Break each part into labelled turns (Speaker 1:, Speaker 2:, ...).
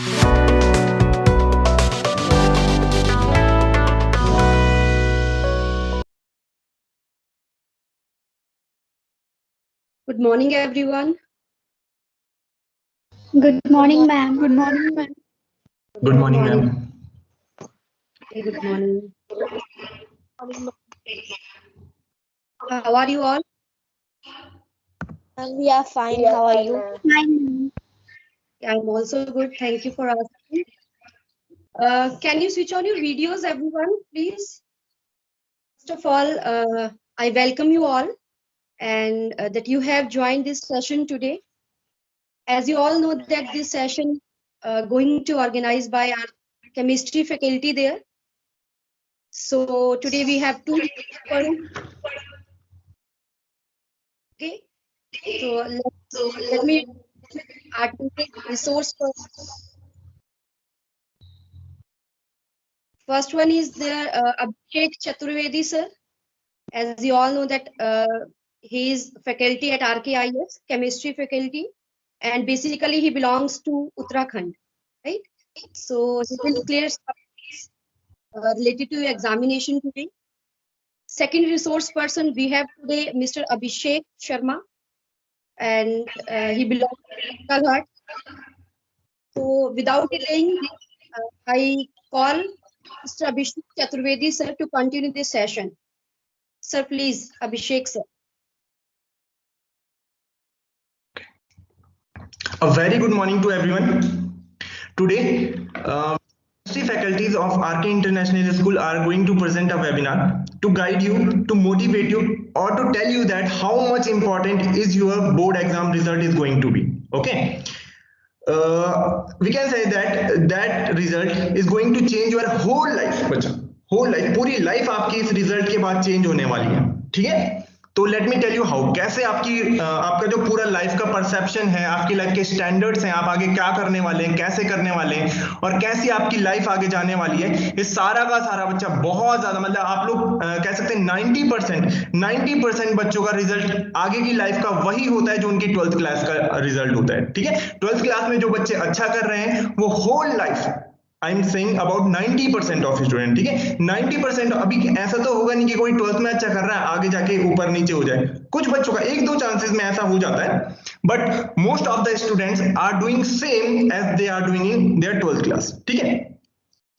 Speaker 1: Good morning, everyone.
Speaker 2: Good morning, ma'am.
Speaker 3: Good morning, ma'am.
Speaker 4: Good morning, ma'am.
Speaker 1: Good morning. How are you all?
Speaker 2: We are fine. How are you? Fine.
Speaker 1: I'm also good. Thank you for asking. Can you switch on your videos, everyone, please? First of all, I welcome you all and that you have joined this session today. As you all know that this session going to organize by our chemistry faculty there. So today we have two people. Okay. So let me start with the resource person. First one is there Abhishek Chaturvedi sir. As you all know that he is faculty at RKIS, chemistry faculty, and basically he belongs to Uttarakhand, right? So he will clear related to examination today. Second resource person we have today Mr. Abhishek Sharma, and he belongs to Kalhat. So without delaying, I call Mr. Abhishek Chaturvedi sir to continue this session. Sir, please, Abhishek sir.
Speaker 4: A very good morning to everyone. Today, Chemistry faculties of RK International School are going to present a webinar to guide you, to motivate you, or to tell you that how much important is your board exam result is going to be. Okay. We can say that result is going to change your whole life, बच्चा whole life, पूरी life आपकी इस result के बाद change होने वाली है, ठीक है? तो let me tell you how, कैसे आपका जो पूरा लाइफ का परसेप्शन है, आपकी लाइफ के स्टैंडर्ड्स हैं, आप आगे क्या करने वाले हैं, कैसे करने वाले हैं, और कैसी आपकी लाइफ आगे जाने वाली है, ये सारा का सारा बच्चा बहुत ज्यादा, मतलब आप लोग कह सकते हैं 90% बच्चों का रिजल्ट आगे की लाइफ का वही होता है जो उनकी 12th क्लास का रिजल्ट होता है, ठीक है? 12th क्लास में जो बच्चे अच्छा कर रहे हैं वो whole life, I am saying about 90% of student, ठीक है? 90%। अभी ऐसा तो होगा नहीं कि कोई 12th में अच्छा कर रहा है आगे जाके ऊपर नीचे हो जाए, कुछ बच्चों का 1-2 चांसेस में ऐसा हो जाता है, but most of the students are doing same as they are doing in their 12th class, ठीक है?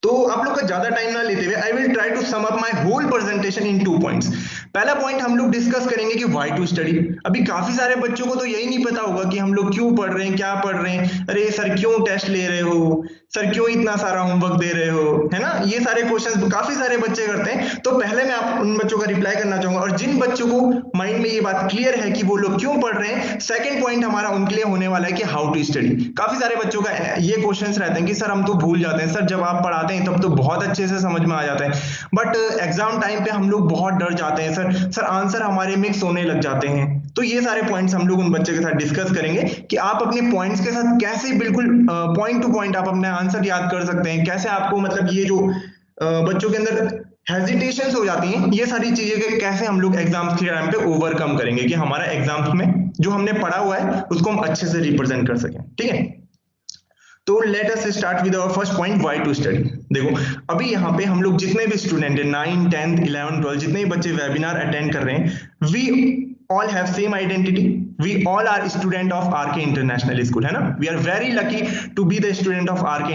Speaker 4: तो आप लोग का ज्यादा टाइम ना लेते हुए I will try to sum up my whole presentation in 2 points. पहला पॉइंट हम लोग डिस्कस करेंगे कि व्हाई टू स्टडी। अभी काफी सारे बच्चों को तो यही नहीं पता होगा कि हम लोग क्यों पढ़ रहे हैं, क्या पढ़ रहे हैं, अरे सर क्यों टेस्ट ले रहे हो, सर क्यों इतना सारा होमवर्क दे रहे हो, है ना? ये सारे क्वेश्चंस काफी सारे बच्चे करते हैं। तो पहले मैं आप उन बच्चों का रिप्लाई करना चाहूंगा, और जिन बच्चों को माइंड में ये बात क्लियर है कि वो लोग क्यों पढ़ रहे हैं, सेकंड पॉइंट हमारा उनके लिए होने वाला है कि हाउ टू स्टडी। काफी सारे बच्चों का ये क्वेश्चंस रहते हैं कि सर हम तो भूल जाते हैं, सर जब आप पढ़ाते हैं तब तो बहुत अच्छे से समझ में आ जाता है, बट एग्जाम टाइम पे हम लोग बहुत डर जाते हैं, सर आंसर हमारे मिक्स होने लग जाते हैं। तो ये सारे पॉइंट्स हम लोग उन बच्चे के साथ डिस्कस करेंगे कि आप अपने पॉइंट्स के साथ कैसे बिल्कुल पॉइंट टू पॉइंट आप अपने आंसर याद कर सकते हैं, कैसे आपको मतलब ये जो बच्चों के अंदर हेजिटेशंस हो जाती हैं, ये सारी चीजें के कैसे हम लोग एग्जाम्स के टाइम पे ओवरकम करेंगे कि हमारा एग्जाम्स में जो हमने पढ़ा हुआ है उसको हम अच्छे से रिप्रेजेंट कर सकें, ठीक है? तो let us start with our first point, why to study. देखो अभी यहाँ पे हम लोग जितने भी स्टूडेंट हैं 9, 10, 11, 12 जितने भी बच्चे वेबिनार अटेंड कर रहे हैं, we all have same identity, we all are student of RK International School, है ना? We are very lucky to be the student of RK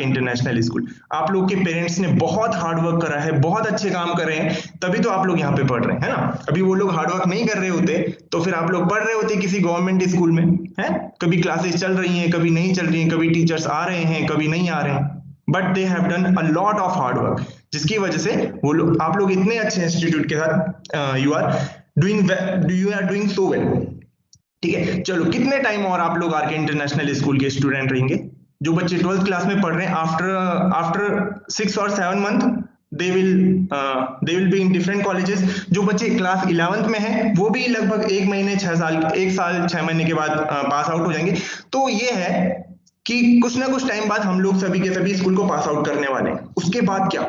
Speaker 4: International School। आप लोग के पेरेंट्स ने बहुत हार्ड वर्क करा है, बहुत अच्छे काम कर रहे हैं, तभी तो आप लोग यहाँ पे पढ़ रहे हैं, है ना? अभी वो लोग हार्ड वर्क नहीं कर रहे होते तो फिर आप लोग पढ़ रहे होते किसी गवर्नमेंट स्कूल में, है? कभी क्लासेस चल रही हैं, कभी नहीं चल रही हैं, कभी टीचर्स आ रहे हैं, कभी नहीं आ रहे हैं, but they have done a lot of hard work, जिसकी वजह से वो लोग, आप लोग इतने अच्छे इंस्टीट्यूट के साथ you are doing so well, ठीक है? चलो कितने टाइम और आप लोग आरके इंटरनेशनल स्कूल के स्टूडेंट रहेंगे? जो बच्चे 12th क्लास में पढ़ रहे हैं, आफ्टर 6 और 7 month they will be in different colleges। जो बच्चे क्लास 11th में हैं वो भी लगभग 1 साल 6 महीने के बाद पास आउट हो जाएंगे। तो ये है कि कुछ ना कुछ टाइम बाद हम लोग सभी के सभी स्कूल को पास आउट करने वाले हैं। उसके बाद क्या,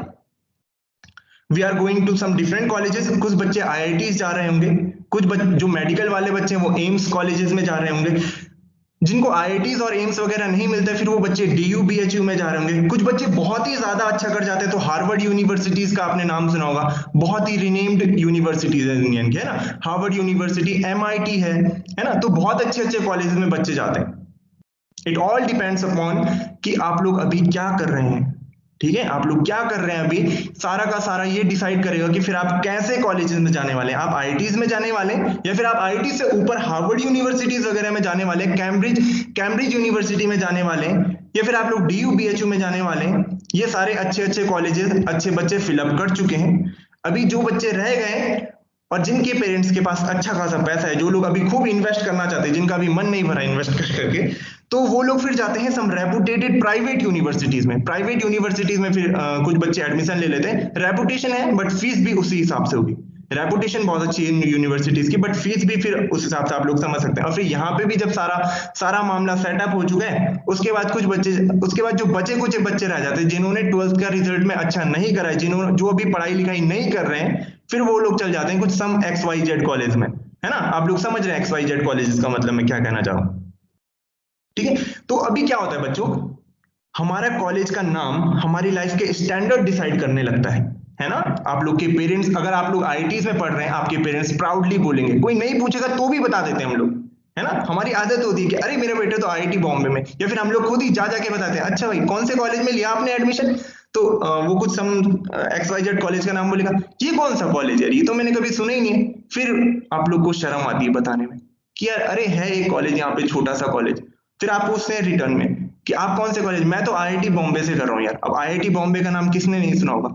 Speaker 4: we are going to some different colleges. कुछ बच्चे IITs जा रहे होंगे, कुछ जो मेडिकल वाले बच्चे हैं वो एम्स कॉलेजेस में जा रहे होंगे, जिनको आईआईटीज और एम्स वगैरह नहीं मिलता, फिर वो बच्चे डीयू बीएचयू में जा रहे होंगे। कुछ बच्चे बहुत ही ज्यादा अच्छा कर जाते हैं तो हार्वर्ड यूनिवर्सिटीज का आपने नाम सुना होगा, बहुत ही रिनेम्ड यूनिवर्सिटीज है इंडियन की, है ना, हार्वर्ड यूनिवर्सिटी, एमआईटी है ना, तो बहुत अच्छे अच्छे कॉलेज में बच्चे जाते हैं। इट ऑल डिपेंड्स अपॉन कि आप लोग अभी क्या कर रहे हैं, ठीक है, आप लोग क्या कर रहे हैं अभी, सारा का सारा ये डिसाइड करेगा कि फिर आप कैसे कॉलेजेस में जाने वाले हैं। आप आईआईटीज में जाने वाले हैं या फिर आप आईआईटी से ऊपर हार्वर्ड यूनिवर्सिटीज वगैरह में जाने वाले हैं, कैम्ब्रिज यूनिवर्सिटी में जाने वाले हैं, या फिर आप लोग डीयू बीएचयू में जाने वाले हैं। ये सारे अच्छे अच्छे कॉलेजेस अच्छे बच्चे फिलअप कर चुके हैं। अभी जो बच्चे रह गए और जिनके पेरेंट्स के पास अच्छा खासा पैसा है, जो लोग अभी खूब इन्वेस्ट करना चाहते हैं, जिनका अभी मन नहीं भरा इन्वेस्ट करके, तो वो लोग फिर जाते हैं सम रेपुटेटेड प्राइवेट यूनिवर्सिटीज में। प्राइवेट यूनिवर्सिटीज में फिर कुछ बच्चे एडमिशन ले लेते हैं। रेपुटेशन है बट फीस भी उसी हिसाब से होगी। रेपुटेशन बहुत अच्छी है यूनिवर्सिटीज की, बट फीस भी फिर उस हिसाब से आप लोग समझ सकते हैं। और फिर यहाँ पे भी जब सारा मामला सेटअप हो चुका है, उसके बाद जो बचे कुछ बच्चे रह जाते हैं जिन्होंने 12th का रिजल्ट में अच्छा नहीं करा है, जो अभी पढ़ाई लिखाई नहीं कर रहे हैं, फिर वो लोग चल जाते हैं कुछ सम XYZ कॉलेज में, है ना। आप लोग समझ रहे हैं XYZ कॉलेज का मतलब मैं क्या कहना चाह रहा हूँ, ठीक है। तो अभी क्या होता है बच्चों, हमारा कॉलेज का नाम हमारी लाइफ के स्टैंडर्ड डिसाइड करने लगता है ना। आप लोग के पेरेंट्स, अगर आप लोग आईआईटीज में पढ़ रहे हैं, आपके पेरेंट्स प्राउडली बोलेंगे, कोई नहीं पूछेगा तो भी बता देते हैं हम लोग, है ना। हमारी आदत होती है कि अरे मेरा बेटा तो आईआईटी बॉम्बे में, या फिर हम लोग खुद ही जाके बताते हैं, अच्छा भाई कौन से कॉलेज में लिया आपने एडमिशन, तो वो कुछ सम XYZ कॉलेज का नाम बोलेगा, ये कौन सा कॉलेज है, ये तो मैंने कभी सुना ही नहीं है। फिर आप लोग को शर्म आती है बताने में कि यार अरे है एक कॉलेज यहाँ पे, छोटा सा कॉलेज। फिर आप पूछते हैं रिटर्न में कि आप कौन से कॉलेज, मैं तो आईआईटी बॉम्बे से कर रहा हूँ यार। अब आईआईटी बॉम्बे का नाम किसने नहीं सुना होगा,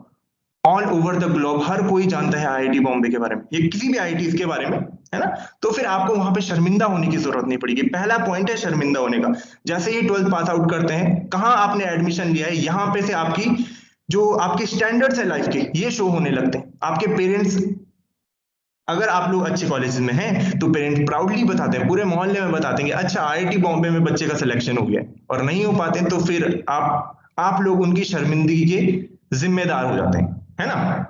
Speaker 4: ऑल ओवर द ग्लोब हर कोई जानता है आईआईटी बॉम्बे के बारे में, ये किसी भी आईआईटीज के बारे में, है ना। तो फिर आपको वहां पे शर्मिंदा होने की जरूरत नहीं पड़ेगी। पहला पॉइंट है शर्मिंदा होने का। जैसे ही 12th पास आउट करते हैं, कहाँ आपने एडमिशन लिया है, यहाँ पे से आपके स्टैंडर्ड्स है लाइफ के, ये शो होने लगते हैं। आपके पेरेंट्स, अगर आप लोग अच्छे कॉलेज में हैं तो पेरेंट्स प्राउडली बताते हैं, पूरे मोहल्ले में बताते हैं कि अच्छा आईआईटी बॉम्बे में बच्चे का सिलेक्शन हो गया। और नहीं हो पाते तो फिर आप लोग उनकी शर्मिंदगी के जिम्मेदार हो जाते हैं, है ना,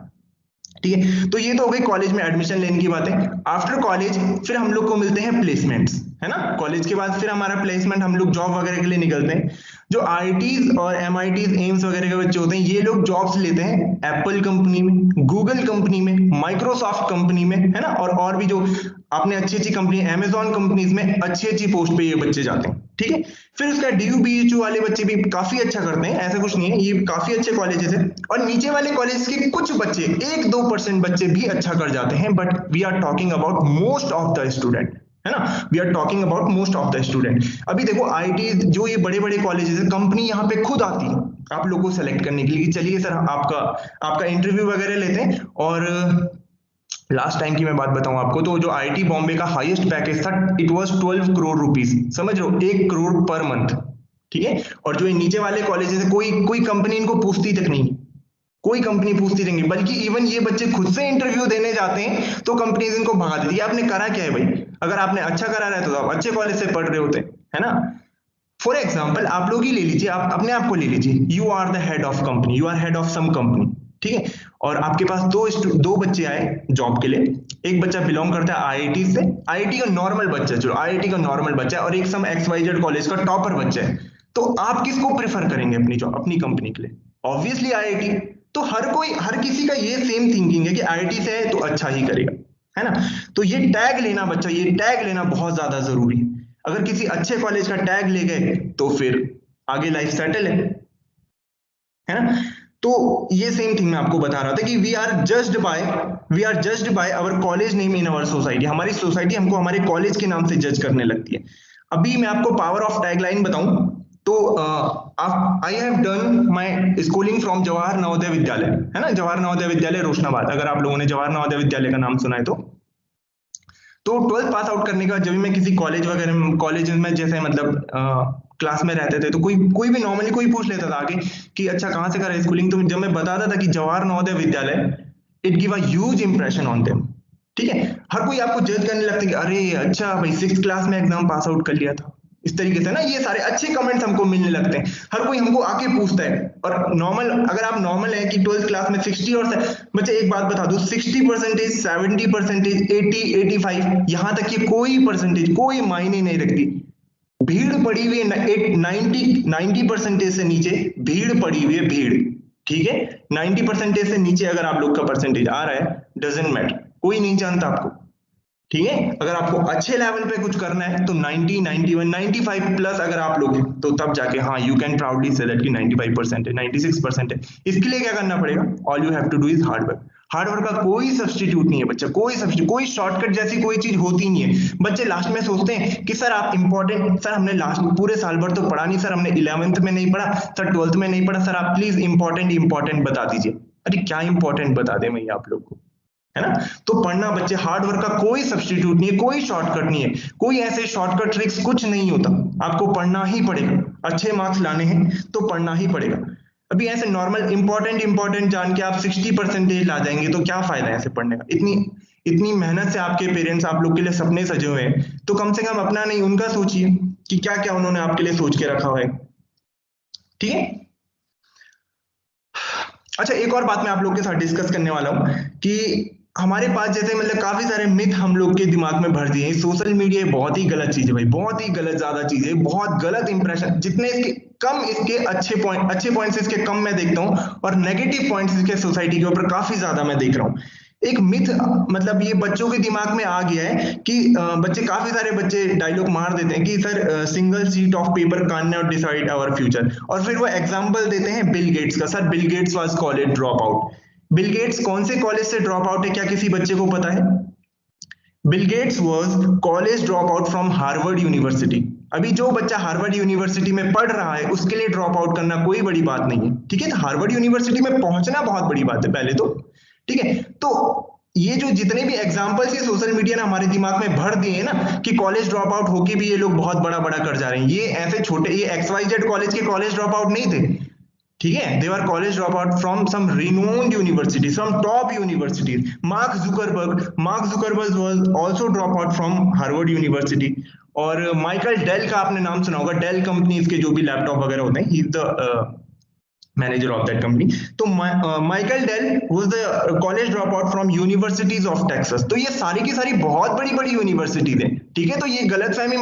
Speaker 4: ठीक है। तो ये तो हो गई कॉलेज में एडमिशन लेने की बातें। आफ्टर कॉलेज फिर हम लोग को मिलते हैं प्लेसमेंट्स, है ना। कॉलेज के बाद फिर हमारा प्लेसमेंट, हम लोग जॉब वगैरह के लिए निकलते हैं। जो आईआईटीज और एमआईटीज एम्स वगैरह के बच्चे होते हैं, ये लोग जॉब्स लेते हैं एप्पल कंपनी में, गूगल कंपनी में, माइक्रोसॉफ्ट कंपनी में, है ना। और भी जो आपने अच्छी अच्छी कंपनी, अमेजॉन कंपनीज में अच्छी पोस्ट पे ये बच्चे जाते हैं, ठीक है। फिर उसका डीयू बीएचयू वाले बच्चे भी काफी अच्छा करते हैं, ऐसा कुछ नहीं है, ये काफी अच्छे कॉलेजेस है। और नीचे वाले कॉलेज के कुछ बच्चे, 1-2% बच्चे भी अच्छा कर जाते हैं, but we are talking about most of the student, है ना, we are talking about most of the student. अभी देखो आईआईटी, जो ये बड़े बड़े कॉलेजेस है, कंपनी यहाँ पे खुद आती है आप लोगों को सेलेक्ट करने के लिए, चलिए सर आपका इंटरव्यू वगैरह लेते हैं। और लास्ट टाइम की मैं बात बताऊं आपको, तो जो आईआईटी बॉम्बे का हाईएस्ट पैकेज था, इट वाज 12 करोड़ रुपीस, समझ लो 1 करोड़ पर मंथ, ठीक है। और जो नीचे वाले कॉलेजेस है, कोई कंपनी इनको पूछती तक नहीं, कोई कंपनी पूछती नहीं, बल्कि इवन ये बच्चे खुद से इंटरव्यू देने जाते हैं तो कंपनीज इनको भगा देती है। आपने करा क्या है भाई, अगर आपने अच्छा करा रहा है तो आप अच्छे कॉलेज से पढ़ रहे होते, है ना। फॉर एग्जाम्पल आप लोग ही ले लीजिए, आप अपने आप को ले लीजिए, you are the head of company, you are head of some company, ठीक है। और आपके पास दो बच्चे आए जॉब के लिए, एक बच्चा बिलोंग करता है आईआईटी से, आईआईटी का नॉर्मल बच्चा, जो आईआईटी का नॉर्मल बच्चा है, और एक सम XYZ कॉलेज का टॉपर बच्चा है। तो आप किसको प्रेफर करेंगे अपनी जॉब, अपनी कंपनी के लिए? Obviously IIT. तो हर किसी का ये सेम थिंकिंग है कि आईआईटी से है तो अच्छा ही करेगा, है ना। तो ये टैग लेना बच्चा, ये टैग लेना बहुत ज्यादा जरूरी है। अगर किसी अच्छे कॉलेज का टैग ले गए तो फिर आगे लाइफ सेटल है ना। तो ये सेम थिंग मैं आपको बता रहा था कि we are judged by our college name in our society. हमारी सोसाइटी हमको हमारे कॉलेज के नाम से जज करने लगती है। अभी मैं आपको पावर ऑफ टैगलाइन बताऊं तो I have done my schooling from Jawahar Navodaya Vidyalaya, है ना, जवाहर नवोदय विद्यालय रोशनाबाद। अगर आप लोगों ने जवाहर नवोदय विद्यालय का नाम सुना है तो 12th पास आउट करने के बाद जब मैं किसी कॉलेज में जैसे मतलब क्लास में रहते थे, तो कोई भी नॉर्मली कोई पूछ लेता था आगे कि अच्छा कहाँ से करा स्कूलिंग, तो जब मैं बताता था कि Jawahar Navodaya Vidyalaya, it give a huge impression on them, ठीक है। हर कोई आपको जज करने लगता है कि अरे अच्छा भाई 6th क्लास में एग्जाम पास आउट कर लिया था, इस तरीके से ना। ये सारे अच्छे कमेंट्स हमको मिलने लगते हैं, हर कोई हमको आके पूछता है। और नॉर्मल, अगर आप नॉर्मल है कि 12th क्लास में 60 और बच्चे, एक बात बता दूं, 60%, 70%, 80, 85, यहाँ तक कि कोई परसेंटेज कोई मायने नहीं रखती। भीड़ पड़ी हुई है 90% से नीचे भीड़ पड़ी हुई है, भीड़। ठीक है, 90% से नीचे अगर आप लोग का परसेंटेज आ रहा है, डजेंट मैटर, कोई नहीं जानता आपको। ठीक है, अगर आपको अच्छे लेवल पे कुछ करना है तो 90, 91, 95 प्लस अगर आप लोग हैं तो तब जाके हाँ you can proudly say that कि 95% है, 96% है। इसके लिए क्या करना पड़ेगा? All you have to do is hard work. Hard work का कोई सब्स्टिट्यूट नहीं है बच्चा, कोई शॉर्टकट जैसी कोई चीज होती नहीं है। बच्चे लास्ट में सोचते हैं कि सर आप इंपॉर्टेंट, सर हमने लास्ट पूरे साल भर तो पढ़ा नहीं, सर हमने 11th में नहीं पढ़ा, सर 12th में नहीं पढ़ा, सर आप प्लीज इंपॉर्टेंट बता दीजिए। अरे क्या इंपॉर्टेंट बता दें भैया आप लोग को, है ना? तो पढ़ना बच्चे, हार्ड वर्क का कोई सब्स्टिट्यूट नहीं है, कोई शॉर्टकट नहीं है, कोई ऐसे शॉर्टकट ट्रिक्स कुछ नहीं होता। आपको पढ़ना ही पड़ेगा, अच्छे मार्क्स लाने हैं तो पढ़ना ही पड़ेगा। अभी ऐसे नॉर्मल इंपॉर्टेंट जान के आप 60% ला जाएंगे तो क्या फायदा है ऐसे पढ़ने का? इतनी मेहनत से आपके पेरेंट्स आप लोग के लिए सपने सजे हुए हैं, तो कम से कम अपना नहीं उनका सोचिए कि क्या क्या उन्होंने आपके लिए सोच के रखा हुआ है। ठीक है, अच्छा एक और बात मैं आप लोग के साथ डिस्कस करने वाला हूं कि हमारे पास जैसे मतलब काफी सारे मिथ हम लोग के दिमाग में भर दिए हैं। सोशल मीडिया बहुत ही गलत चीज है भाई, बहुत ही गलत ज्यादा चीज है, बहुत गलत इंप्रेशन। जितने इसके कम इसके अच्छे पॉइंट्स इसके कम मैं देखता हूँ, और नेगेटिव पॉइंट्स इसके सोसाइटी के ऊपर काफी ज्यादा मैं देख रहा हूँ। एक मिथ मतलब ये बच्चों के दिमाग में आ गया है कि बच्चे, काफी सारे बच्चे डायलॉग मार देते हैं कि sir single sheet of paper can not decide our future, और फिर वो एग्जांपल देते हैं बिल गेट्स का। Sir Bill Gates was college drop out. Bill Gates कौन से कॉलेज से ड्रॉप आउट है, क्या किसी बच्चे को पता है? Bill Gates was college drop out from Harvard university. अभी जो बच्चा हार्वर्ड यूनिवर्सिटी में पढ़ रहा है उसके लिए ड्रॉप आउट करना कोई बड़ी बात नहीं है। ठीक है, तो हार्वर्ड यूनिवर्सिटी में पहुंचना बहुत बड़ी बात है पहले तो। ठीक है, तो ये जो जितने भी एग्जांपल्स ये सोशल मीडिया ने हमारे दिमाग में भर दिए हैं ना कि कॉलेज ड्रॉप आउट होके भी ये लोग बहुत बड़ा कर जा रहे हैं, ये ऐसे छोटे, ये XYZ कॉलेज के कॉलेज ड्रॉप आउट नहीं थे। ठीक है, they were college dropout from some renowned universities, from top universities. Mark Zuckerberg was also dropout from Harvard University. और माइकल डेल का आपने नाम सुना होगा, डेल कंपनीज के जो भी लैपटॉप वगैरह होते हैं, he is the manager of that company. तो Michael Dell was the college drop out from universities of Texas. तो ये सारी की सारी बहुत बड़ी यूनिवर्सिटीज हैं। ठीक है, तो ये गलतफहमी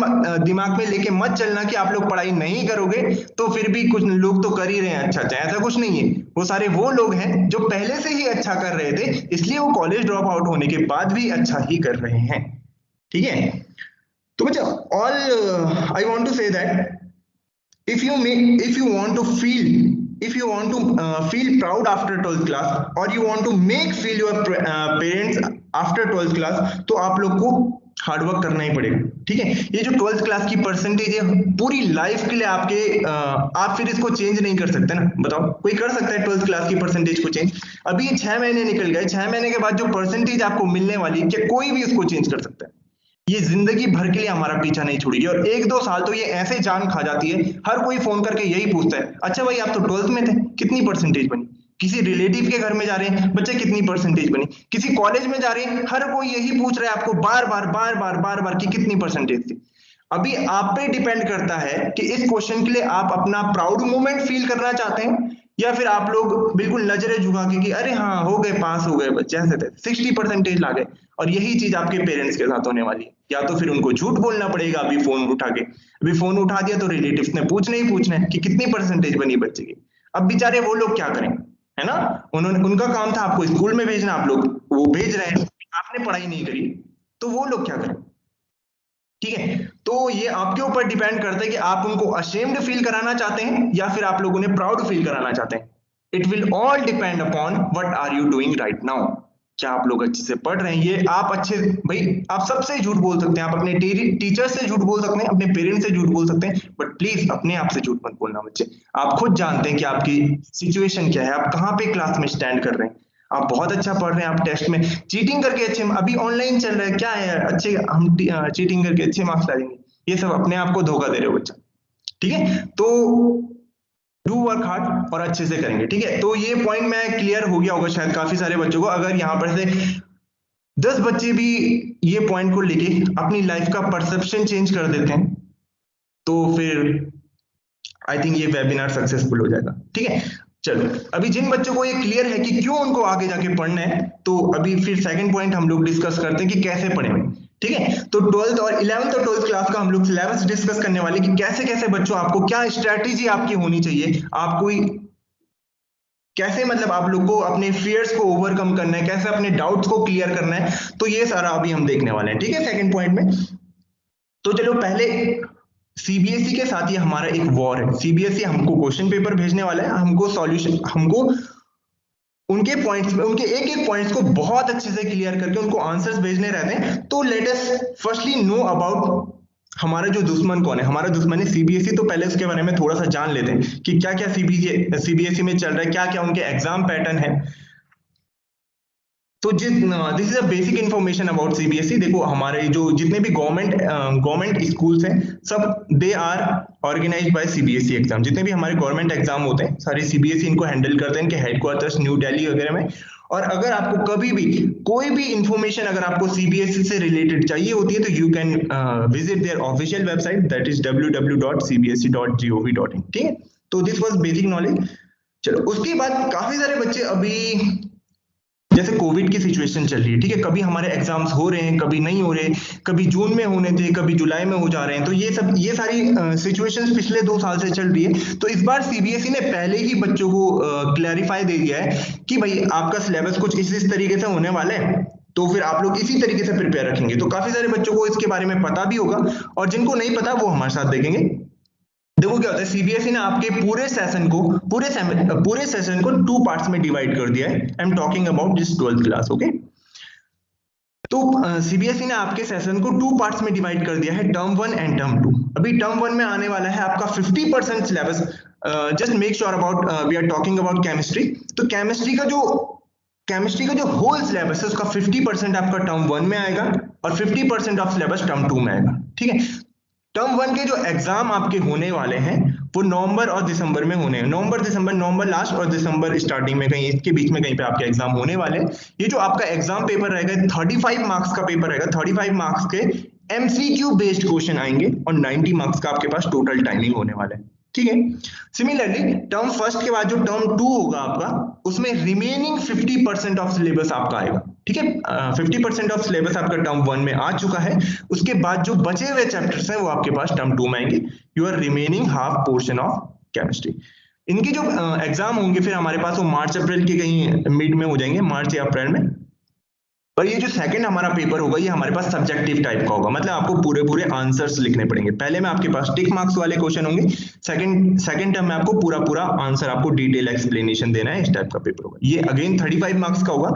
Speaker 4: दिमाग में लेके मत चलना कि आप लोग पढ़ाई नहीं करोगे तो फिर भी कुछ लोग तो कर ही रहे हैं अच्छा, ऐसा कुछ नहीं है। वो सारे वो लोग हैं जो पहले से ही अच्छा कर रहे थे, इसलिए वो कॉलेज ड्रॉप आउट होने के बाद भी अच्छा ही कर रहे हैं। ठीक है, तो बच्चा all I want to say that if you want to feel proud after 12th class, or you want to make feel your parents after 12th class, तो आप लोग को हार्ड वर्क करना ही पड़ेगा। ठीक है, ये जो 12th क्लास की परसेंटेज है पूरी लाइफ के लिए आपके आप फिर इसको चेंज नहीं कर सकते ना। बताओ कोई कर सकता है 12th क्लास की परसेंटेज को चेंज? अभी 6 महीने निकल गए, 6 महीने के बाद जो परसेंटेज आपको मिलने वाली है, क्या कोई भी उसको चेंज कर सकता है? ये जिंदगी भर के लिए हमारा पीछा नहीं छोड़ेगी, और 1-2 साल तो ये ऐसे जान खा जाती है। हर कोई फोन करके यही पूछता है, अच्छा भाई आप तो 12th में थे, कितनी परसेंटेज बनी? किसी रिलेटिव के घर में जा रहे हैं, बच्चे कितनी परसेंटेज बनी? किसी कॉलेज में जा रहे हैं, हर कोई यही पूछ रहा है आपको बार बार कि कितनी परसेंटेज थी। अभी आप पे डिपेंड करता है कि इस क्वेश्चन के लिए आप अपना प्राउड मोमेंट फील करना चाहते हैं, या फिर आप लोग बिल्कुल नजरें झुका के कि अरे हाँ हो गए, पास हो गए बच्चे, ऐसे थे 60% ला गए। और यही चीज आपके पेरेंट्स के साथ होने वाली है। या तो फिर उनको झूठ बोलना पड़ेगा अभी फोन उठा के। अभी फोन उठा दिया तो रिलेटिव्स ने पूछना है कि कितनी परसेंटेज बनी बच्चे की। अब बेचारे वो लोग क्या करें, है ना? उनका काम था आपको स्कूल में भेजना, आप लोग वो भेज रहे हैं, आपने पढ़ाई नहीं करी, तो वो लोग क्या करें? ठीक है, तो ये आपके ऊपर डिपेंड करता है कि आप उनको अशेम्ड फील कराना चाहते हैं या फिर आप लोग उन्हें प्राउड फील कराना चाहते हैं। It will all depend upon what are you doing right now. क्या आप लोग अच्छे से पढ़ रहे हैं? ये आप अच्छे, भाई आप सबसे झूठ बोल सकते हैं, आप अपने टीचर से झूठ बोल सकते हैं, अपने पेरेंट्स से झूठ बोल सकते हैं, बट प्लीज अपने आप से झूठ मत बोलना बच्चे। आप खुद जानते हैं कि आपकी सिचुएशन क्या है, आप कहाँ पे क्लास में स्टैंड कर रहे हैं। आप बहुत अच्छा पढ़ रहे हैं, आप टेस्ट में चीटिंग करके अच्छे, अभी ऑनलाइन चल रहा है, क्या है अच्छे, हम चीटिंग करके अच्छे मार्क्स ला देंगे, ये सब अपने आप को धोखा दे रहे हो बच्चा। ठीक है, तो डू वर्क हार्ड और अच्छे से करेंगे। ठीक है, तो ये पॉइंट में क्लियर हो गया होगा शायद काफी सारे बच्चों को। अगर यहाँ पर से 10 बच्चे भी ये पॉइंट को लेके अपनी लाइफ का परसेप्शन चेंज कर देते हैं तो फिर आई थिंक ये वेबिनार सक्सेसफुल हो जाएगा। ठीक है, चलो अभी जिन बच्चों को ये क्लियर है कि क्यों उनको आगे जाके पढ़ना है, तो अभी फिर सेकंड पॉइंट हम लोग डिस्कस करते हैं कि कैसे पढ़ेंगे। ठीक है। तो 12th और 11th और 12th क्लास का हम लोग सिलेबस डिस्कस करने वाले कि कैसे कैसे बच्चों आपको क्या स्ट्रेटेजी आपकी होनी चाहिए, आपको कैसे मतलब आप लोग को अपने फियर्स को ओवरकम करना है, कैसे अपने डाउट्स को क्लियर करना है, तो ये सारा अभी हम देखने वाले हैं। ठीक है, सेकंड पॉइंट में तो चलो पहले सीबीएसई के साथ ये हमारा एक वॉर है। सीबीएसई हमको क्वेश्चन पेपर भेजने वाला है, हमको सॉल्यूशन, हमको उनके पॉइंट्स में उनके एक एक पॉइंट्स को बहुत अच्छे से क्लियर करके उनको आंसर्स भेजने रहते हैं। तो let us firstly know about हमारा जो दुश्मन कौन है। हमारा दुश्मन है सीबीएसई। तो पहले उसके बारे में थोड़ा सा जान लेते हैं कि क्या क्या सीबीएसई में चल रहा है, क्या क्या उनके एग्जाम पैटर्न है। तो this is a basic information about CBSE. देखो हमारे जो जितने भी गवर्नमेंट स्कूल्स हैं सब they are organised by CBSE exam. जितने भी हमारे गवर्नमेंट एग्जाम होते हैं सारे सीबीएसई इनको हैंडल करते हैं, इनके हेडक्वार्टर्स न्यू दिल्ली वगैरह में। और अगर आपको कभी भी कोई भी इंफॉर्मेशन अगर आपको सीबीएसई से रिलेटेड चाहिए होती है तो you can visit there official website, that is www.cbse.gov.in। ठीक है, तो दिस वाज बेसिक नॉलेज। चलो उसके बाद काफी सारे बच्चे अभी जैसे कोविड की सिचुएशन चल रही है, ठीक है, कभी हमारे एग्जाम्स हो रहे हैं, कभी नहीं हो रहे, कभी जून में होने थे, कभी जुलाई में हो जा रहे हैं। तो ये सारी सिचुएशंस पिछले 2 साल से चल रही है। तो इस बार सीबीएसई ने पहले ही बच्चों को क्लैरिफाई दे दिया है कि भाई आपका सिलेबस कुछ इस तरीके से होने वाला है, तो फिर आप लोग इसी तरीके से प्रिपेयर रखेंगे। तो काफी सारे बच्चों को इसके बारे में पता भी होगा, और जिनको नहीं पता वो हमारे साथ देखेंगे। देखो क्या होता है, सीबीएसई ने आपके पूरे सेशन को 2 पार्ट्स में डिवाइड कर दिया है। I am talking about this 12th class, okay. तो सीबीएसई ने आपके सेशन को 2 पार्ट्स में डिवाइड कर दिया है, टर्म 1 एंड टर्म 2। अभी टर्म 1 में आने वाला है आपका 50% syllabus. Just make sure about we are talking about chemistry. तो केमिस्ट्री का जो होल सिलेबस है उसका 50% आपका टर्म 1 में आएगा और 50% ऑफ सिलेबस टर्म 2 में आएगा। ठीक है, टर्म 1 के जो एग्जाम आपके होने वाले हैं वो नवंबर और दिसंबर में होने हैं। नवंबर लास्ट और दिसंबर स्टार्टिंग में, कहीं इसके बीच में कहीं पे आपके एग्जाम होने वाले हैं। ये जो आपका एग्जाम पेपर रहेगा 35 मार्क्स का पेपर रहेगा। 35 मार्क्स के एमसीक्यू बेस्ड क्वेश्चन आएंगे और 90 मार्क्स का आपके पास टोटल टाइमिंग होने वाला है। ठीक है, सिमिलरली टर्म फर्स्ट के बाद जो टर्म 2 होगा आपका, उसमें रिमेनिंग 50% ऑफ सिलेबस आपका आएगा। ठीक है, 50% ऑफ सिलेबस आपका टर्म 1 में आ चुका है। उसके बाद जो बचे हुए चैप्टर्स हैं वो आपके पास टर्म 2 में आएंगे। Your remaining half portion of chemistry. इनके जो एग्जाम होंगे फिर हमारे पास वो मार्च अप्रैल के कहीं मिड में हो जाएंगे, मार्च या अप्रैल में। और ये जो सेकंड हमारा पेपर होगा ये हमारे पास सब्जेक्टिव टाइप का होगा, मतलब आपको पूरे आंसर्स लिखने पड़ेंगे। पहले में आपके पास टिक मार्क्स वाले क्वेश्चन होंगे, सेकंड टर्म में आपको पूरा आंसर, आपको डिटेल एक्सप्लेनेशन देना है, इस टाइप का पेपर होगा। ये अगेन 35 मार्क्स का होगा।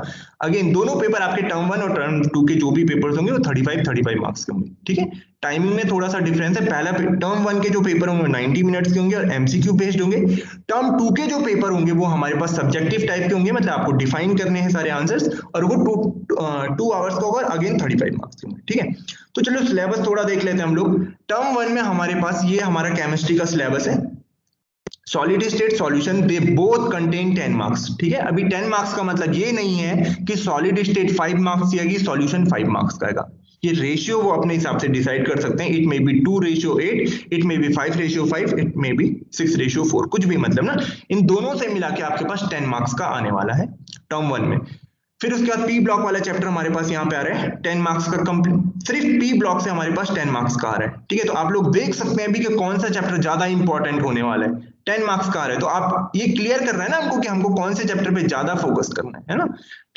Speaker 4: अगेन दोनों पेपर आपके टर्म 1 और टर्म 2 के जो भी पेपर्स होंगे वो 35 मार्क्स के होंगे। ठीक है, टाइमिंग में थोड़ा सा डिफरेंस है। पहला टर्म 1 के जो पेपर होंगे 90 मिनट्स के होंगे और एमसीक्यू बेस्ड होंगे। टर्म 2 के जो पेपर होंगे वो हमारे पास सब्जेक्टिव टाइप के होंगे, मतलब आपको डिफाइन करने हैं सारे आंसर्स, और वो 2 आवर्स का होगा, अगेन 35 मार्क्स के होंगे। ठीक है, तो चलो सिलेबस थोड़ा देख लेते हैं हम लोग। टर्म 1 में हमारे पास ये हमारा केमिस्ट्री का सिलेबस है। Solid state solution they both contain 10 marks. ठीक है, अभी 10 मार्क्स का मतलब ये नहीं है कि सॉलिड स्टेट 5 मार्क्स आएगी, सॉल्यूशन 5 मार्क्स का आएगा। ये रेशियो वो अपने हिसाब से डिसाइड कर सकते हैं। It may be 2:8, it may be 5:5, it may be 6:4, कुछ भी, मतलब ना इन दोनों से मिला के आपके पास 10 मार्क्स का आने वाला है टर्म 1 में। फिर उसके बाद पी ब्लॉक वाला चैप्टर हमारे पास यहाँ पे आ रहा है, 10 मार्क्स का कंप्लीट, सिर्फ पी ब्लॉक से हमारे पास 10 मार्क्स का आ रहा है। ठीक है, तो आप लोग देख सकते हैं अभी कि कौन सा चैप्टर ज्यादा इंपॉर्टेंट होने वाला है। 10 मार्क्स का आ रहा है, तो आप ये क्लियर कर रहे हैं ना हमको कि हमको कौन से चैप्टर पे ज्यादा फोकस करना है ना।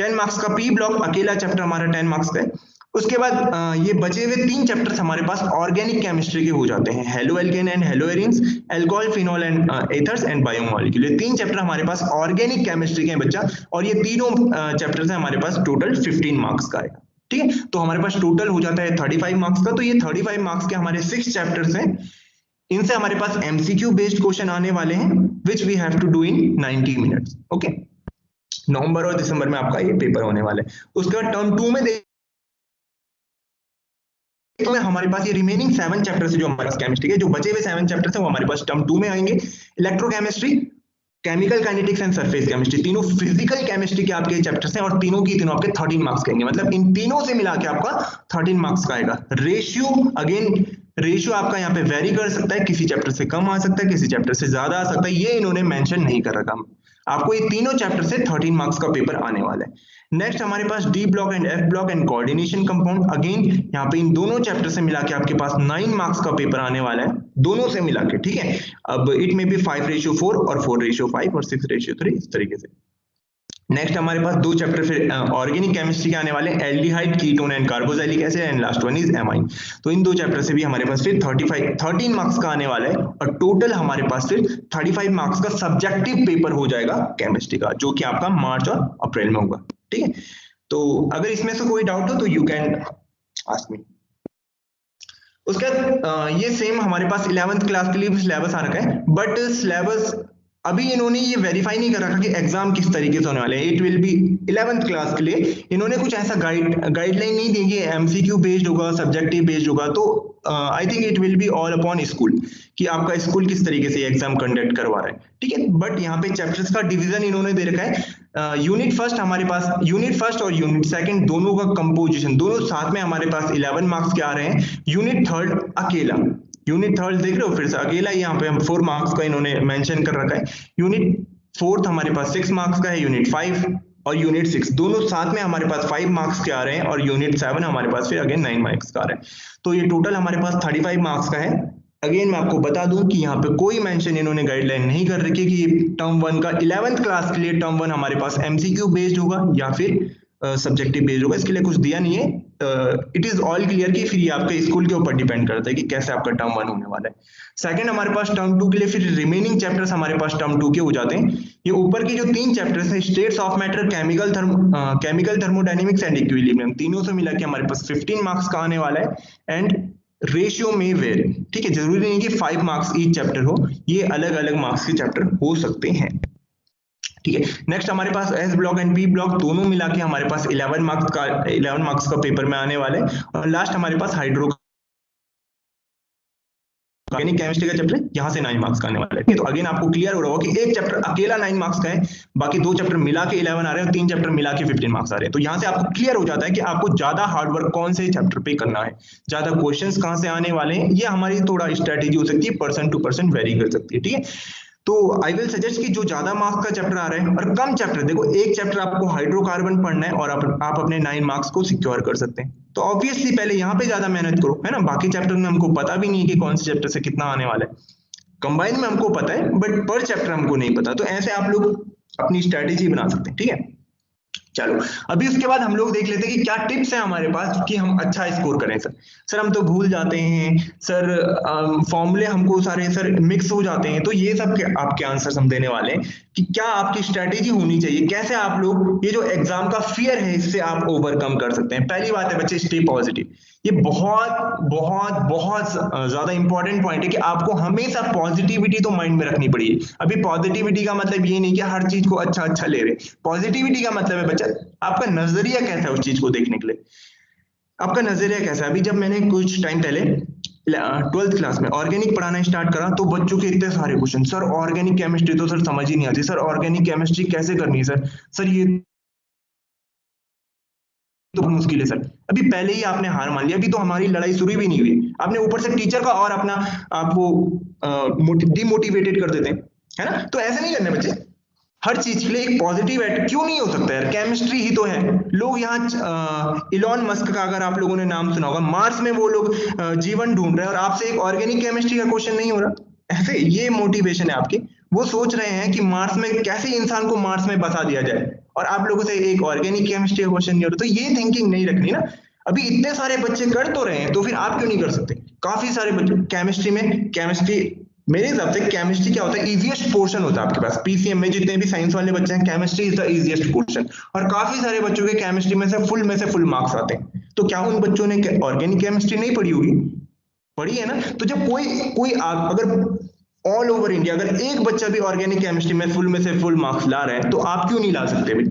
Speaker 4: 10 मार्क्स का पी ब्लॉक अकेला चैप्टर हमारा 10 मार्क्स का है। उसके बाद ये बचे हुए 3 चैप्टर्स हमारे पास ऑर्गेनिक केमिस्ट्री के हो जाते हैं, haloalkane and haloarenes, alcohol, phenol and ethers and biomolecule. ये 3 चैप्टर हमारे पास ऑर्गेनिक केमिस्ट्री के हैं बच्चा, और ये तीनों चैप्टर्स हैं हमारे पास टोटल 15 मार्क्स का आएगा। ठीक है, तो हमारे पास टोटल हो जाता है 35 मार्क्स का। तो ये 35 मार्क्स के हमारे 6 चैप्टर्स हैं। इनसे हमारे पास एमसीक्यू बेस्ड क्वेश्चन आने वाले हैं, which we have to do in 90 minutes. Okay, नवंबर और दिसंबर में आपका ये पेपर होने वाला है। उसके बाद टर्म 2 में तो हमारे पास ये रिमेनिंग 7 चैप्टर्स है जो हमारे पास केमिस्ट्री के, जो बचे हुए 7 चैप्टर्स हैं वो हमारे पास टर्म 2 में आएंगे। Electrochemistry, chemical kinetics and surface chemistry, तीनों फिजिकल केमिस्ट्री के आपके चैप्टर्स हैं, और तीनों की तीनों आपके 13 मार्क्स के आएंगे, मतलब इन तीनों से मिला के आपका 13 मार्क्स का आएगा। रेशियो अगेन रेशियो आपका यहाँ पे वेरी कर सकता है, किसी चैप्टर से कम आ सकता है, किसी चैप्टर से ज्यादा आ सकता है, ये इन्होंने मेंशन नहीं कर रखा। आपको ये तीनों चैप्टर से 13 मार्क्स का पेपर आने वाला है। नेक्स्ट हमारे पास D block and F block and coordination compound. Again यहाँ पे इन दोनों चैप्टर से मिला के आपके पास 9 मार्क्स का पेपर आने वाला है, दोनों से मिला के, ठीक है। अब इट में भी 5:4 और 4:5 और 6:3 इस तरीके से। नेक्स्ट हमारे पास दो चैप्टर फिर ऑर्गेनिक केमिस्ट्री के आने वाले, aldehyde, ketone and carboxylic acid and last one is amine. तो इन दो चैप्टर से भी हमारे पास फिर 13 मार्क्स का आने वाला है और टोटल हमारे पास फिर 35 मार्क्स का सब्जेक्टिव पेपर हो जाएगा केमिस्ट्री का, जो कि आपका मार्च और अप्रैल में होगा, ठीक है। तो अगर इसमें से कोई डाउट हो तो यू कैन आस्क मी। उसके बाद ये सेम हमारे पास 11th क्लास के लिए भी सिलेबस आ रखा है, बट सिलेबस अभी इन्होंने ये वेरीफाई नहीं कर रखा कि एग्जाम किस तरीके से होने वाले हैं। It will be 11th class के लिए इन्होंने कुछ ऐसा गाइडलाइन नहीं दी कि एमसीक्यू बेस्ड होगा, सब्जेक्टिव बेस्ड होगा। तो I think it will be all upon school कि आपका स्कूल किस तरीके से एग्जाम कंडक्ट करवा रहा है, ठीक है। बट यहाँ पे चैप्टर्स का डिवीजन इन्होंने दे रखा है। यूनिट फर्स्ट हमारे पास, यूनिट फर्स्ट और यूनिट सेकंड दोनों का कंपोजिशन दोनों साथ में हमारे पास 11 मार्क्स के आ रहे हैं। यूनिट थर्ड अकेला, यूनिट थर्ड देख रहे हो फिर से अकेला, यहाँ पे हम 4 मार्क्स का इन्होंने मेंशन कर रखा है। यूनिट फोर्थ हमारे पास 6 मार्क्स का है, यूनिट 5 और यूनिट 6 दोनों साथ में हमारे पास 5 मार्क्स के आ रहे हैं और यूनिट 7 हमारे पास फिर अगेन 9 मार्क्स का आ रहा है। तो ये टोटल हमारे पास 35 मार्क्स का है। अगेन मैं आपको बता दूं कि यहाँ पे कोई मेंशन इन्होंने गाइडलाइन नहीं कर रखी कि टर्म 1 का 11th क्लास के लिए टर्म 1 हमारे पास एमसीक्यू बेस्ड होगा या फिर सब्जेक्टिव बेस्ड होगा, इसके लिए कुछ दिया नहीं है। इट इज ऑल क्लियर कि फिर ये आपके स्कूल के ऊपर डिपेंड करता है कि कैसे आपका टर्म 1 होने वाला है। सेकंड हमारे पास टर्म 2 के लिए फिर रिमेनिंग चैप्टर्स हमारे पास टर्म 2 के हो जाते हैं। ये ऊपर के जो 3 चैप्टर्स हैं, states of matter, chemical thermodynamics and equilibrium, तीनों से मिला के हमारे पास 15 मार्क्स का आने वाला है एंड रेशियो में वेरी, ठीक है। जरूरी नहीं कि 5 मार्क्स ईच चैप्टर हो, ये अलग अलग मार्क्स के चैप्टर हो सकते हैं, ठीक है। नेक्स्ट हमारे पास S block and P block दोनों मिला के हमारे पास 11 मार्क्स का पेपर में आने वाले। और लास्ट हमारे पास हाइड्रो ऑर्गेनिक केमिस्ट्री का चैप्टर यहाँ से 9 मार्क्स का आने वाला है। तो अगेन आपको क्लियर हो रहा होगा कि एक चैप्टर अकेला 9 मार्क्स का है, बाकी 2 चैप्टर मिला के 11 आ रहे हैं और 3 चैप्टर मिला के 15 मार्क्स आ रहे हैं। तो यहाँ से आपको क्लियर हो जाता है कि आपको ज्यादा हार्डवर्क कौन से चैप्टर पे करना है, ज्यादा क्वेश्चंस कहाँ से आने वाले हैं। ये हमारी थोड़ा स्ट्रेटेजी हो सकती है, पर्सन टू पर्सन वेरी कर सकती है, ठीक है। तो आई विल सजेस्ट कि जो ज्यादा मार्क्स का चैप्टर आ रहा है और कम चैप्टर, देखो एक चैप्टर आपको हाइड्रोकार्बन पढ़ना है और आप अपने 9 मार्क्स को सिक्योर कर सकते हैं। तो ऑब्वियसली पहले यहाँ पे ज्यादा मेहनत करो, है ना। बाकी चैप्टर में हमको पता भी नहीं है कि कौन से चैप्टर से कितना आने वाला है। कंबाइन में हमको पता है बट पर चैप्टर हमको नहीं पता। तो ऐसे आप लोग अपनी स्ट्रेटेजी बना सकते हैं, ठीक है। चलो अभी उसके बाद हम लोग देख लेते हैं कि क्या टिप्स है हमारे पास कि हम अच्छा स्कोर करें। सर हम तो भूल जाते हैं सर, फॉर्मूले हमको सारे सर मिक्स हो जाते हैं। तो ये सब आपके आंसर हम देने वाले हैं कि क्या आपकी स्ट्रेटेजी होनी चाहिए, कैसे आप लोग ये जो एग्जाम का फियर है इससे आप ओवरकम कर सकते हैं। पहली बात है बच्चे, स्टे पॉजिटिव। ये बहुत बहुत बहुत ज्यादा इंपॉर्टेंट पॉइंट है कि आपको हमेशा पॉजिटिविटी तो माइंड में रखनी पड़ेगी। अभी पॉजिटिविटी का मतलब ये नहीं कि हर चीज को अच्छा ले रहे। पॉजिटिविटी का मतलब है बच्चा आपका नजरिया कैसा है उस चीज को देखने के लिए, आपका नजरिया कैसा है। अभी जब मैंने कुछ टाइम पहले 12th क्लास में ऑर्गेनिक पढ़ाना स्टार्ट करा तो बच्चों के इतने सारे क्वेश्चन, सर ऑर्गेनिक केमिस्ट्री तो सर समझ ही नहीं आती, सर ऑर्गेनिक केमिस्ट्री कैसे करनी है सर ये तो मुश्किल है सर। अभी पहले ही आपने हार मान लिया, अभी तो हमारी लड़ाई शुरू भी नहीं हुई, आपने ऊपर से टीचर का और अपना आपको डिमोटिवेटेड कर देते हैं, है ना। तो ऐसे नहीं करने बच्चे, हर चीज के लिए एक पॉजिटिव एट क्यों नहीं हो सकता यार, केमिस्ट्री ही तो है। लोग यहाँ इलॉन मस्क का अगर आप लोगों ने नाम सुना होगा, मार्स में वो लोग जीवन ढूंढ रहे हैं और आपसे एक ऑर्गेनिक केमिस्ट्री का क्वेश्चन नहीं हो रहा। ऐसे ये मोटिवेशन है आपकी, वो सोच रहे हैं कि मार्स में कैसे इंसान को मार्स में बसा दिया जाए और आप लोगों से एक ऑर्गेनिक केमिस्ट्री का क्वेश्चन नहीं हो रहा। तो ये थिंकिंग नहीं रखनी ना। अभी इतने सारे बच्चे कर तो रहे हैं तो फिर आप क्यों नहीं कर सकते। काफी सारे बच्चे केमिस्ट्री में, केमिस्ट्री मेरे हिसाब से केमिस्ट्री क्या होता है, इजीएस्ट पोर्शन होता है आपके पास। पीसीएम में जितने भी साइंस वाले बच्चे हैं, chemistry is the easiest portion और काफी सारे बच्चों के केमिस्ट्री में से फुल मार्क्स आते हैं। तो क्या उन बच्चों ने ऑर्गेनिक केमिस्ट्री नहीं पढ़ी होगी, पढ़ी है ना। तो जब कोई अगर ऑल ओवर इंडिया अगर एक बच्चा भी ऑर्गेनिक केमिस्ट्री में से फुल मार्क्स ला रहा है तो आप क्यों नहीं ला सकते भाई,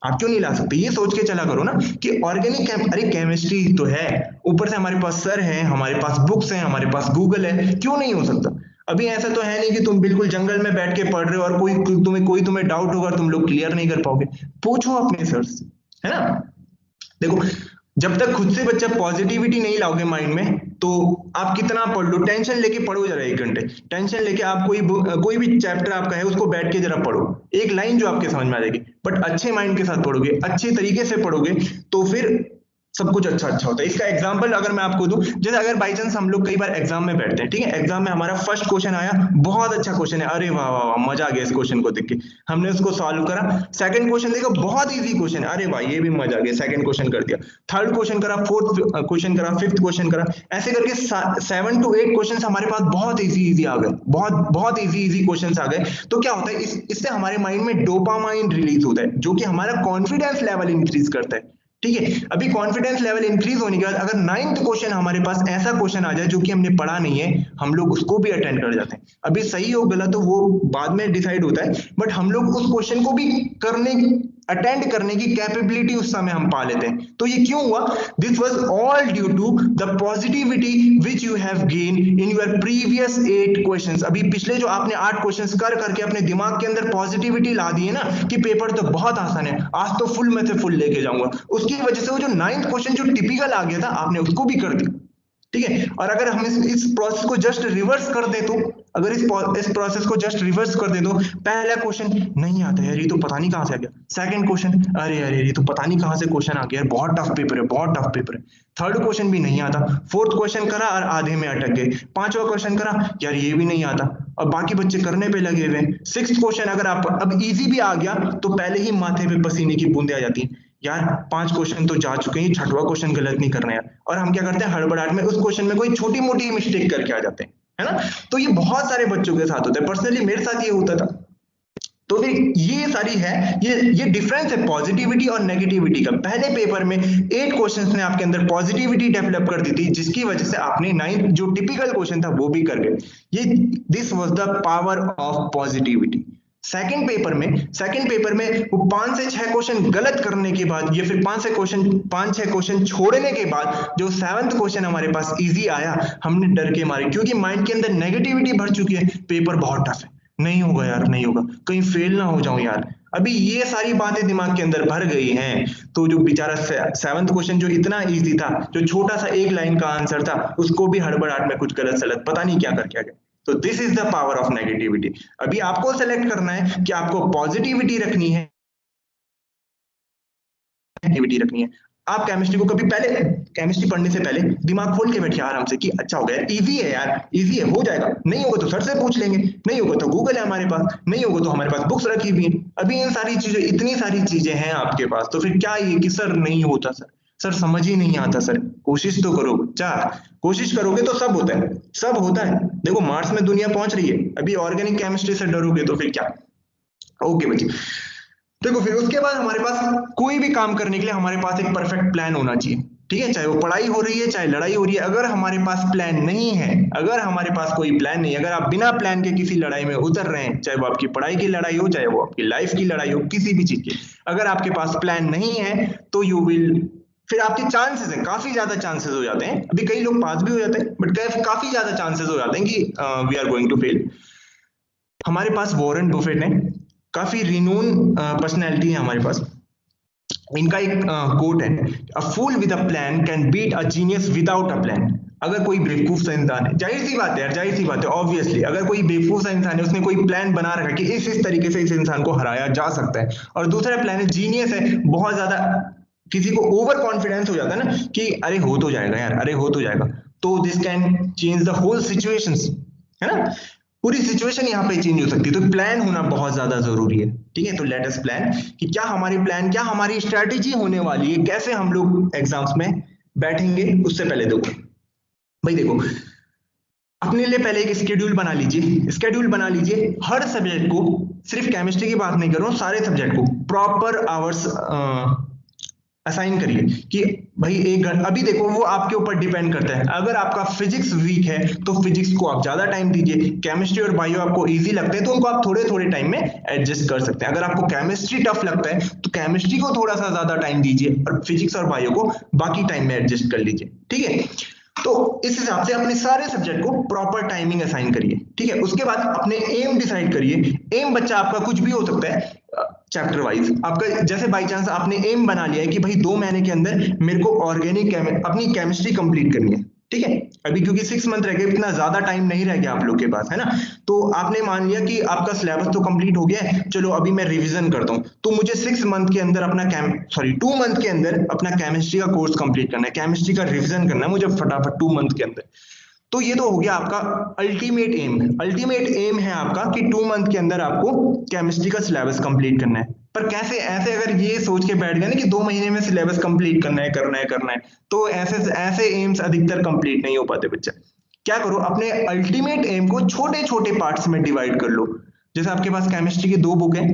Speaker 4: आप क्यों नहीं ला सकते। ये सोच के चला करो ना कि ऑर्गेनिक अरे केमिस्ट्री तो है, ऊपर से हमारे पास सर है, हमारे पास बुक्स हैं, हमारे पास गूगल है, क्यों नहीं हो सकता। अभी ऐसा तो है नहीं कि तुम बिल्कुल जंगल में बैठ के पढ़ रहे हो और कोई तुम्हें डाउट होगा तुम लोग क्लियर नहीं कर पाओगे। पूछो अपने सर से, है ना। देखो जब तक खुद से बच्चा पॉजिटिविटी नहीं लाओगे माइंड में, तो आप कितना पढ़ लो, टेंशन लेके पढ़ो जरा 1 घंटे, टेंशन लेके आप कोई भी चैप्टर आपका है उसको बैठ के जरा पढ़ो, एक लाइन जो आपके समझ में आ जाएगी। बट अच्छे माइंड के साथ पढ़ोगे, अच्छे तरीके से पढ़ोगे, तो फिर सब कुछ अच्छा होता है। इसका एग्जांपल अगर मैं आपको दूं, जैसे अगर बाई चांस हम लोग कई बार एग्जाम में बैठते हैं, ठीक है, एग्जाम में हमारा फर्स्ट क्वेश्चन आया, बहुत अच्छा क्वेश्चन है, अरे वाह वाह वाह, मजा आ गया इस क्वेश्चन को देख के, हमने उसको सॉल्व करा। सेकंड क्वेश्चन देखो, बहुत इजी क्वेश्चन है, अरे भाई ये भी मजा आ गया, सेकंड क्वेश्चन कर दिया। थर्ड क्वेश्चन करा, फोर्थ क्वेश्चन करा, फिफ्थ क्वेश्चन करा, ऐसे करके 7 to 8 क्वेश्चन हमारे पास बहुत इजी आ गए, बहुत इजी क्वेश्चन आ गए। तो क्या होता है, इससे हमारे माइंड में डोपामाइन रिलीज होता है, जो कि हमारा कॉन्फिडेंस लेवल इंक्रीज करता है। ठीक है, अभी कॉन्फिडेंस लेवल इंक्रीज होने के बाद अगर 9th क्वेश्चन हमारे पास ऐसा क्वेश्चन आ जाए जो कि हमने पढ़ा नहीं है, हम लोग उसको भी अटेंड कर जाते हैं। अभी सही हो गलत हो वो बाद में डिसाइड होता है, बट हम लोग उस क्वेश्चन को भी अटेंड करने की कैपेबिलिटी उस समय हम पा लेते हैं। तो ये क्यों हुआ? This was all due to the positivity which you have gain in your previous 8 questions. अभी पिछले जो आपने 8 क्वेश्चंस कर करके अपने दिमाग के अंदर पॉजिटिविटी ला दी है ना, कि पेपर तो बहुत आसान है, आज तो फुल में से फुल लेके जाऊंगा, उसकी वजह से वो जो 9th क्वेश्चन जो टिपिकल आ गया था, आपने उसको भी कर दिया। ठीक है, और अगर हम इस प्रोसेस को जस्ट रिवर्स कर दे, तो अगर इस प्रोसेस को जस्ट रिवर्स कर दे, तो पहला क्वेश्चन नहीं आता है, ये तो पता नहीं कहां से आ गया। सेकंड क्वेश्चन, अरे ये तो पता नहीं कहां से क्वेश्चन आ गया, बहुत टफ पेपर है। थर्ड क्वेश्चन भी नहीं आता। फोर्थ क्वेश्चन करा और आधे में अटक गए। पांचवा क्वेश्चन करा, यार ये भी नहीं आता, और बाकी बच्चे करने पे लगे हुए। सिक्स्थ क्वेश्चन अगर आप अब इजी भी आ गया, तो पहले ही माथे पे पसीने की बूंदें आ जाती हैं, यार 5 क्वेश्चन तो जा चुके हैं, 6वां क्वेश्चन गलत नहीं करना यार। और हम क्या करते हैं, हड़बड़ाहट में उस क्वेश्चन में कोई छोटी मोटी मिस्टेक करके आ जाते हैं, है ना। तो ये बहुत सारे बच्चों के साथ होता है, पर्सनली मेरे साथ ये होता था। तो फिर ये सारी है, ये डिफरेंस है पॉजिटिविटी और नेगेटिविटी का। पहले पेपर में 8 क्वेश्चंस ने आपके अंदर पॉजिटिविटी डेवलप कर दी थी, जिसकी वजह से आपने 9th जो टिपिकल क्वेश्चन था वो भी कर गए। ये this was the power of positivity. Second paper में वो 5 से 6 क्वेश्चन गलत करने के बाद, या फिर 5 6 क्वेश्चन छोड़ने के बाद, जो 7th क्वेश्चन हमारे पास इजी आया, हमने डर के मारे, क्योंकि माइंड के अंदर नेगेटिविटी भर चुकी है, पेपर बहुत टफ है, नहीं होगा यार, नहीं होगा, कहीं फेल ना हो जाऊं यार। अभी ये सारी बातें दिमाग के अंदर भर गई हैं, तो जो बेचारा 7th क्वेश्चन जो इतना इजी था, जो छोटा सा 1 लाइन का आंसर था, उसको भी हड़बड़ाहट में कुछ गलत सलत पता नहीं क्या करके आ गया। तो this is the power of negativity. अभी आपको सेलेक्ट करना है कि आपको पॉजिटिविटी रखनी है, नेगेटिविटी रखनी है। आप केमिस्ट्री को कभी पहले, केमिस्ट्री पढ़ने से पहले दिमाग खोल के बैठिए आराम से, कि अच्छा हो गया, इजी है यार, इजी है, हो जाएगा, नहीं होगा तो सर से पूछ लेंगे, नहीं होगा तो गूगल है हमारे पास, नहीं होगा तो हमारे पास बुक्स रखी हुई हैं। अभी इन सारी चीजें, इतनी सारी चीजें हैं आपके पास, तो फिर क्या ये कि सर नहीं होता, सर समझ ही नहीं आता, सर कोशिश तो करो बच्चा, कोशिश करोगे तो सब होता है, सब होता है। देखो मार्स में दुनिया पहुंच रही है, अभी ऑर्गेनिक केमिस्ट्री से डरोगे तो फिर क्या। ओके बच्चे, देखो फिर उसके बाद हमारे पास कोई भी काम करने के लिए हमारे पास एक परफेक्ट प्लान होना चाहिए। ठीक है, चाहे वो पढ़ाई हो रही है, चाहे लड़ाई हो रही है, अगर हमारे पास प्लान नहीं है, अगर हमारे पास कोई प्लान नहीं, अगर आप बिना प्लान के किसी लड़ाई में उतर रहे हैं, चाहे वो आपकी पढ़ाई की लड़ाई हो, चाहे वो आपकी लाइफ की लड़ाई हो, किसी भी चीज की, अगर आपके पास प्लान नहीं है, तो यू विल, फिर आपके चांसेस हैं, काफी ज्यादा चांसेस हो जाते हैं, अभी कई लोग पास भी हो जाते हैं, बट काफी ज्यादा चांसेस हो जाते हैं कि we are going to fail. हमारे पास वॉरेन बफेट है, काफी रिनोन पर्सनैलिटी है हमारे पास। इनका एक कोट है, a fool with a plan can beat a genius without a plan. अगर कोई बेवकूफ सा इंसान है, जाहिर सी बात है यार, जाहिर सी बात है, ऑब्वियसली अगर कोई बेवकूफ सा इंसान है, उसने कोई प्लान बना रखा कि इस तरीके से इस इंसान को हराया जा सकता है, और दूसरा प्लान है, जीनियस है, बहुत ज्यादा किसी को ओवर कॉन्फिडेंस हो जाता है ना, कि अरे हो तो जाएगा यार, अरे हो तो जाएगा, तो this can change the whole situations, है ना, पूरी सिचुएशन यहाँ पे चेंज हो सकती है। तो प्लान होना बहुत ज्यादा जरूरी है। ठीक है, तो लेट अस प्लान कि क्या हमारी प्लान, क्या हमारी स्ट्रेटेजी होने वाली है, कैसे हम लोग एग्जाम्स में बैठेंगे। उससे पहले देखो भाई, देखो अपने लिए पहले एक स्केड्यूल बना लीजिए, स्केड्यूल बना लीजिए हर सब्जेक्ट को, सिर्फ केमिस्ट्री की बात नहीं कर रहा हूँ, सारे सब्जेक्ट को प्रॉपर आवर्स असाइन करिए कि भाई 1 घंटा। अभी देखो वो आपके ऊपर डिपेंड करता है, अगर आपका फिजिक्स वीक है तो फिजिक्स को आप ज्यादा टाइम दीजिए, केमिस्ट्री और बायो आपको इजी लगते हैं तो उनको आप थोड़े थोड़े टाइम में एडजस्ट कर सकते हैं। अगर आपको केमिस्ट्री टफ लगता है तो केमिस्ट्री को थोड़ा सा ज्यादा टाइम दीजिए, और फिजिक्स और बायो को बाकी टाइम में एडजस्ट कर लीजिए। ठीक है, तो इस हिसाब से अपने सारे सब्जेक्ट को प्रॉपर टाइमिंग असाइन करिए। ठीक है, उसके बाद अपने एम डिसाइड करिए। एम बच्चा आपका कुछ भी हो सकता है, चैप्टर वाइज। आपका जैसे बाई चांस आपने एम बना लिया है कि भाई 2 महीने के अंदर मेरे को ऑर्गेनिक अपनी केमिस्ट्री कंप्लीट करनी है, ठीक है। अभी क्योंकि 6 मंथ रह गए, इतना ज्यादा टाइम नहीं रह गया आप लोग के पास, है ना। तो आपने मान लिया कि आपका सिलेबस तो कंप्लीट हो गया है, चलो अभी मैं रिवीजन करता हूँ। तो मुझे 6 मंथ के अंदर अपना 2 मंथ के अंदर अपना केमिस्ट्री का कोर्स कंप्लीट करना है, केमिस्ट्री का रिवीजन करना है मुझे फटाफट 2 मंथ के अंदर। तो ये तो हो गया आपका अल्टीमेट एम। अल्टीमेट एम है आपका कि 2 मंथ के अंदर आपको केमिस्ट्री का सिलेबस कंप्लीट करना है। पर कैसे, ऐसे अगर ये सोच के बैठ गए ना कि 2 महीने में सिलेबस कंप्लीट करना है, तो ऐसे एम्स अधिकतर कंप्लीट नहीं हो पाते बच्चा। क्या करो, अपने अल्टीमेट एम को छोटे छोटे पार्ट्स में डिवाइड कर लो। जैसे आपके पास केमिस्ट्री की 2 बुक है,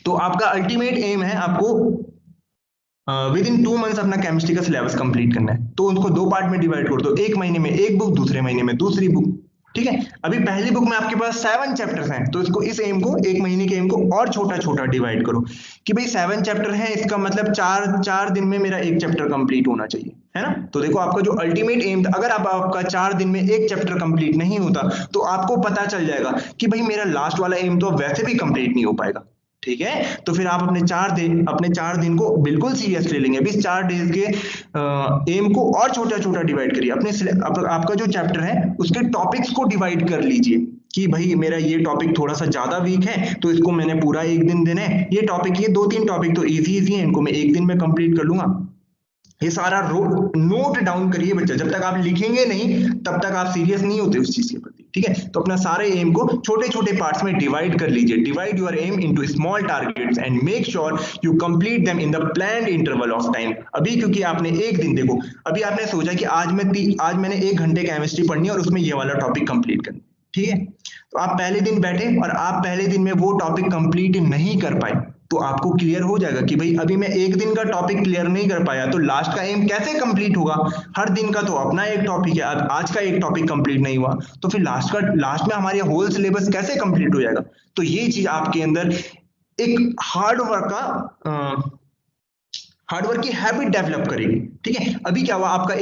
Speaker 4: तो आपका अल्टीमेट एम है आपको विद इन 2 मंथ्स अपना केमिस्ट्री का सिलेबस कंप्लीट करना है। तो उनको 2 पार्ट में डिवाइड कर दो, एक महीने में एक बुक, दूसरे महीने में दूसरी बुक, ठीक है। अभी पहली बुक में आपके पास 7 चैप्टर्स हैं, तो इसको इस एम को, एक महीने के एम को और छोटा छोटा डिवाइड करो कि भाई 7 चैप्टर हैं, इसका मतलब 4 दिन में मेरा एक चैप्टर कंप्लीट होना चाहिए, है ना। तो देखो आपका जो अल्टीमेट एम था, अगर आपका 4 दिन में एक चैप्टर कंप्लीट नहीं होता तो आपको पता चल जाएगा कि भाई मेरा लास्ट वाला एम तो वैसे भी कंप्लीट नहीं हो पाएगा, ठीक है। तो फिर आप अपने 4 दिन को बिल्कुल सीरियस ले लेंगे। अभी 4 डेज के एम को और छोटा छोटा डिवाइड करिए। आपका जो चैप्टर है उसके टॉपिक्स को डिवाइड कर लीजिए कि भाई मेरा ये टॉपिक थोड़ा सा ज्यादा वीक है, तो इसको मैंने पूरा 1 दिन देना है। ये 2-3 टॉपिक तो इजी है, इनको मैं 1 दिन में कंप्लीट कर लूंगा। ये सारा नोट डाउन करिए बच्चा। जब तक आप लिखेंगे नहीं तब तक आप सीरियस नहीं होते उस चीज के प्रति, ठीक है। तो अपना सारे एम को छोटे छोटे पार्ट्स में डिवाइड कर लीजिए। Divide your aim into small targets and make sure you complete them in the planned interval of time. अभी क्योंकि आपने एक दिन, देखो अभी आपने सोचा कि आज मैंने 1 घंटे केमिस्ट्री पढ़नी है और उसमें ये वाला टॉपिक कंप्लीट करना, ठीक है। तो आप पहले दिन बैठे और आप पहले दिन में वो टॉपिक कंप्लीट नहीं कर पाए, तो आपको क्लियर हो जाएगा कि भाई अभी मैं 1 दिन का टॉपिक क्लियर नहीं कर पाया, तो लास्ट का एम कैसे कंप्लीट होगा। हर दिन का तो अपना एक टॉपिक है, आज का एक टॉपिक कंप्लीट नहीं हुआ तो फिर लास्ट में हमारे होल सिलेबस कैसे कंप्लीट हो जाएगा। तो ये चीज आपके अंदर एक हार्डवर्क की हैबिट डेवलप करेगी, ठीक है। अभी क्या हुआ, आपका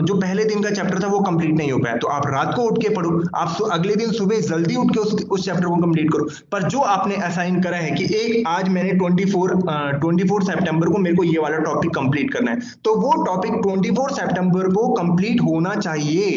Speaker 4: जो पहले दिन का चैप्टर था वो कंप्लीट नहीं हो पाया, तो आप रात को उठ के पढ़ो, आप अगले दिन सुबह जल्दी उठ के उस चैप्टर को कंप्लीट करो। पर जो आपने असाइन करा है कि आज मैंने 24 सितंबर को मेरे को ये वाला टॉपिक कंप्लीट करना है, तो वो टॉपिक 24 सितंबर को कंप्लीट होना चाहिए।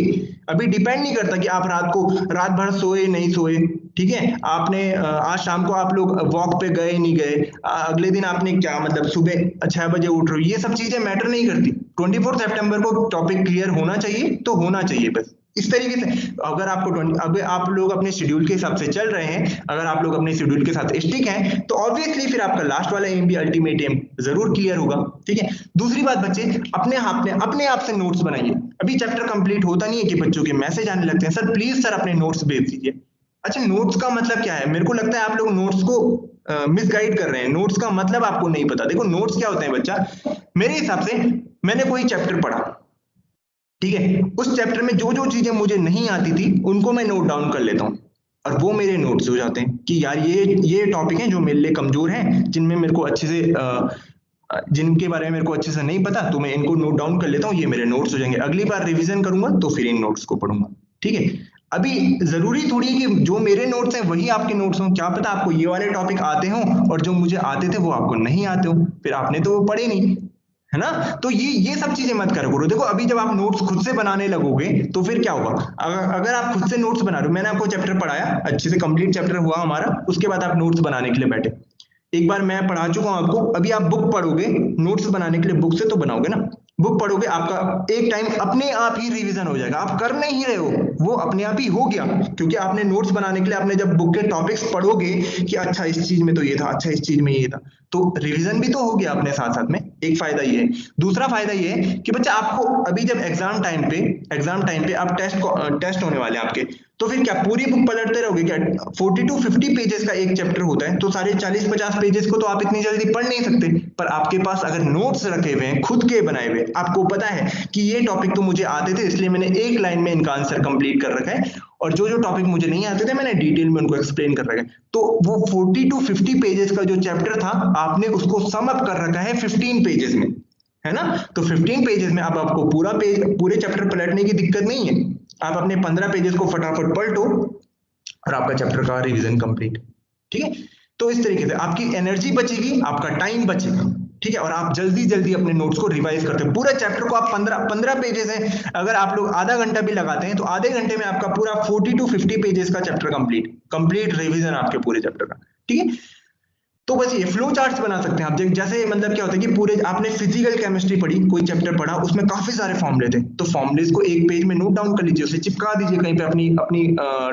Speaker 4: अभी डिपेंड नहीं करता कि आप रात भर सोए नहीं सोए, ठीक है। आपने आज शाम को आप लोग वॉक पे गए नहीं गए, अगले दिन आपने क्या मतलब सुबह 6 बजे उठ रहे हो, ये सब चीजें मैटर नहीं करती। 24 सितंबर को टॉपिक क्लियर होना चाहिए तो होना चाहिए, बस इस तरीके से। अगर आप लोग अपने शेड्यूल के हिसाब से चल रहे हैं, अगर आप लोग अपने शेड्यूल के साथ स्टिक हैं, तो ऑब्वियसली फिर आपका लास्ट वाला एम भी अल्टीमेट एम जरूर क्लियर होगा, ठीक है। दूसरी बात बच्चे, अपने आप से नोट्स बनाइए। अभी चैप्टर कंप्लीट होता नहीं है कि बच्चों के मैसेज आने लगते हैं, सर प्लीज सर अपने नोट्स भेज दीजिए। अच्छा, नोट्स का मतलब क्या है? मेरे को लगता है आप लोग नोट्स को मिसगाइड कर रहे हैं। नोट्स का मतलब आपको नहीं पता। देखो नोट्स क्या होते हैं बच्चा, मेरे हिसाब से मैंने कोई चैप्टर पढ़ा, ठीक है, उस चैप्टर में जो जो चीजें मुझे नहीं आती थी उनको मैं नोट डाउन कर लेता हूँ और वो मेरे नोट्स हो जाते हैं कि यार ये टॉपिक हैं जो मेरे लिए कमजोर हैं, जिनमें मेरे को अच्छे से जिनके बारे में मेरे को अच्छे से नहीं पता, तो मैं इनको नोट डाउन कर लेता हूँ, ये मेरे नोट्स हो जाएंगे। अगली बार रिवीजन करूंगा तो फिर इन नोट्स को पढ़ूंगा, ठीक है। अभी जरूरी थोड़ी है कि जो मेरे नोट्स हैं वही आपके नोट्स हों। क्या पता आपको ये वाले टॉपिक आते हों और जो मुझे आते थे वो आपको नहीं आते हो, फिर आपने तो वो पढ़े नहीं, है ना। तो ये सब चीजें मत करो। देखो अभी जब आप नोट्स खुद से बनाने लगोगे तो फिर क्या होगा, अगर आप खुद से नोट्स बना रहे हो, मैंने आपको चैप्टर पढ़ाया, अच्छे से कंप्लीट चैप्टर हुआ हमारा, उसके बाद आप नोट्स बनाने के लिए बैठे, एक बार मैं पढ़ा चुका हूं आपको, अभी आप बुक पढ़ोगे, नोट्स बनाने के लिए बुक से तो बनाओगे ना, बुक पढ़ोगे, आपका एक टाइम अपने आप ही रिवीजन हो जाएगा। आप कर नहीं रहे हो, वो अपने आप ही हो गया, क्योंकि आपने नोट्स बनाने के लिए आपने जब बुक के टॉपिक्स पढ़ोगे कि अच्छा इस चीज में तो ये था, अच्छा इस चीज में ये था, तो रिवीजन भी तो हो गया अपने साथ साथ में। एक फायदा ये है। दूसरा फायदा ये है कि बच्चा आपको अभी जब एग्जाम टाइम पे आप टेस्ट होने वाले हैं आपके, तो फिर क्या पूरी बुक पलटते रहोगे क्या? 40 to 50 पेजेस का एक चैप्टर होता है, तो सारे 40-50 पेजेस को तो आप इतनी जल्दी पढ़ नहीं सकते। पर आपके पास अगर नोट्स रखे हुए हैं, खुद के बनाए हुए, आपको पता है कि ये टॉपिक तो मुझे आते थे इसलिए मैंने एक लाइन में इनका आंसर कंप्लीट कर रखा है, और जो जो टॉपिक मुझे नहीं आते थे मैंने डिटेल में उनको एक्सप्लेन कर रखा है, तो वो 40 to 50 पेजेस का जो चैप्टर था आपने उसको सम अप कर रखा है 15 पेजेस में, है ना। तो 15 पेजेस में अब आपको पूरे चैप्टर पलटने की दिक्कत नहीं है। आप अपने 15 पेजेस को फटाफट पलटो और आपका चैप्टर का रिवीजन कंप्लीट, ठीक है। तो इस तरीके से आपकी एनर्जी बचेगी, आपका टाइम बचेगा, ठीक है, और आप जल्दी जल्दी अपने नोट्स को रिवाइज करते हैं। पूरा चैप्टर को आप 15 पेजेस हैं, अगर आप लोग आधा घंटा भी लगाते हैं तो आधे घंटे में आपका पूरा 40 to 50 पेजेस का चैप्टर कंप्लीट रिवीजन आपके पूरे चैप्टर का, ठीक है। तो बस ये फ्लो चार्ट्स बना सकते हैं आप। जैसे मतलब क्या होता है कि पूरे आपने फिजिकल केमिस्ट्री पढ़ी, कोई चैप्टर पढ़ा, उसमें काफी सारे फॉर्मूले थे, तो फॉर्मूलेस को एक पेज में नोट डाउन कर लीजिए, उसे चिपका दीजिए कहीं पे, अपनी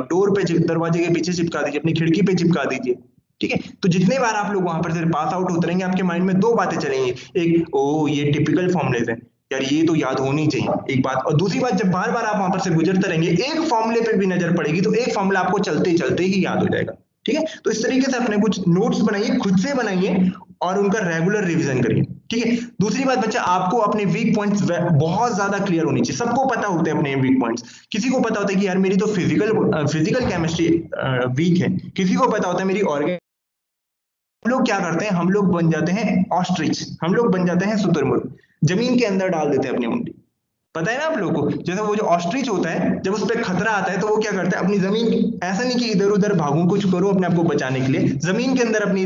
Speaker 4: डोर पे, दरवाजे के पीछे चिपका दीजिए, अपनी खिड़की पे चिपका दीजिए, ठीक है। तो जितने बार आप लोग वहां पर से पास आउट होते रहेंगे, आपके माइंड में दो बातें चलेंगी, एक ओ ये टिपिकल फॉर्मूलेस है यार, ये तो याद होनी चाहिए, एक बात, और दूसरी बात जब बार बार आप वहां पर से गुजरते रहेंगे, एक फॉर्मूले पे भी नजर पड़ेगी तो एक फॉर्मूला आपको चलते चलते ही याद हो जाएगा, ठीक है। तो इस तरीके से अपने कुछ नोट्स बनाइए, खुद से बनाइए और उनका रेगुलर रिवीजन करिए, ठीक है। दूसरी बात बच्चा, आपको अपने वीक पॉइंट्स बहुत ज्यादा क्लियर होनी चाहिए। सबको पता होते हैं अपने वीक पॉइंट्स, किसी को पता होता है कि यार मेरी तो फिजिकल केमिस्ट्री वीक है, किसी को पता होता है मेरी ऑर्गेनिक। हम लोग क्या करते हैं, हम लोग बन जाते हैं ऑस्ट्रिच, हम लोग बन जाते हैं शुतुरमुर्ग, जमीन के अंदर डाल देते हैं अपनी मुंडी। पता है ना आप लोगों को, जैसे वो जो ऑस्ट्रिच होता है, जब उस पर खतरा आता है तो वो क्या करता है, अपनी जमीन, ऐसा नहीं कि इधर उधर भागूं कुछ करो अपने आप को बचाने के लिए, जमीन के अंदर अपनी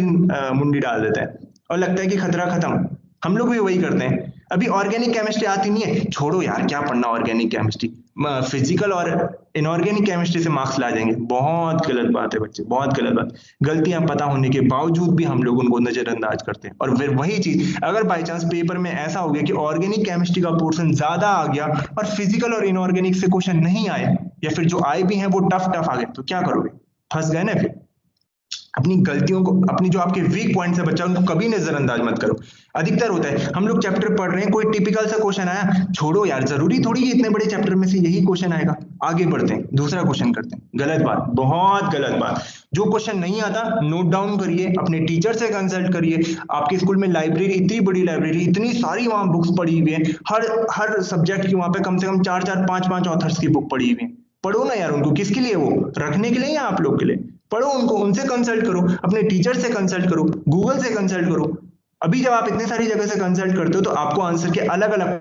Speaker 4: मुंडी डाल देता है और लगता है कि खतरा खत्म। हम लोग भी वही करते हैं। अभी ऑर्गेनिक केमिस्ट्री आती नहीं है, छोड़ो यार क्या पढ़ना ऑर्गेनिक केमिस्ट्री, फिजिकल और इनऑर्गेनिक केमिस्ट्री से मार्क्स ला जाएंगे। बहुत गलत बात है बच्चे, बहुत गलत बात। गलतियां पता होने के बावजूद भी हम लोग उनको नजरअंदाज करते हैं, और फिर वही चीज अगर बाई चांस पेपर में ऐसा हो गया कि ऑर्गेनिक केमिस्ट्री का पोर्शन ज्यादा आ गया और फिजिकल और इनऑर्गेनिक से क्वेश्चन नहीं आए, या फिर जो आए भी हैं वो टफ आ गए, तो क्या करोगे, फंस गए ना। फिर अपनी गलतियों को, अपनी जो आपके वीक पॉइंट्स है बच्चा, उनको कभी नजरअंदाज मत करो। अधिकतर होता है हम लोग चैप्टर पढ़ रहे हैं, कोई टिपिकल सा क्वेश्चन आया, छोड़ो यार, जरूरी थोड़ी है इतने बड़े चैप्टर में से यही क्वेश्चन आएगा, आगे बढ़ते हैं, दूसरा क्वेश्चन करते हैं। गलत बात, बहुत गलत बात। जो क्वेश्चन नहीं आता नोट डाउन करिए, अपने टीचर से कंसल्ट करिए। आपके स्कूल में लाइब्रेरी, इतनी बड़ी लाइब्रेरी, इतनी सारी वहां बुक्स पड़ी हुई है, हर सब्जेक्ट की वहां पे कम से कम 4 5 ऑथर्स की बुक पड़ी हुई है। पढ़ो ना यार उनको, किसके लिए, वो रखने के लिए या आप लोग के लिए? पढ़ो उनको, उनसे कंसल्ट करो, अपने टीचर से कंसल्ट करो, गूगल से कंसल्ट करो। अभी जब आप इतने सारी जगह से कंसल्ट करते हो तो आपको आंसर के अलग अलग,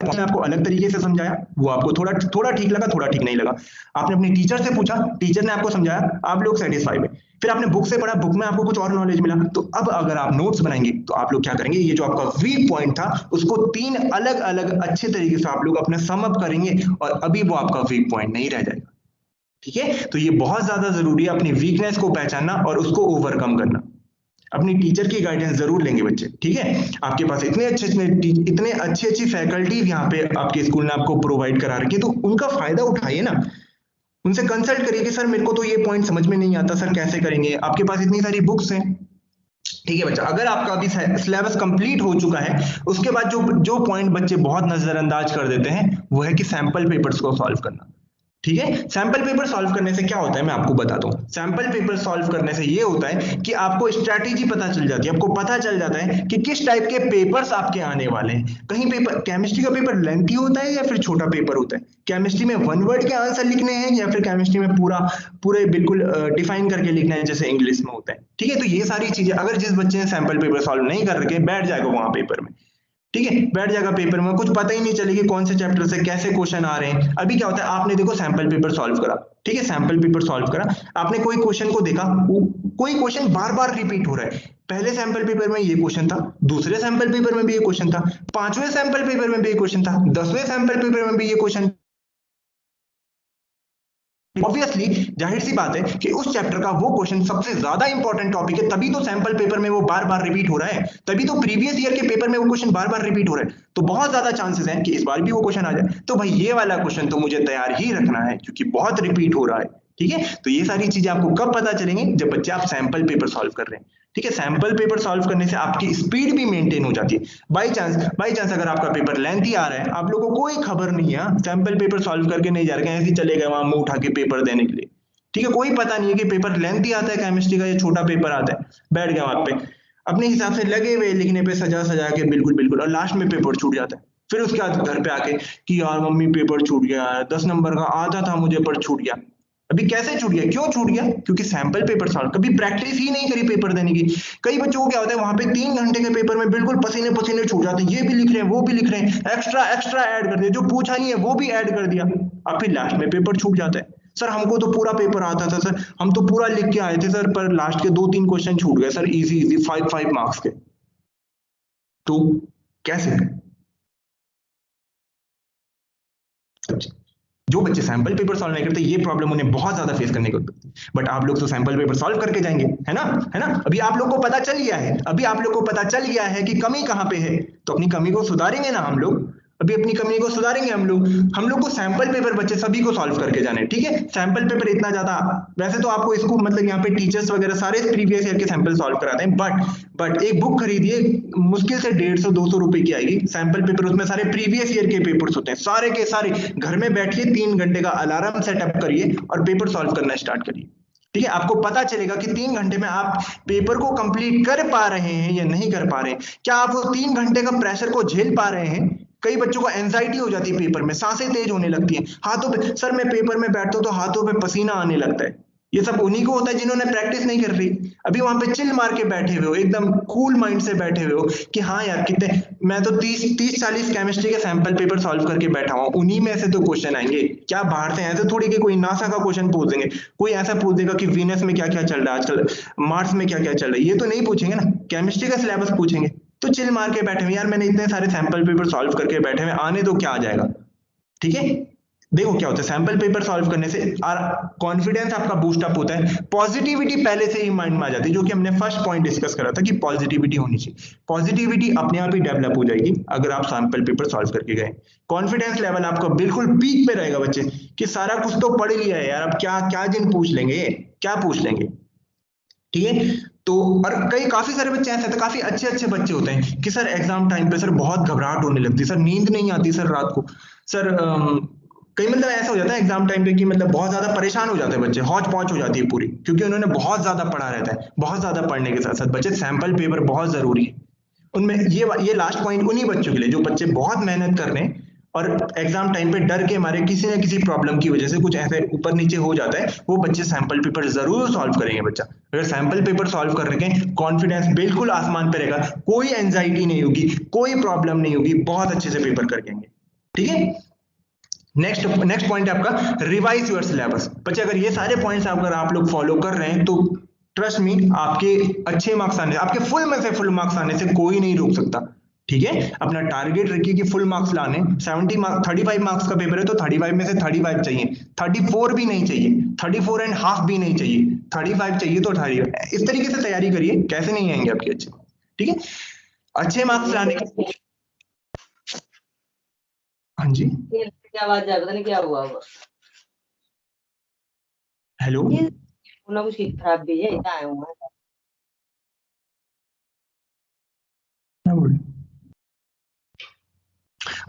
Speaker 4: आपको अलग तरीके से समझाया, वो आपको थोड़ा ठीक लगा, थोड़ा ठीक नहीं लगा। आपने अपने टीचर से पूछा, टीचर ने आपको समझाया, आप लोग सेटिस्फाई हुए। फिर आपने बुक से पढ़ा, बुक में आपको कुछ और नॉलेज मिला। तो अब अगर आप नोट्स बनाएंगे तो आप लोग क्या करेंगे, ये जो आपका वीक पॉइंट था उसको 3 अलग अलग अच्छे तरीके से आप लोग अपने सम अप करेंगे, और अभी वो आपका वीक पॉइंट नहीं रह जाएगा, ठीक है। तो ये बहुत ज्यादा जरूरी है, अपनी वीकनेस को पहचानना और उसको ओवरकम करना। अपनी टीचर की गाइडेंस जरूर लेंगे बच्चे, ठीक है। आपके पास इतने अच्छी फैकल्टी यहाँ पे आपके स्कूल ने आपको प्रोवाइड करा रखी है, तो उनका फायदा उठाइए ना, उनसे कंसल्ट करिए कि सर मेरे को तो ये पॉइंट समझ में नहीं आता, सर कैसे करेंगे। आपके पास इतनी सारी बुक्स हैं, ठीक है बच्चा। अगर आपका अभी सिलेबस कंप्लीट हो चुका है, उसके बाद जो पॉइंट बच्चे बहुत नजरअंदाज कर देते हैं वो है कि सैंपल पेपर्स को सॉल्व करना, ठीक है। सैंपल पेपर सॉल्व करने से क्या होता है, मैं आपको बताता हूँ। सैंपल पेपर सॉल्व करने से ये होता है कि आपको स्ट्रैटेजी पता चल जाती है, आपको पता चल जाता है कि किस टाइप के पेपर्स आपके आने वाले हैं। कहीं पेपर, केमिस्ट्री का पेपर लेंथी होता है या फिर छोटा पेपर होता है, केमिस्ट्री में 1 वर्ड के आंसर लिखने हैं या फिर केमिस्ट्री में पूरे बिल्कुल डिफाइन करके लिखना है जैसे इंग्लिश में होता है, ठीक है। तो ये सारी चीजें अगर जिस बच्चे ने सैंपल पेपर सॉल्व नहीं कर रखे, बैठ जाएगा वहां पेपर में, ठीक है, बैठ जाएगा पेपर में, कुछ पता ही नहीं चलेगी कौन से चैप्टर से कैसे क्वेश्चन आ रहे हैं। अभी क्या होता है, आपने देखो सैंपल पेपर सॉल्व करा, ठीक है, सैंपल पेपर सॉल्व करा, आपने कोई क्वेश्चन को देखा, कोई क्वेश्चन बार बार रिपीट हो रहा है। पहले सैंपल पेपर में ये क्वेश्चन था, दूसरे सैंपल पेपर में भी ये क्वेश्चन था, 5वें सैंपल पेपर में भी ये क्वेश्चन था, 10वें सैंपल पेपर में भी ये क्वेश्चन। ऑब्वियसली जाहिर सी बात है कि उस चैप्टर का वो क्वेश्चन सबसे ज्यादा इंपॉर्टेंट टॉपिक है, तभी तो सैंपल पेपर में वो बार बार रिपीट हो रहा है, तभी तो प्रीवियस ईयर के पेपर में वो क्वेश्चन बार बार रिपीट हो रहा है। तो बहुत ज्यादा चांसेस हैं कि इस बार भी वो क्वेश्चन आ जाए। तो भाई ये वाला क्वेश्चन तो मुझे तैयार ही रखना है क्योंकि बहुत रिपीट हो रहा है, ठीक है। तो ये सारी चीजें आपको कब पता चलेंगी, जब बच्चे आप सैंपल पेपर सॉल्व कर रहे हैं, ठीक है। सैंपल पेपर सॉल्व करने से आपकी स्पीड भी मेंटेन हो जाती है। बाई चांस अगर आपका पेपर लेंथी आ रहा है, आप लोगों को कोई खबर नहीं है, सैंपल पेपर सॉल्व करके नहीं जा रहे, ऐसे ही चले गए वहां मुंह उठा के पेपर देने के लिए, ठीक है। कोई पता नहीं है कि पेपर लेंथी आता है केमिस्ट्री का या छोटा पेपर आता है, बैठ गया वहां पे अपने हिसाब से लगे हुए लिखने पे, सजा के बिल्कुल, और लास्ट में पेपर छूट जाता है। फिर उसके बाद घर पे आके कि यार मम्मी पेपर छूट गया, 10 नंबर का आता था मुझे पर छूट गया। अभी कैसे छूट गया, क्यों छूट गया? क्योंकि सैंपल पेपर सॉल्व, कभी प्रैक्टिस ही नहीं करी पेपर देने की। कई बच्चों को क्या होता है, वहां पे 3 घंटे के पेपर में बिल्कुल पसीने छूट जाते हैं, ये भी लिख रहे हैं वो भी लिख रहे हैं, एक्स्ट्रा ऐड कर दिया, जो पूछा नहीं है वो भी ऐड कर दिया, अब फिर लास्ट में पेपर छूट जाता है। सर हमको तो पूरा पेपर आता था सर, हम तो पूरा लिख के आए थे सर, पर लास्ट के 2-3 क्वेश्चन छूट गए सर, इजी 5 मार्क्स के। तो कैसे? जो बच्चे सैंपल पेपर सॉल्व नहीं करते, ये प्रॉब्लम उन्हें बहुत ज्यादा फेस करने को पड़ती है। बट आप लोग तो सैंपल पेपर सॉल्व करके जाएंगे, है ना? अभी आप लोग को पता चल गया है कि कमी कहाँ पे है, तो अपनी कमी को सुधारेंगे ना हम लोग। अभी अपनी कमी को सुधारेंगे हम लोग को सैंपल पेपर बच्चे सभी को सॉल्व करके जाने, ठीक है? सैंपल पेपर इतना ज्यादा, वैसे तो आपको इसको मतलब यहाँ पे टीचर्स वगैरह सारे प्रीवियस ईयर के सैंपल सॉल्व कराते हैं, बट एक बुक खरीदिए, मुश्किल से 150-200 रुपए की आएगी, सैंपल पेपर, उसमें सारे प्रीवियस ईयर के पेपर्स होते हैं, सारे के सारे। घर में बैठिए, 3 घंटे का अलार्म सेटअप करिए और पेपर सॉल्व करना स्टार्ट करिए, ठीक है? आपको पता चलेगा कि 3 घंटे में आप पेपर को कंप्लीट कर पा रहे हैं या नहीं कर पा रहे हैं। क्या आप वो 3 घंटे का प्रेशर को झेल पा रहे हैं? कई बच्चों को एंजाइटी हो जाती है पेपर में, सांसें तेज होने लगती हैं, हाथों पे, सर मैं पेपर में बैठता हूं तो हाथों पे पसीना आने लगता है। ये सब उन्हीं को होता है जिन्होंने प्रैक्टिस नहीं कर रही। अभी वहां पे चिल मार के बैठे हुए हो, एकदम कूल माइंड से बैठे हुए हो कि हाँ यार कितने, मैं तो 30-40 केमिस्ट्री के सैंपल पेपर सॉल्व करके बैठा हूं, उन्हीं में से तो क्वेश्चन आएंगे। क्या बाहर से ऐसे थोड़ी कि कोई नासा का क्वेश्चन पूछ देंगे, कोई ऐसा पूछ देगा कि वीनस में क्या क्या चल रहा है आजकल, मार्स में क्या क्या चल रहा है, ये तो नहीं पूछेंगे ना। केमिस्ट्री का सिलेबस पूछेंगे, तो चिल मार के बैठे हुए, यार मैंने इतने सारे सैंपल पेपर सॉल्व करके बैठे हुए, आने दो क्या आ जाएगा, ठीक है? देखो क्या होता है, सैंपल पेपर सॉल्व करने से कॉन्फिडेंस आपका बूस्ट अप होता है, पॉजिटिविटी पहले से ही माइंड में आ जाती है, जो कि हमने फर्स्ट पॉइंट डिस्कस करा था कि पॉजिटिविटी होनी चाहिए। पॉजिटिविटी अपने आप ही डेवलप हो जाएगी अगर आप सैंपल पेपर सॉल्व करके गए। कॉन्फिडेंस लेवल आपका बिल्कुल पीक पे रहेगा बच्चे, कि सारा कुछ तो पढ़ लिया है यार, अब क्या क्या जिन पूछ लेंगे, क्या पूछ लेंगे, ठीक है? तो और काफी सारे बच्चे ऐसे थे, काफी अच्छे बच्चे होते हैं कि सर एग्जाम टाइम पे सर बहुत घबराहट होने लगती है, सर नींद नहीं आती सर रात को, सर कई मतलब ऐसा हो जाता है एग्जाम टाइम पे कि मतलब बहुत ज्यादा परेशान हो जाते हैं बच्चे, हौच पौच हो जाती है पूरी, क्योंकि उन्होंने बहुत ज्यादा पढ़ा रहता है। बहुत ज्यादा पढ़ने के साथ साथ बच्चे सैंपल पेपर बहुत जरूरी है उनमें। ये लास्ट पॉइंट उन्हीं बच्चों के लिए जो बच्चे बहुत मेहनत कर रहे हैं और एग्जाम टाइम पे डर के मारे किसी ना किसी प्रॉब्लम की वजह से कुछ ऐसे ऊपर नीचे हो जाता है, वो बच्चे सैंपल पेपर जरूर सॉल्व करेंगे। बच्चा अगर सैंपल पेपर सॉल्व कर रखे, कॉन्फिडेंस बिल्कुल आसमान पे रहेगा, कोई एंजाइटी नहीं होगी, कोई प्रॉब्लम नहीं होगी, बहुत अच्छे से पेपर कर लेंगे, ठीक है? नेक्स्ट पॉइंट है आपका रिवाइज योर सिलेबस। बच्चे अगर ये सारे पॉइंट्स अगर आप लोग फॉलो कर रहे हैं तो ट्रस्ट मी, आपके अच्छे मार्क्स आने, आपके फुल में से फुल मार्क्स आने से कोई नहीं रोक सकता, ठीक है? अपना टारगेट रखिए कि फुल मार्क्स लाने। 70 मार्क्स 35 मार्क्स का पेपर है तो 35 में से 35 चाहिए, 34 भी नहीं चाहिए, 34.5 भी नहीं चाहिए, 35 चाहिए तो 35। इस तरीके से तैयारी करिए, कैसे नहीं आएंगे आपके अच्छे, ठीक है? अच्छे मार्क्स लाने के, हाँ जी
Speaker 3: क्या आवाज आ, पता नहीं क्या हुआ होगा।
Speaker 4: हेलो,
Speaker 3: ना कुछ खराब भी है, इतना आया हुआ है।
Speaker 4: क्या बोल?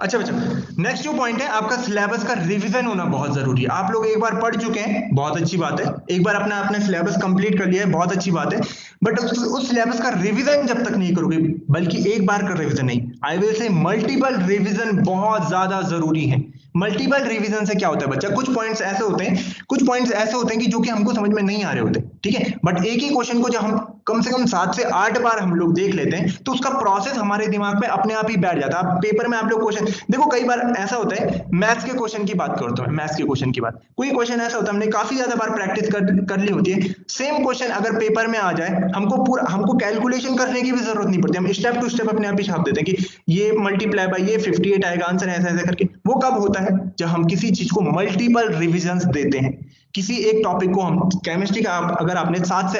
Speaker 4: अच्छा बच्चा, नेक्स्ट जो पॉइंट है आपका सिलेबस का रिवीजन होना बहुत जरूरी है। आप लोग एक बार पढ़ चुके हैं, बहुत अच्छी बात है, एक बार आपने सिलेबस कंप्लीट कर लिया है, बहुत अच्छी बात है, बट उस सिलेबस का रिवीजन जब तक नहीं करोगे, बल्कि एक बार का रिवीजन नहीं, आई विल से मल्टीपल रिवीजन बहुत ज्यादा जरूरी है। मल्टीपल रिवीजन से क्या होता है बच्चा, कुछ पॉइंट्स ऐसे होते हैं कि जो कि हमको समझ में नहीं आ रहे होते, ठीक है? बट एक ही क्वेश्चन को जब हम कम से कम 7 से 8 बार हम लोग देख लेते हैं तो उसका प्रोसेस हमारे दिमाग में अपने आप ही बैठ जाता है। पेपर में आप लोग क्वेश्चन देखो, कई बार ऐसा होता है, मैथ्स के क्वेश्चन की बात करता हूं, मैथ्स के क्वेश्चन की बात, कोई क्वेश्चन ऐसा होता है हमने काफी ज्यादा बार प्रैक्टिस कर ली होती है, सेम क्वेश्चन अगर पेपर में आ जाए, हमको कैलकुलेशन करने की भी जरूरत नहीं पड़ती, हम स्टेप टू स्टेप अपने आप ही छाप देते हैं कि ये मल्टीप्लाई बाय ये 58 आएगा आंसर, ऐसा ऐसा करके। वो कब होता है, जब हम किसी चीज को मल्टीपल रिविजन्स देते हैं। किसी एक टॉपिक को हम केमिस्ट्री का अगर आपने 7 से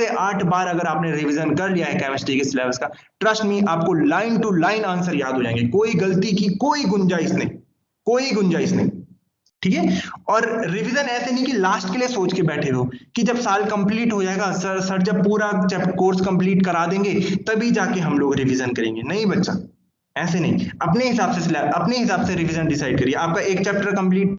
Speaker 4: 8 बार अगर आपने रिवीजन कर लिया है केमिस्ट्री के सिलेबस का, ट्रस्ट मी आपको लाइन टू लाइन आंसर याद हो जाएंगे, कोई गलती की कोई गुंजाइश नहीं, ठीक है? और रिवीजन ऐसे नहीं कि लास्ट के लिए सोच के बैठे हो कि जब साल कंप्लीट हो जाएगा, सर जब पूरा कोर्स कंप्लीट करा देंगे तभी जाके हम लोग रिवीजन करेंगे। नहीं बच्चा, ऐसे नहीं, अपने हिसाब से रिवीजन डिसाइड करिए। आपका एक चैप्टर कंप्लीट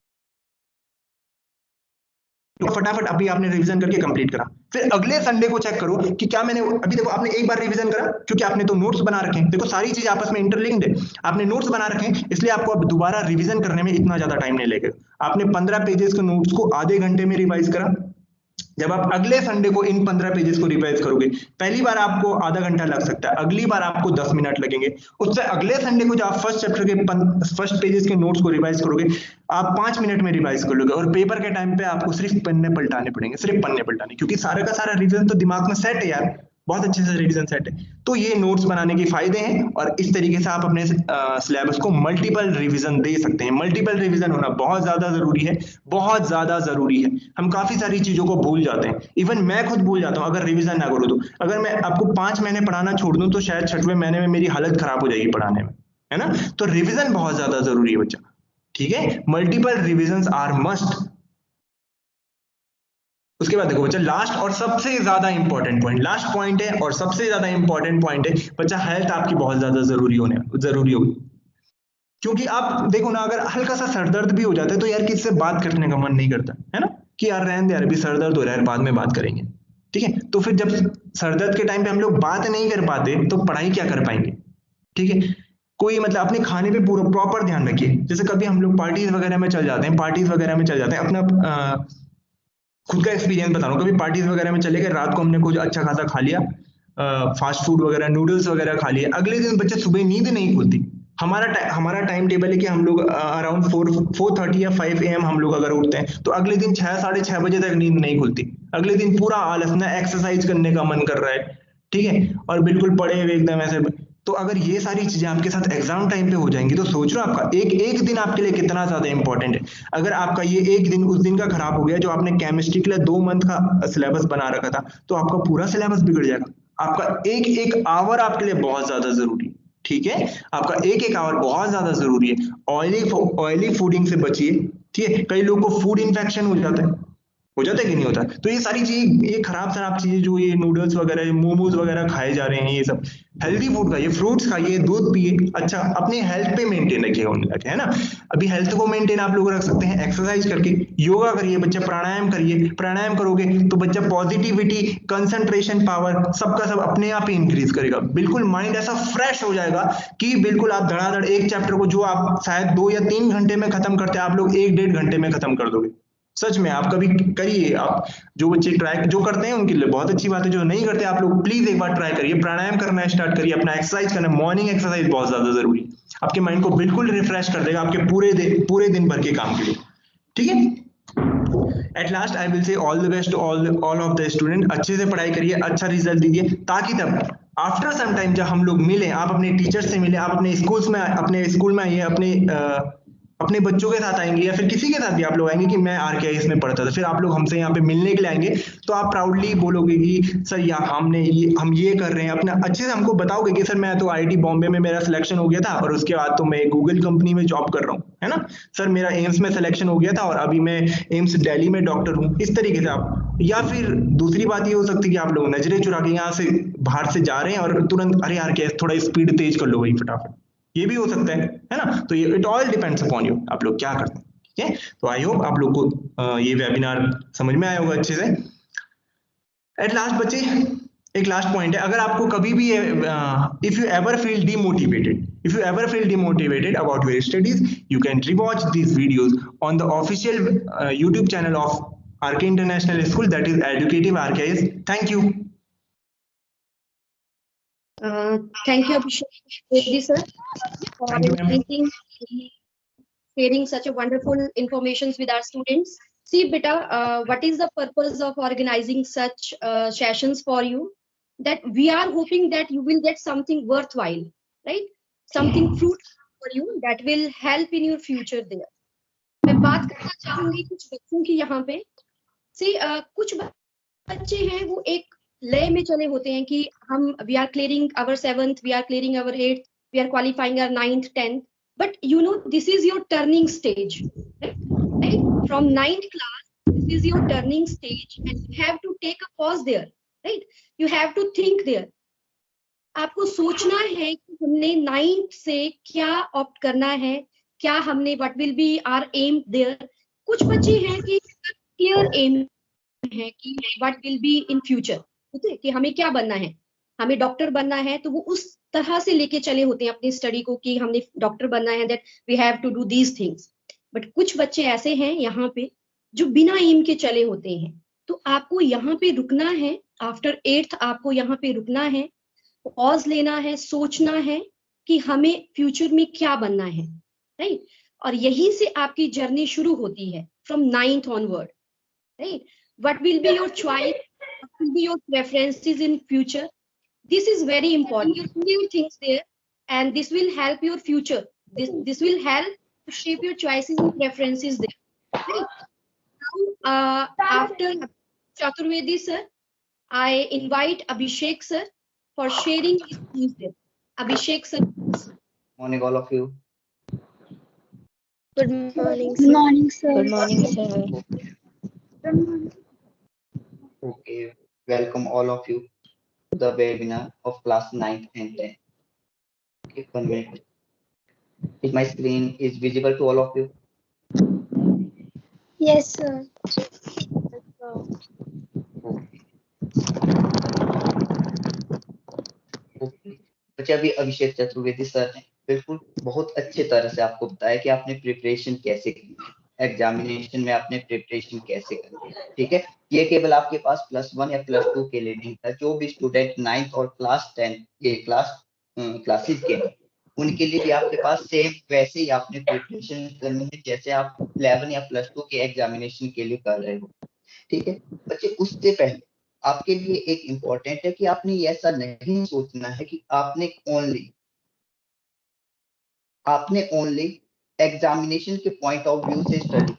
Speaker 4: तो फटाफट अभी आपने रिवीजन करके कंप्लीट करा, फिर अगले संडे को चेक करो कि क्या मैंने अभी, देखो आपने एक बार रिवीजन करा क्योंकि आपने तो नोट्स बना रखे हैं, देखो सारी चीज आपस में इंटरलिंक्ड है, आपने नोट्स बना रखे हैं, इसलिए आपको अब दोबारा रिवीजन करने में इतना ज्यादा टाइम नहीं लगेगा। आपने 15 पेजेस के नोट्स को आधे घंटे में रिवाइज करा, जब आप अगले संडे को इन 15 पेजेस को रिवाइज करोगे, पहली बार आपको आधा घंटा लग सकता है, अगली बार आपको 10 मिनट लगेंगे, उससे अगले संडे को जब आप फर्स्ट चैप्टर के फर्स्ट पेजेस के नोट्स को रिवाइज करोगे, आप 5 मिनट में रिवाइज कर लोगे, और पेपर के टाइम पे आपको सिर्फ पन्ने पलटाने पड़ेंगे, सिर्फ पन्ने पलटाने, क्योंकि सारा का सारा रिविजन तो दिमाग में सेट है यार, बहुत अच्छे से रिवीजन सेट है। तो ये नोट्स बनाने के फायदे हैं, और इस तरीके से आप अपने सिलेबस को मल्टीपल रिवीजन दे सकते हैं। मल्टीपल रिवीजन होना बहुत ज्यादा जरूरी है, बहुत ज्यादा जरूरी है। हम काफी सारी चीजों को भूल जाते हैं, इवन मैं खुद भूल जाता हूँ अगर रिवीजन ना करूँ तो। अगर मैं आपको 5 महीने पढ़ाना छोड़ दूं तो शायद 6वें महीने में मेरी हालत खराब हो जाएगी पढ़ाने में, है ना। तो रिवीजन बहुत ज्यादा जरूरी है बच्चा, ठीक है। Multiple revision are must. उसके बाद देखो बच्चा, लास्ट और सबसे ज्यादा इंपॉर्टेंट पॉइंट, लास्ट पॉइंट है और सबसे ज्यादा इंपॉर्टेंट पॉइंट है बच्चा, हेल्थ आपकी बहुत ज्यादा जरूरी होगी। क्योंकि आप देखो ना, अगर हल्का सा सर दर्द भी हो जाता है तो यार किसी से बात करने का मन नहीं करता, है ना, कि यार रहने दे यार, अभी सर दर्द हो रहा है, बाद में बात करेंगे, ठीक है। तो फिर जब सर दर्द के टाइम पे हम लोग बात नहीं कर पाते तो पढ़ाई क्या कर पाएंगे, ठीक है। कोई मतलब अपने खाने पे पूरा प्रॉपर ध्यान रखिए। जैसे कभी हम लोग पार्टीज वगैरह में चल जाते हैं, अपना खुद का एक्सपीरियंस बता रहा हूँ, कभी पार्टीज वगैरह में चले गए, रात को हमने कुछ अच्छा खासा खा लिया, फास्ट फूड वगैरह, नूडल्स वगैरह खा लिए, अगले दिन बच्चे सुबह नींद नहीं खुलती। हमारा टाइम टेबल है कि हम लोग अराउंड 4:30 या 5 AM हम लोग अगर उठते हैं तो अगले दिन 6 साढ़े 6 बजे तक नींद नहीं खुलती। अगले दिन पूरा आलस, ना एक्सरसाइज करने का मन कर रहा है, ठीक है, और बिल्कुल पड़े हुए एकदम ऐसे। तो अगर ये सारी चीजें आपके साथ एग्जाम टाइम पे हो जाएंगी तो सोच लो आपका एक दिन आपके लिए कितना ज्यादा इंपॉर्टेंट है। अगर आपका ये एक दिन उस दिन का खराब हो गया जो आपने केमिस्ट्री के लिए 2 मंथ का सिलेबस बना रखा था, तो आपका पूरा सिलेबस बिगड़ जाएगा। आपका एक आवर आपके लिए बहुत ज्यादा जरूरी है, ठीक है। आपका एक आवर बहुत ज्यादा जरूरी है। ऑयली फूडिंग से बचिए, ठीक है। कई लोगों को फूड इन्फेक्शन हो जाता है कि नहीं होता। तो ये सारी चीज, ये खराब चीजें जो ये नूडल्स वगैरह, मोमोज वगैरह खाए जा रहे हैं, ये सब हेल्दी फूड खाइए, फ्रूट्स खाइए, दूध पिए, अच्छा अपने हेल्थ पे मेंटेन रखिए उन्हें, है ना। अभी हेल्थ को मेंटेन आप लोग रख सकते हैं एक्सरसाइज करके, योगा करिए बच्चा, प्राणायाम करिए। प्राणायाम करोगे तो बच्चा पॉजिटिविटी, कंसंट्रेशन पावर सबका सब अपने आप ही इंक्रीज करेगा। बिल्कुल माइंड ऐसा फ्रेश हो जाएगा कि बिल्कुल आप धड़ाधड़ एक चैप्टर को जो आप शायद 2 या 3 घंटे में खत्म करते हैं, आप लोग 1-1.5 घंटे में खत्म कर दोगे। सच में आप कभी करिए। आप जो बच्चे जो करते हैं उनके लिए बहुत अच्छी बात है, जो नहीं करते आप लोग प्लीज एक बार ट्राई करिए, प्राणायाम करना स्टार्ट करिए, अपना एक्सरसाइज करना। मॉर्निंग एक्सरसाइज बहुत ज्यादा जरूरी है, आपके माइंड को बिल्कुल रिफ्रेश कर देगा आपके पूरे दिन भर के काम के लिए, ठीक है। At last I will say all the best to all of the student. अच्छे से पढ़ाई करिए, अच्छा रिजल्ट दीजिए, ताकि तब आफ्टर सम टाइम जब हम लोग मिले, आप अपने टीचर से मिले, आप अपने स्कूल में आइए, अपने बच्चों के साथ आएंगे, या फिर किसी के साथ भी आप लोग आएंगे कि मैं RKIS में पढ़ता था, फिर आप लोग हमसे यहाँ पे मिलने के लिए आएंगे, तो आप प्राउडली बोलोगे कि सर हम ये कर रहे हैं। अपना अच्छे से हमको बताओगे कि सर मैं तो IIT बॉम्बे में मेरा सिलेक्शन हो गया था, और उसके बाद तो मैं गूगल कंपनी में जॉब कर रहा हूँ, है ना। सर मेरा एम्स में सिलेक्शन हो गया था और अभी मैं एम्स दिल्ली में डॉक्टर हूँ। इस तरीके से आप, या फिर दूसरी बात ये हो सकती है कि आप लोग नजरें चुरा के यहाँ से बाहर से जा रहे हैं और तुरंत अरे RKIS थोड़ा स्पीड तेज कर लो भाई फटाफट, ये भी हो सकता है ना। तो ये it all depends upon you, आप लोग क्या करते हैं, ठीक है। तो आई होप आप लोग को ये वेबिनार समझ में आया होगा अच्छे से। एट लास्ट बच्चे, एक लास्ट पॉइंट है, अगर आपको कभी भी if you ever feel demotivated about your studies, you can rewatch these videos on the official YouTube channel of RK international school, that is educative RKIS। Thank you.
Speaker 1: Thank you, Abhishek sir, for
Speaker 4: Thank you, ma'am.
Speaker 1: sharing such a wonderful information with our students. See, beta, what is the purpose of organizing such sessions for you? That we are hoping that you will get something worthwhile, right? Something fruitful for you that will help in your future there. मैं बात करना चाहूंगी कुछ बच्चों की यहाँ पे। See, कुछ बच्चे हैं वो एक लय में चले होते हैं कि हम we are clearing our 7th, we are clearing our 8th, we are qualifying our 9th, 10th, but you know this is your turning stage, right? From 9th class, this is your turning stage and you have to take a pause there, right? You have to think there. आपको सोचना है कि हमने 9th से क्या opt करना है, क्या हमने what will be our aim there. कुछ बच्चे हैं कि clear aim है कि what will be in future, कि हमें क्या बनना है, हमें डॉक्टर बनना है, तो वो उस तरह से लेके चले होते हैं अपनी स्टडी को कि हमने डॉक्टर बनना है, that we have to do these things. But कुछ बच्चे ऐसे हैं यहाँ पे जो बिना एम के चले होते हैं, तो आपको यहाँ पे रुकना है, आफ्टर 8th आपको यहाँ पे रुकना है, पॉज लेना है, सोचना है कि हमें फ्यूचर में क्या बनना है, राइट। और यहीं से आपकी जर्नी शुरू होती है, from 9th onward, right. What will be your choice, what will be your preferences in future, this is very important. You put your things there and this will help your future. This will help to shape your choices and preferences there, right? Now, after Chaturvedi sir, I invite Abhishek sir for sharing his views there. Abhishek sir.
Speaker 5: Morning, all of you.
Speaker 2: Good morning, Good morning, sir.
Speaker 6: Good morning, sir.
Speaker 5: Okay, welcome all of you to the webinar of class 9th and 10th. Okay, 1 minute. Is my screen is visible to all of you?
Speaker 2: Yes, sir.
Speaker 5: Okay. बच्चे अभी अभिषेक Chaturvedi sir ने बिल्कुल बहुत अच्छे तरह से आपको बताया कि आपने प्रिपरेशन कैसे की, एग्जामिनेशन में आपने प्रिपरेशन कैसे करनी है। ठीक है, ये केवल आपके पास +1 या +2 के लिए नहीं था, जो भी स्टूडेंट 9th और क्लास 10 ये क्लासेस के हैं उनके लिए भी आपके पास सेम वैसे ही आपने प्रिपरेशन करनी है जैसे आप 11 या +2 के एग्जामिनेशन के लिए कर रहे हो। ठीक है बच्चे, उससे पहले आपके लिए एक इम्पोर्टेंट है कि आपने ऐसा नहीं सोचना है कि आपने ओनली एग्जामिनेशन के पॉइंट ऑफ व्यू से स्टडी,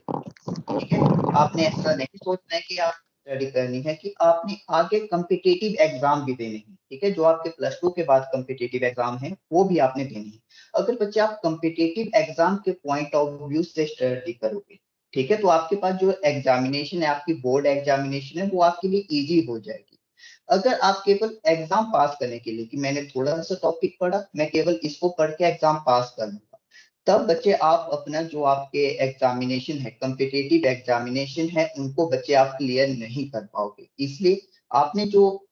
Speaker 5: ठीक है। आपने ऐसा नहीं सोचना है कि आप स्टडी करनी है कि आपने आगे कॉम्पिटिटिव एग्जाम भी देने हैं, ठीक है। जो आपके +2 के बाद कॉम्पिटिटिव एग्जाम है वो भी आपने देने हैं। अगर बच्चे आप कॉम्पिटिटिव एग्जाम के पॉइंट ऑफ व्यू से स्टडी करोगे, ठीक है, तो आपके पास जो एग्जामिनेशन है, आपकी बोर्ड एग्जामिनेशन है, वो आपके लिए इजी हो जाएगी। अगर आप केवल एग्जाम पास करने के लिए कि मैंने थोड़ा सा टॉपिक पढ़ा, मैं केवल इसको पढ़ के एग्जाम पास कर लूंगा, तब बच्चे आप अपना जो आपके एग्जामिनेशन है, कॉम्पिटिटिव एग्जामिनेशन है, उनको बच्चे आप क्लियर नहीं कर पाओगे। इसलिए आपने जो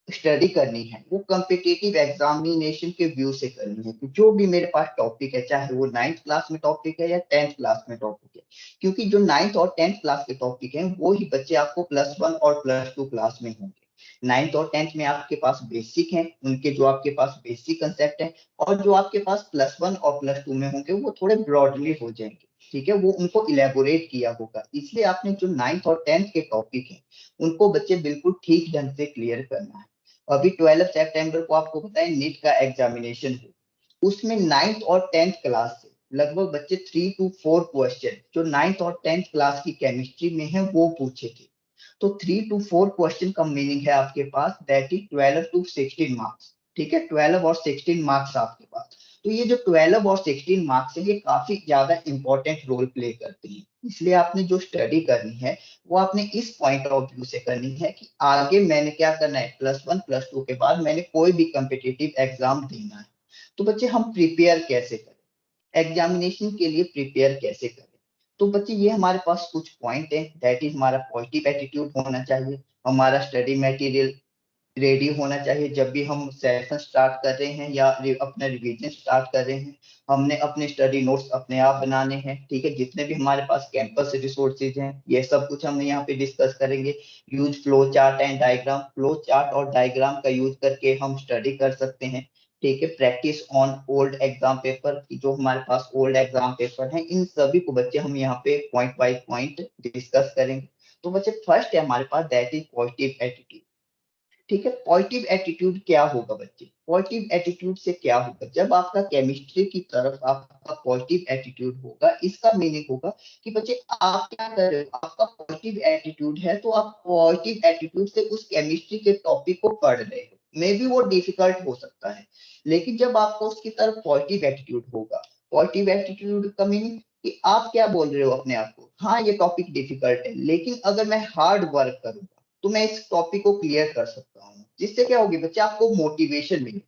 Speaker 5: स्टडी करनी है वो कॉम्पिटिटिव एग्जामिनेशन के व्यू से करनी है कि जो भी मेरे पास टॉपिक है, चाहे वो 9th क्लास में टॉपिक है या 10th क्लास में टॉपिक है, क्योंकि जो 9th और 10th क्लास के टॉपिक हैं वो ही बच्चे आपको +1 और +2 क्लास में होंगे। 9th और 10th में आपके पास बेसिक हैं, उनके जो आपके पास बेसिक कंसेप्ट है, और जो आपके पास +1 और +2 में होंगे वो थोड़े ब्रॉडली हो जाएंगे, ठीक है, वो उनको इलेबोरेट किया होगा। इसलिए आपने जो 9th और 10th के टॉपिक हैं उनको बच्चे बिल्कुल ठीक ढंग से क्लियर करना है। अभी 12 सितंबर को आपको पता है नीट का एग्जामिनेशन है, उसमें 9th और 10th क्लास से लगभग बच्चे 3 to 4 क्वेश्चन जो 9th और 10th क्लास की केमिस्ट्री में है वो पूछे थे। तो 3 to 4 क्वेश्चन का मीनिंग है आपके पास दैट इज 12 to 16 मार्क्स, ठीक है, 12 और 16 मार्क्स आपके पास। तो ये जो 12 और 16 मार्क्स है ये काफी ज्यादा इंपॉर्टेंट रोल प्ले करते हैं। इसलिए आपने जो स्टडी करनी है वो आपने इस पॉइंट ऑफ व्यू से करनी है कि आगे मैंने क्या करना है, +1 +2 के बाद मैंने कोई भी कॉम्पिटिटिव एग्जाम देना है। तो बच्चे हम प्रिपेयर कैसे करें, एग्जामिनेशन के लिए प्रिपेयर कैसे करें? तो बच्चे ये हमारे पास कुछ पॉइंट है, दैट इज हमारा पॉजिटिव एटीट्यूड होना चाहिए, हमारा स्टडी मटेरियल रेडी होना चाहिए। जब भी हम सेशन स्टार्ट कर रहे हैं या अपना रिवीजन स्टार्ट कर रहे हैं, हमने अपने स्टडी नोट्स अपने आप बनाने हैं, ठीक है। जितने भी हमारे पास कैंपस रिसोर्सेज हैं ये सब कुछ हम यहाँ पे डिस्कस करेंगे। Use flow chart and diagram, flow chart और डायग्राम का यूज करके हम स्टडी कर सकते हैं, ठीक है। Practice on old exam paper, जो हमारे पास ओल्ड एग्जाम पेपर हैं इन सभी को बच्चे हम यहाँ पे पॉइंट बाय पॉइंट डिस्कस करेंगे। तो बच्चे फर्स्ट है हमारे पास दैट इज पॉजिटिव एटीट्यूड, ठीक है। पॉजिटिव एटीट्यूड क्या होगा बच्चे, पॉजिटिव एटीट्यूड से क्या होगा, जब आपका केमिस्ट्री की तरफ आपका पॉजिटिव एटीट्यूड होगा, इसका मीनिंग होगा कि बच्चे आप क्या कर रहे हो, आपका पॉजिटिव एटीट्यूड है तो आप पॉजिटिव एटीट्यूड से उस केमिस्ट्री के टॉपिक को पढ़ रहे हो। मे बी वो डिफिकल्ट हो सकता है, लेकिन जब आपको उसकी तरफ पॉजिटिव एटीट्यूड होगा, पॉजिटिव एटीट्यूड का मीनिंग कि आप क्या बोल रहे हो अपने आप को, हाँ ये टॉपिक डिफिकल्ट है लेकिन अगर मैं हार्ड वर्क करूंगा तो मैं इस टॉपिक को क्लियर कर सकता हूँ। जिससे क्या होगी बच्चे, आपको मोटिवेशन मिलेगी।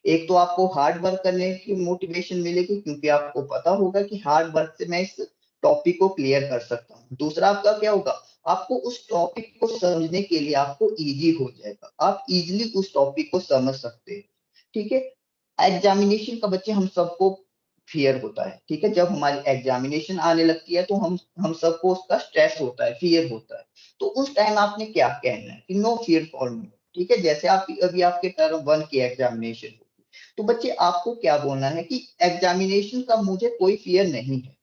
Speaker 5: एक तो आपको हार्ड वर्क करने की मोटिवेशन मिलेगी क्योंकि आपको पता होगा कि हार्ड वर्क से मैं इस टॉपिक को क्लियर कर सकता हूँ। दूसरा आपका क्या होगा, आपको उस टॉपिक को समझने के लिए आपको इजी हो जाएगा, आप इजीली उस टॉपिक को समझ सकते हैं, ठीक है। एग्जामिनेशन का बच्चे हम सबको फियर होता है, ठीक है। जब हमारी एग्जामिनेशन आने लगती है तो हम सबको उसका स्ट्रेस होता है, फियर होता है। तो उस टाइम आपने क्या कहना है कि नो फियर फॉर मी, ठीक है। जैसे आप अभी आपके टर्म 1 की एग्जामिनेशन, तो बच्चे आपको क्या बोलना है कि एग्जामिनेशन का मुझे कोई फियर नहीं है।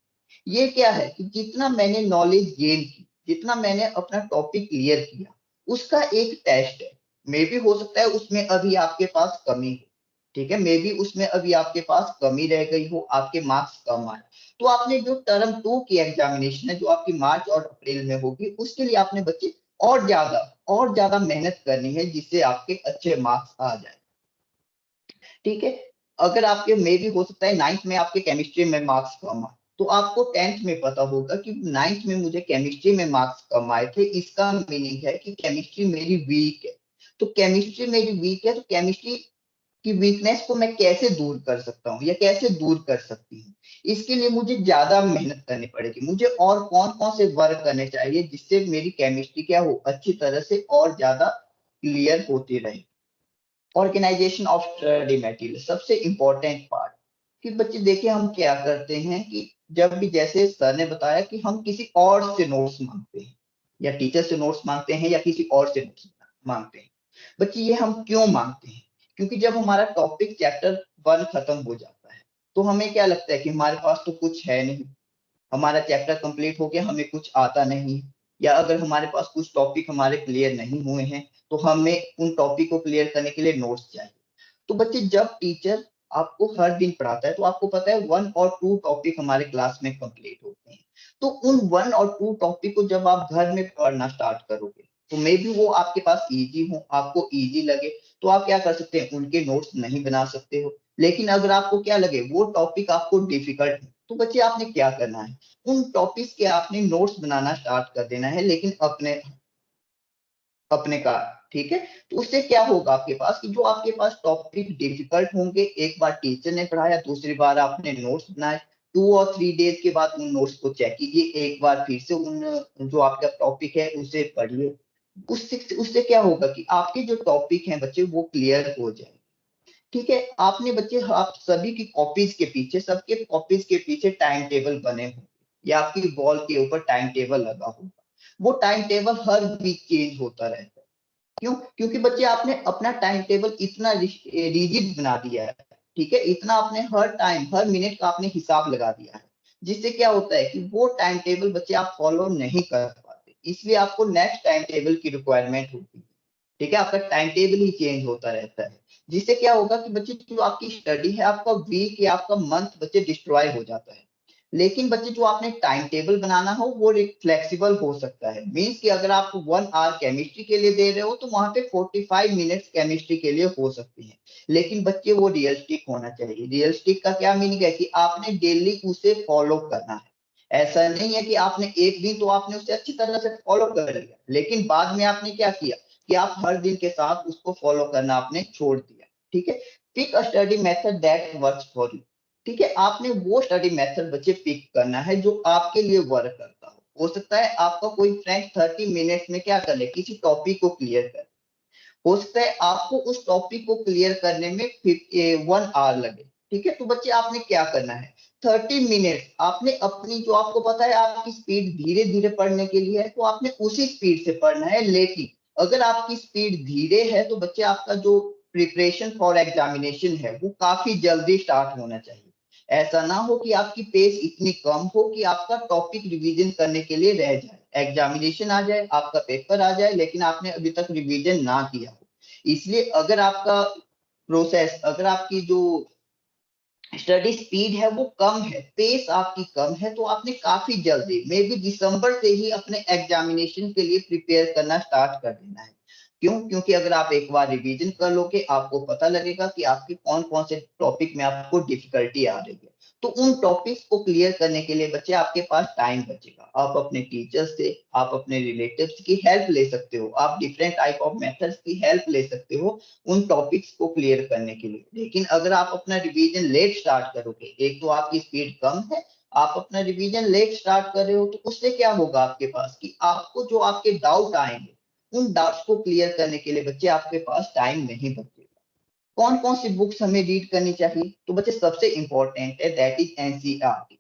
Speaker 5: ये क्या है कि जितना मैंने नॉलेज गेन की, जितना मैंने अपना टॉपिक क्लियर किया, उसका एक टेस्ट है। मे भी हो सकता है उसमें अभी आपके पास कमी हो, ठीक है, मे भी उसमें अभी आपके पास कमी रह गई हो, आपके मार्क्स कम आए। तो आपने जो टर्म 2 की एग्जामिनेशन है जो आपकी मार्च और अप्रैल में होगी, उसके लिए आपने बच्चे और ज्यादा मेहनत करनी है, जिससे आपके अच्छे मार्क्स आ जाए, ठीक है। अगर आपके में भी हो सकता है 9th में आपके केमिस्ट्री में मार्क्स कम आए, तो आपको 10th में पता होगा कि 9th में मुझे केमिस्ट्री में मार्क्स कम आए थे, इसका मीनिंग है कि केमिस्ट्री मेरी वीक है। तो केमिस्ट्री मेरी वीक है, तो केमिस्ट्री की वीकनेस को मैं कैसे दूर कर सकता हूँ या कैसे दूर कर सकती हूँ, इसके लिए मुझे ज्यादा मेहनत करनी पड़ेगी। मुझे और कौन कौन से वर्क करने चाहिए जिससे मेरी केमिस्ट्री क्या हो, अच्छी तरह से और ज्यादा क्लियर होती रहे। ऑर्गेनाइजेशन ऑफ स्टडी मटेरियल सबसे इंपॉर्टेंट पार्ट, कि बच्चे देखिए हम क्या करते हैं कि जब भी, जैसे सर ने बताया कि हम किसी और से नोट्स मांगते हैं या टीचर से नोट्स मांगते हैं या किसी और से नोट्स मांगते हैं। बच्चे ये हम क्यों मांगते हैं? क्योंकि जब हमारा टॉपिक चैप्टर 1 खत्म हो जाता है, तो हमें क्या लगता है कि हमारे पास तो कुछ है नहीं, हमारा चैप्टर कंप्लीट हो गया, हमें कुछ आता नहीं, या अगर हमारे पास कुछ टॉपिक हमारे क्लियर नहीं हुए हैं, तो हमें उन टॉपिक को क्लियर करने के लिए नोट्स चाहिए। तो बच्चे जब टीचर आपको हर दिन पढ़ाता है, तो आपको पता है 1 और 2 टॉपिक हमारे क्लास में कंप्लीट होते हैं। तो उन 1 और 2 टॉपिक को जब आप घर में पढ़ना स्टार्ट करोगे, तो मे बी वो आपके पास इजी हो, आपको इजी लगे, तो आप क्या कर सकते हैं, उनके नोट्स नहीं बना सकते हो। लेकिन अगर आपको क्या लगे वो टॉपिक आपको डिफिकल्ट है, तो बच्चे आपने क्या करना है, उन टॉपिक्स के आपने नोट्स बनाना स्टार्ट कर देना है, लेकिन अपने अपने का, ठीक है। तो उससे क्या होगा आपके पास कि जो आपके पास टॉपिक डिफिकल्ट होंगे, एक बार टीचर ने पढ़ाया, दूसरी बार आपने नोट्स बनाए, 2 और 3 डेज के बाद उन नोट्स को चेक कीजिए, एक बार फिर से उन जो आपका टॉपिक है उसे पढ़िए। उससे उससे क्या होगा कि आपके जो टॉपिक हैं बच्चे वो क्लियर हो जाए, ठीक है। आपने बच्चे, आप सभी की कॉपीज के पीछे, सबके कॉपीज के पीछे टाइम टेबल बने होंगे या आपकी वॉल के ऊपर टाइम टेबल लगा होगा। वो टाइम टेबल हर वीक चेंज होता रहता है। क्यों? क्योंकि बच्चे आपने अपना टाइम टेबल इतना रिजिड बना दिया है, ठीक है, इतना आपने हर टाइम हर मिनट का आपने हिसाब लगा दिया है, जिससे क्या होता है कि वो टाइम टेबल बच्चे आप फॉलो नहीं कर पाते, इसलिए आपको नेक्स्ट टाइम टेबल की रिक्वायरमेंट होती है, ठीक है। आपका टाइम टेबल ही चेंज होता रहता है, जिससे क्या होगा कि बच्चे जो आपकी स्टडी है, आपका वीक या आपका मंथ बच्चे डिस्ट्रॉय हो जाता है। लेकिन बच्चे जो आपने टाइम टेबल बनाना हो वो फ्लेक्सिबल हो सकता है। मींस कि अगर आप 1 आवर केमिस्ट्री के लिए दे रहे हो, तो वहां पे 45 मिनट्स केमिस्ट्री के लिए हो सकती है। लेकिन बच्चे वो रियलिस्टिक होना चाहिए। रियलिस्टिक का क्या मीनिंग है कि आपने डेली उसे फॉलो करना है। ऐसा नहीं है कि आपने एक दिन तो आपने उसे अच्छी तरह से फॉलो कर लिया, लेकिन बाद में आपने क्या किया कि आप हर दिन के साथ उसको फॉलो करना आपने छोड़ दिया, ठीक है। Pick a study method that works for you, ठीक है। आपने वो स्टडी मेथड बच्चे पिक करना है जो आपके लिए वर्क करता हो सकता है आपका कोई फ्रेंड 30 मिनट्स में क्या कर ले, किसी टॉपिक को क्लियर कर, हो सकता है आपको उस टॉपिक को क्लियर करने में 1 आवर लगे, ठीक है। तो बच्चे आपने क्या करना है, 30 मिनट आपने अपनी, जो आपको पता है आपकी स्पीड धीरे धीरे पढ़ने के लिए है, तो आपने उसी स्पीड से पढ़ना है। लेकिन अगर आपकी स्पीड धीरे है, तो बच्चे आपका जो प्रिपरेशन फॉर एग्जामिनेशन है वो काफी जल्दी स्टार्ट होना चाहिए। ऐसा ना हो कि आपकी पेस इतनी कम हो कि आपका टॉपिक रिवीजन करने के लिए रह जाए, एग्जामिनेशन आ जाए, आपका पेपर आ जाए, लेकिन आपने अभी तक रिवीजन ना किया हो। इसलिए अगर आपका प्रोसेस, अगर आपकी जो स्टडी स्पीड है वो कम है, पेस आपकी कम है, तो आपने काफी जल्दी, मे बी दिसंबर से ही अपने एग्जामिनेशन के लिए प्रिपेयर करना स्टार्ट कर देना है। क्यों? क्योंकि अगर आप एक बार रिवीजन कर लोगे, आपको पता लगेगा कि आपके कौन कौन से टॉपिक में आपको डिफिकल्टी आ रही है। तो उन टॉपिक्स को क्लियर करने के लिए बच्चे आपके पास टाइम बचेगा। आप अपने टीचर्स से, आप अपने रिलेटिव्स की हेल्प ले सकते हो, आप डिफरेंट टाइप ऑफ मेथड्स की हेल्प ले सकते हो उन टॉपिक्स को क्लियर करने के लिए। लेकिन अगर आप अपना रिवीजन लेट स्टार्ट करोगे, एक तो आपकी स्पीड कम है, आप अपना रिवीजन लेट स्टार्ट कर रहे हो, तो उससे क्या होगा आपके पास कि आपको जो आपके डाउट आएंगे, उन डाउट्स को क्लियर करने के लिए बच्चे आपके पास टाइम नहीं बचेगा। कौन कौन सी बुक्स हमें रीड करनी चाहिए? तो बच्चे सबसे इंपॉर्टेंट है दैट इज एनसीईआरटी।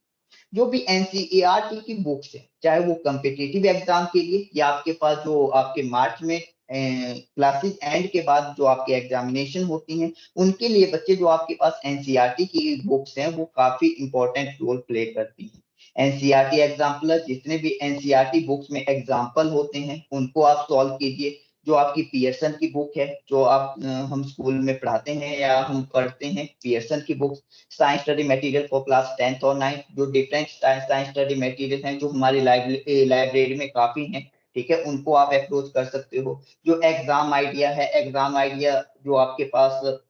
Speaker 5: जो भी एनसीईआरटी की बुक्स है, चाहे वो कम्पिटिटिव एग्जाम के लिए या आपके पास जो आपके मार्च में क्लासेस एंड के बाद जो आपके एग्जामिनेशन होती हैं, उनके लिए बच्चे जो आपके पास एनसीईआरटी की बुक्स हैं वो काफी इंपॉर्टेंट रोल प्ले करती हैं। एनसीईआरटी एग्जाम्पलर, जितने भी एनसीईआरटी बुक्स में एग्जाम्पल होते हैं उनको आप सॉल्व कीजिए। जो आपकी पियर्सन की बुक है, जो आप हम स्कूल में पढ़ाते हैं या हम पढ़ते हैं, पियर्सन की book science study material for class 10th और 9th, जो डिफरेंट साइंस स्टडी मटेरियल हैं जो हमारी लाइब्रेरी में काफी हैं, ठीक है, उनको आप अप्रोच कर सकते हो। जो एग्जाम आइडिया है, एग्जाम आइडिया जो आपके पास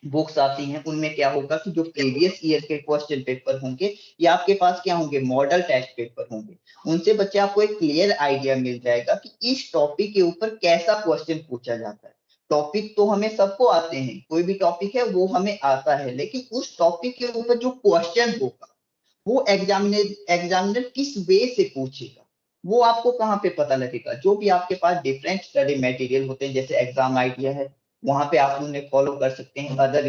Speaker 5: बुक्स आती हैं उनमें क्या होगा कि जो प्रीवियस ईयर के क्वेश्चन पेपर होंगे या आपके पास क्या होंगे, मॉडल टेस्ट पेपर होंगे, उनसे बच्चे आपको एक क्लियर आइडिया मिल जाएगा कि इस टॉपिक के ऊपर कैसा क्वेश्चन पूछा जाता है। टॉपिक तो हमें सबको आते हैं, कोई भी टॉपिक है वो हमें आता है, लेकिन उस टॉपिक के ऊपर जो क्वेश्चन होगा वो एग्जामिनर किस वे से पूछेगा वो आपको कहाँ पे पता लगेगा। जो भी आपके पास डिफरेंट स्टडी मटेरियल होते हैं, जैसे एग्जाम आइडिया है, वहां पे आप उन्हें फॉलो कर सकते हैं। अदर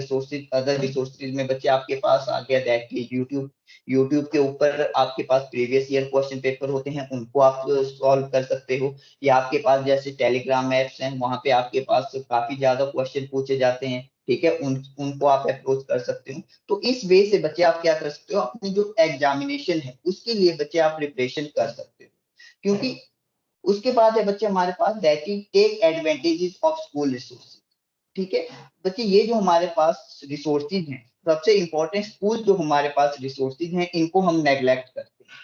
Speaker 5: रिसोर्सेज में बच्चे आपके पास आ गया दैट की यूट्यूब के ऊपर आपके पास प्रीवियस ईयर क्वेश्चन पेपर होते हैं, उनको आप सॉल्व कर सकते हो। या आपके पास जैसे टेलीग्राम एप्स हैं, वहां पे आपके पास काफी ज्यादा क्वेश्चन पूछे जाते हैं, ठीक है, उनको आप अप्रोच कर सकते हो। तो इस वे से बच्चे आप क्या कर सकते हो, अपनी जो एग्जामिनेशन है उसके लिए बच्चे आप प्रिपरेशन कर सकते हो। क्योंकि उसके बाद है बच्चे हमारे पास that is take advantages of school resources, ठीक है। बच्चे ये जो हमारे पास रिसोर्सेज हैं, सबसे इंपॉर्टेंट स्कूल जो हमारे पास रिसोर्सेज हैं इनको हम नेग्लेक्ट करते हैं।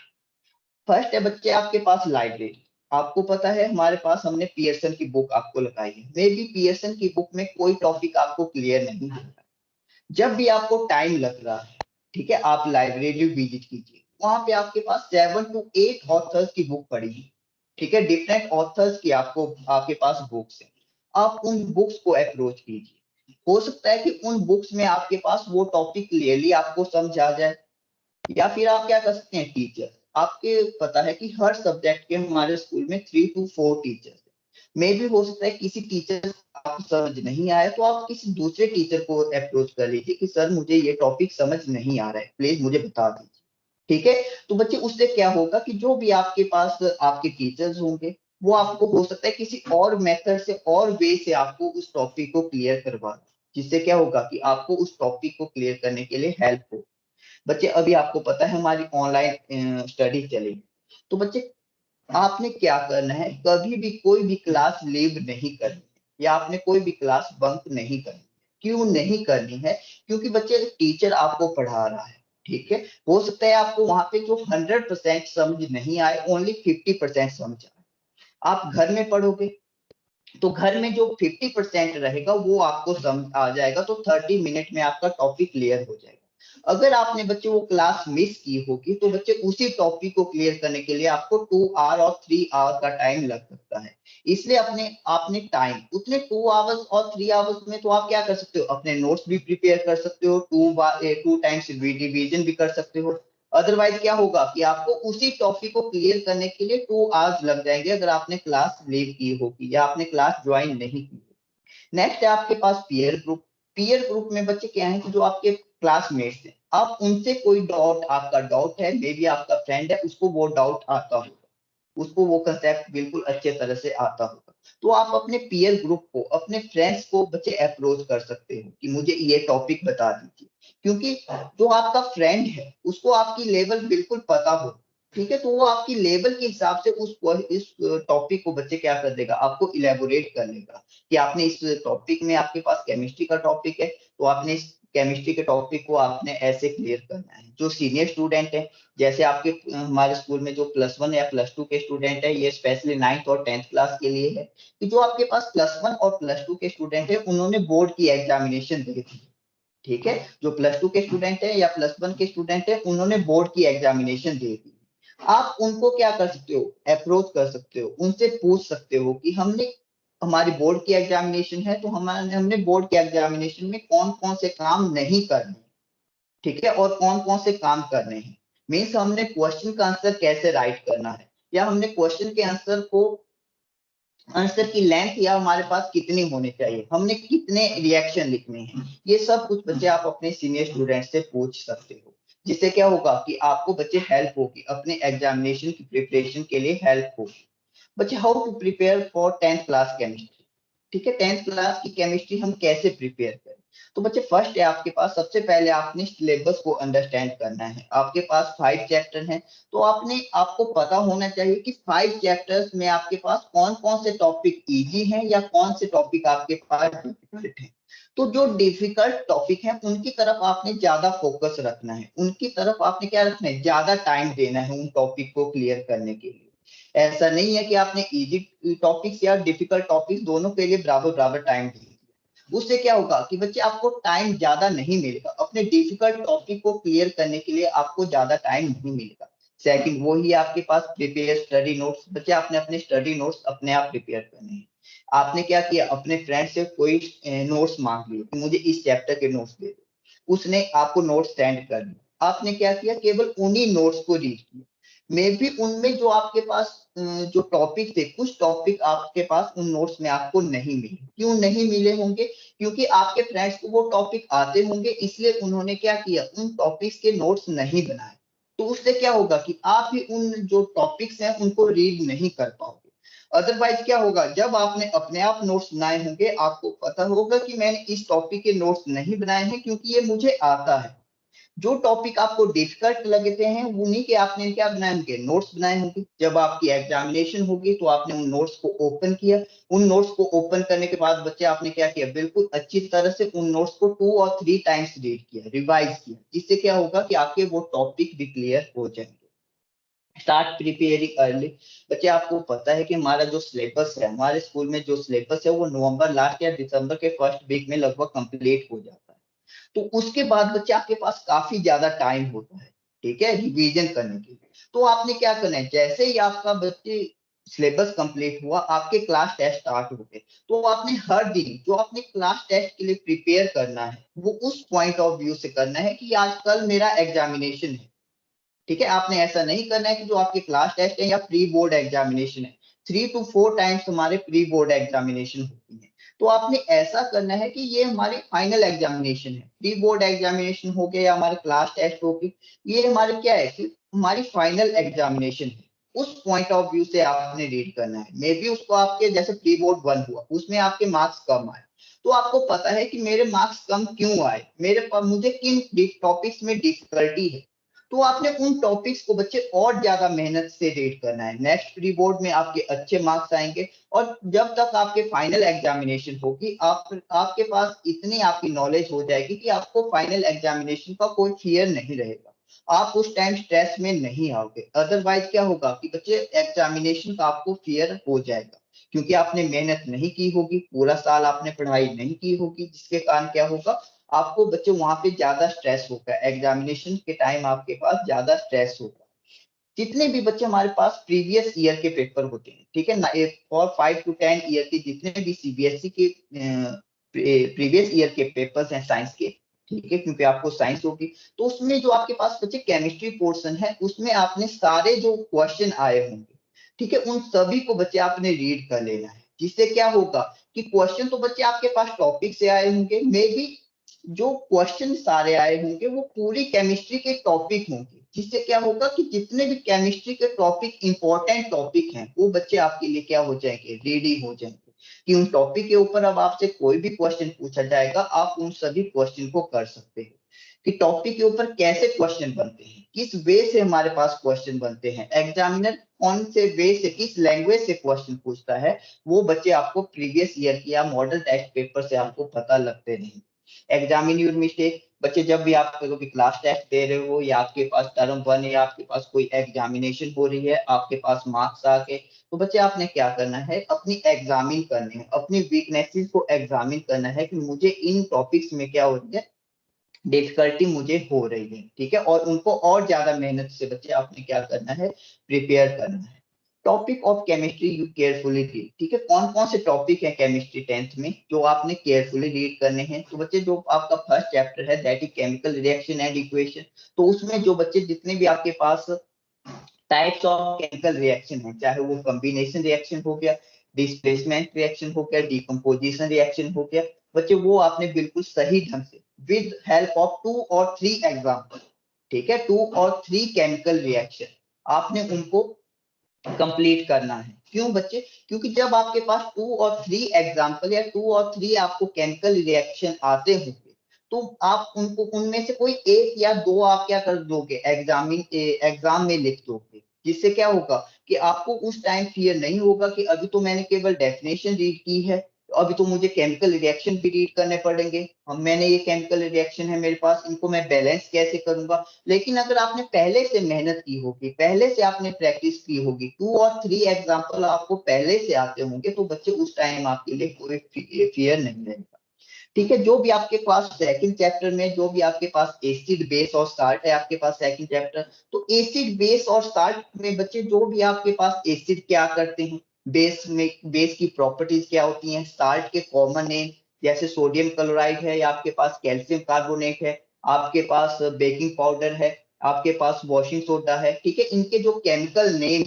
Speaker 5: फर्स्ट है बच्चे आपके पास लाइब्रेरी। आपको पता है हमारे पास हमने पियर्सन की बुक आपको लगाई है, मे बी पियर्सन की बुक में कोई टॉपिक आपको क्लियर नहीं हो रहा। जब भी आपको टाइम लग रहा है, ठीक है, आप लाइब्रेरी विजिट कीजिए, वहां पे आपके पास 7 to 8 ऑथर्स की बुक पड़ी है, ठीक है, डिफरेंट ऑथर्स की आपको आपके पास बुक्स है। आप उन बुक्स को अप्रोच कीजिए। हो सकता है कि उन बुक्स में आपके पास वो टॉपिक क्लियरली आपको समझ आ जाए, या फिर आप क्या कर सकते हैं, टीचर आपके पता है कि हर सब्जेक्ट के हमारे स्कूल में 3 to 4 टीचर्स, मे भी हो सकता है किसी टीचर आपको समझ नहीं आया तो आप किसी दूसरे टीचर को अप्रोच कर लीजिए कि सर मुझे ये टॉपिक समझ नहीं आ रहा है, प्लीज मुझे बता दीजिए, ठीक है। तो बच्चे उससे क्या होगा कि जो भी आपके पास आपके टीचर्स होंगे वो आपको हो सकता है किसी और मेथड से और वे से आपको उस टॉपिक को क्लियर करवा दें, जिससे क्या होगा कि आपको उस टॉपिक को क्लियर करने के लिए हेल्प हो। बच्चे अभी आपको पता है हमारी ऑनलाइन स्टडी चली, तो बच्चे आपने क्या करना है, कभी भी कोई भी क्लास लीव नहीं करनी या आपने कोई भी क्लास बंक नहीं करनी। क्यों नहीं करनी है, क्योंकि बच्चे टीचर आपको पढ़ा रहा है, ठीक है, हो सकता है आपको वहां पे जो 100% समझ नहीं आए, ओनली 50% समझ आए। आप घर में पढ़ोगे तो घर में जो 50% रहेगा वो आपको समझ आ जाएगा, तो 30 मिनट में आपका टॉपिक क्लियर हो जाएगा। अगर आपने बच्चे वो क्लास मिस की होगी तो बच्चे उसी टॉपिक को क्लियर करने के लिए आपको 2 आवर और 3 आवर का टाइम लग सकता है। इसलिए आपने टाइम उतने 2 आवर्स और 3 आवर्स में तो आप क्या कर सकते हो, अपने नोट्स भी प्रिपेयर कर सकते हो, 2 टाइम्स रिवीजन भी कर सकते हो। अदरवाइज क्या होगा कि आपको उसी टॉपिक को क्लियर करने के लिए 2 आवर्स लग जाएंगे अगर आपने क्लास लीव की होगी या आपने क्लास ज्वाइन नहीं की। नेक्स्ट है आपके पास पीयर ग्रुप। पीयर ग्रुप में बच्चे क्या है कि जो आपके क्लासमेट्स हैं, आप उनसे कोई डाउट, आपका डाउट है, मे बी आपका फ्रेंड है उसको वो डाउट आता होगा, उसको वो कंसेप्ट बिल्कुल अच्छे तरह से आता होगा, तो आप अपने पीयर ग्रुप को, अपने फ्रेंड्स को बच्चे अप्रोच कर सकते हो कि मुझे ये टॉपिक बता दीजिए। क्योंकि जो आपका फ्रेंड है उसको आपकी लेवल बिल्कुल पता हो, ठीक है, तो वो आपकी लेवल के हिसाब से इस टॉपिक को बच्चे क्या कर देगा, आपको इलेबोरेट कर लेगा कि आपने इस टॉपिक में, आपके पास केमिस्ट्री का टॉपिक है तो आपने इस केमिस्ट्री के टॉपिक को आपने ऐसे क्लियर करना है। जो सीनियर स्टूडेंट है, जैसे आपके हमारे स्कूल में जो +1 या +2 के स्टूडेंट है, ये स्पेशली 9th और 10th क्लास के लिए है कि जो आपके पास +1 और +2 के स्टूडेंट है उन्होंने बोर्ड की एग्जामिनेशन दी थी, ठीक है, जो +2 के स्टूडेंट है या +1 के स्टूडेंट है उन्होंने बोर्ड की एग्जामिनेशन दी थी। आप उनको क्या कर सकते हो, अप्रोच कर सकते हो, उनसे पूछ सकते हो कि हमारी बोर्ड की एग्जामिनेशन है तो हमने बोर्ड के एग्जामिनेशन में कौन कौन से काम नहीं करने, ठीक है, और कौन कौन से काम करने हैं। मीन्स हमने क्वेश्चन का आंसर कैसे राइट करना है, या हमने क्वेश्चन के आंसर की लेंथ या हमारे पास कितनी होनी चाहिए, हमने कितने रिएक्शन लिखने हैं, ये सब कुछ बच्चे आप अपने सीनियर स्टूडेंट से पूछ सकते हो, जिससे क्या होगा कि आपको बच्चे हेल्प होगी, अपने एग्जामिनेशन की प्रिपरेशन के लिए हेल्प होगी। बच्चे how to prepare for 10th class chemistry. ठीक है, 10th क्लास की केमिस्ट्री हम कैसे प्रिपेयर करें? तो बच्चे फर्स्ट है आपके पास, सबसे पहले आपने सिलेबस को अंडरस्टैंड करना है। आपके पास 5 चैप्टर हैं, तो आपको पता होना चाहिए कि 5 चैप्टर्स में आपके पास कौन कौन से टॉपिक इजी हैं या कौन से टॉपिक आपके पास डिफिकल्ट हैं। तो जो डिफिकल्ट टॉपिक है उनकी तरफ आपने ज्यादा फोकस रखना है, उनकी तरफ आपने क्या रखना है, ज्यादा टाइम देना है उन टॉपिक को क्लियर करने के लिए। ऐसा नहीं है कि आपने इजी टॉपिक्स या डिफिकल्ट टॉपिक्स दोनों के लिए बराबर बराबर टाइम दे दिया। उससे क्या होगा कि बच्चे आपको टाइम ज्यादा नहीं मिलेगा, अपने डिफिकल्ट टॉपिक को क्लियर करने के लिए आपको ज्यादा टाइम नहीं मिलेगा। सेकंड, वो ही आपके पास प्रिपेयर स्टडी नोट्स। बच्चे आपने अपने स्टडी नोट्स अपने आप प्रिपेयर करने हैं। आपने क्या किया, अपने फ्रेंड से कोई नोट्स मांग लिए कि मुझे इस चैप्टर के नोट्स दे दो, उसने आपको नोट्स सेंड कर दिए। आपने क्या किया, केवल उन्हीं नोट्स को रीड किया। मे भी उनमें जो आपके पास जो टॉपिक थे, कुछ टॉपिक आपके पास उन नोट्स में आपको नहीं मिले। क्यों नहीं मिले होंगे? क्योंकि आपके फ्रेंड्स को वो टॉपिक आते होंगे, इसलिए उन्होंने क्या किया, उन टॉपिक्स के नोट्स नहीं बनाए। तो उससे क्या होगा कि आप ही उन जो टॉपिक्स हैं उनको रीड नहीं कर पाओगे। अदरवाइज क्या होगा, जब आपने अपने आप नोट्स बनाए होंगे, आपको पता होगा कि मैंने इस टॉपिक के नोट्स नहीं बनाए हैं क्योंकि ये मुझे आता है। जो टॉपिक आपको डिफिकल्ट लगते हैं उन्हीं के आपने क्या बनाए होंगे, नोट्स बनाए होंगे। जब आपकी एग्जामिनेशन होगी तो आपने उन नोट्स को ओपन किया। उन नोट्स को ओपन करने के बाद बच्चे आपने क्या किया, बिल्कुल अच्छी तरह से उन नोट्स को 2 और 3 टाइम्स रीड किया, रिवाइज किया। जिससे क्या होगा कि आपके वो टॉपिक भी क्लियर हो जाएंगे। Start preparing early. बच्चे आपको पता है कि हमारा जो सिलेबस है, हमारे स्कूल में जो सिलेबस है वो नवंबर लास्ट या दिसंबर के फर्स्ट वीक में लगभग कंप्लीट हो जाता है। तो उसके बाद बच्चे आपके पास काफी ज्यादा टाइम होता है, ठीक है, रिवीजन करने के लिए। तो आपने क्या करना है, जैसे ही आपका बच्चे सिलेबस कंप्लीट हुआ, आपके क्लास टेस्ट स्टार्ट हो गए, तो आपने हर दिन जो आपने क्लास टेस्ट के लिए प्रिपेयर करना है वो उस पॉइंट ऑफ व्यू से करना है कि आज कल मेरा एग्जामिनेशन है। ठीक है, आपने ऐसा नहीं करना है कि जो आपके क्लास टेस्ट है या प्री बोर्ड एग्जामिनेशन है, 3 to 4 टाइम्स हमारे प्री बोर्ड एग्जामिनेशन होती है। तो आपने ऐसा करना है कि ये हमारी फाइनल एग्जामिनेशन है। प्री बोर्ड एग्जामिनेशन हो गया या हमारे क्लास टेस्ट हो गई, ये हमारे क्या है कि हमारी फाइनल एग्जामिनेशन है। उस पॉइंट ऑफ व्यू से आपने रीड करना है। मे बी उसको आपके जैसे प्री बोर्ड 1 हुआ, उसमें आपके मार्क्स कम आए, तो आपको पता है कि मेरे मार्क्स कम क्यों आए, मेरे पास मुझे किन टॉपिक्स में डिफिकल्टी है। तो आपने उन टॉपिक्स को बच्चे और ज्यादा मेहनत से रीड करना है। नेक्स्ट प्री बोर्ड में आपके अच्छे मार्क्स आएंगे, और जब तक आपके फाइनल एग्जामिनेशन होगी, आपके पास इतनी आपकी नॉलेज हो जाएगी कि आपको फाइनल एग्जामिनेशन का कोई फियर नहीं रहेगा। आप उस टाइम स्ट्रेस में नहीं आओगे। अदरवाइज क्या होगा कि बच्चे एग्जामिनेशन का आपको फियर हो जाएगा, क्योंकि आपने मेहनत नहीं की होगी, पूरा साल आपने पढ़ाई नहीं की होगी, जिसके कारण क्या होगा, आपको बच्चे वहां पे ज्यादा स्ट्रेस होगा। एग्जामिनेशन के टाइम आपके पास ज्यादा स्ट्रेस होगा। जितने भी बच्चे हमारे पास प्रीवियस ईयर के पेपर होते हैं, ठीक है ना, और 5 to 10 ईयर के जितने भी सीबीएसई के प्रीवियस ईयर के पेपर्स हैं साइंस के, ठीक है, क्योंकि आपको साइंस होगी, तो उसमें जो आपके पास बच्चे केमिस्ट्री पोर्शन है, उसमें आपने सारे जो क्वेश्चन आए होंगे, ठीक है, उन सभी को बच्चे आपने रीड कर लेना है। जिससे क्या होगा कि क्वेश्चन तो बच्चे आपके पास टॉपिक से आए होंगे, मे बी जो क्वेश्चन सारे आए होंगे वो पूरी केमिस्ट्री के टॉपिक होंगे। जिससे क्या होगा कि जितने भी केमिस्ट्री के टॉपिक इंपॉर्टेंट टॉपिक हैं, वो बच्चे आपके लिए क्या हो जाएंगे, रेडी हो जाएंगे कि उन टॉपिक के ऊपर अब आपसे कोई भी क्वेश्चन पूछा जाएगा, आप उन सभी क्वेश्चन को कर सकते हैं। कि टॉपिक के ऊपर कैसे क्वेश्चन बनते हैं, किस वे से हमारे पास क्वेश्चन बनते हैं, एग्जामिनर कौन से वे से, किस लैंग्वेज से क्वेश्चन पूछता है, वो बच्चे आपको प्रीवियस ईयर की या मॉडल टेस्ट पेपर से आपको पता लगते नहीं। Examine your mistake. बच्चे जब भी आप कभी क्लास टेस्ट दे रहे हो, या आपके पास टर्म 1 या आपके पास कोई एग्जामिनेशन हो रही है, आपके पास मार्क्स आ गए, तो बच्चे आपने क्या करना है, अपनी एग्जामिन करनी है, अपनी वीकनेसेस को एग्जामिन करना है कि मुझे इन टॉपिक्स में क्या हो रही है, डिफिकल्टी मुझे हो रही है, ठीक है, और उनको और ज्यादा मेहनत से बच्चे आपने क्या करना है, प्रिपेयर करना है। Topic of chemistry you carefully read. ठीक है, कौन कौन से टॉपिक है केमिस्ट्री 10th में जो आपने केयरफुली रीड करने हैं? तो बच्चे जो आपका फर्स्ट चैप्टर है that is chemical reaction and equation, तो उसमें जो बच्चे जितने भी आपके पास टाइप्स ऑफ केमिकल रिएक्शन है, चाहे वो कॉम्बिनेशन रिएक्शन हो गया, डिस्प्लेसमेंट रिएक्शन हो गया, डिकम्पोजिशन रिएक्शन हो गया, बच्चे वो आपने बिल्कुल सही ढंग से विद हेल्प ऑफ 2 और 3 एग्जाम्पल ठीक है, 2 और 3 केमिकल रिएक्शन आपने उनको कंप्लीट करना है। क्यों बच्चे? क्योंकि जब आपके पास 2 और 3 एग्जांपल या 2 और 3 आपको केमिकल रिएक्शन आते होंगे तो आप उनको उनमें से कोई एक या दो आप क्या कर दोगे, एग्जाम में लिख दोगे, जिससे क्या होगा कि आपको उस टाइम फियर नहीं होगा कि अभी तो मैंने केवल डेफिनेशन रीड की है, अभी तो मुझे केमिकल रिएक्शन भी रीड करने पड़ेंगे। हम मैंने ये केमिकल रिएक्शन है मेरे पास, इनको मैं बैलेंस कैसे करूंगा। लेकिन अगर आपने पहले से मेहनत की होगी, पहले से आपने प्रैक्टिस की होगी, 2 और 3 एग्जांपल आपको पहले से आते होंगे, तो बच्चे उस टाइम आपके लिए कोई फियर नहीं रहेगा। ठीक है, जो भी आपके पास सेकंड चैप्टर में जो भी आपके पास एसिड बेस और साल्ट है आपके पास सेकंड चैप्टर, तो एसिड बेस और साल्ट में बच्चे जो भी आपके पास एसिड क्या करते हैं, बेस में बेस की प्रॉपर्टीज क्या होती हैं, साल्ट के कॉमन नेम जैसे सोडियम क्लोराइड है या आपके पास कैल्शियम कार्बोनेट है, आपके पास बेकिंग पाउडर है, आपके पास वॉशिंग सोडा है। ठीक है, इनके जो केमिकल नेम,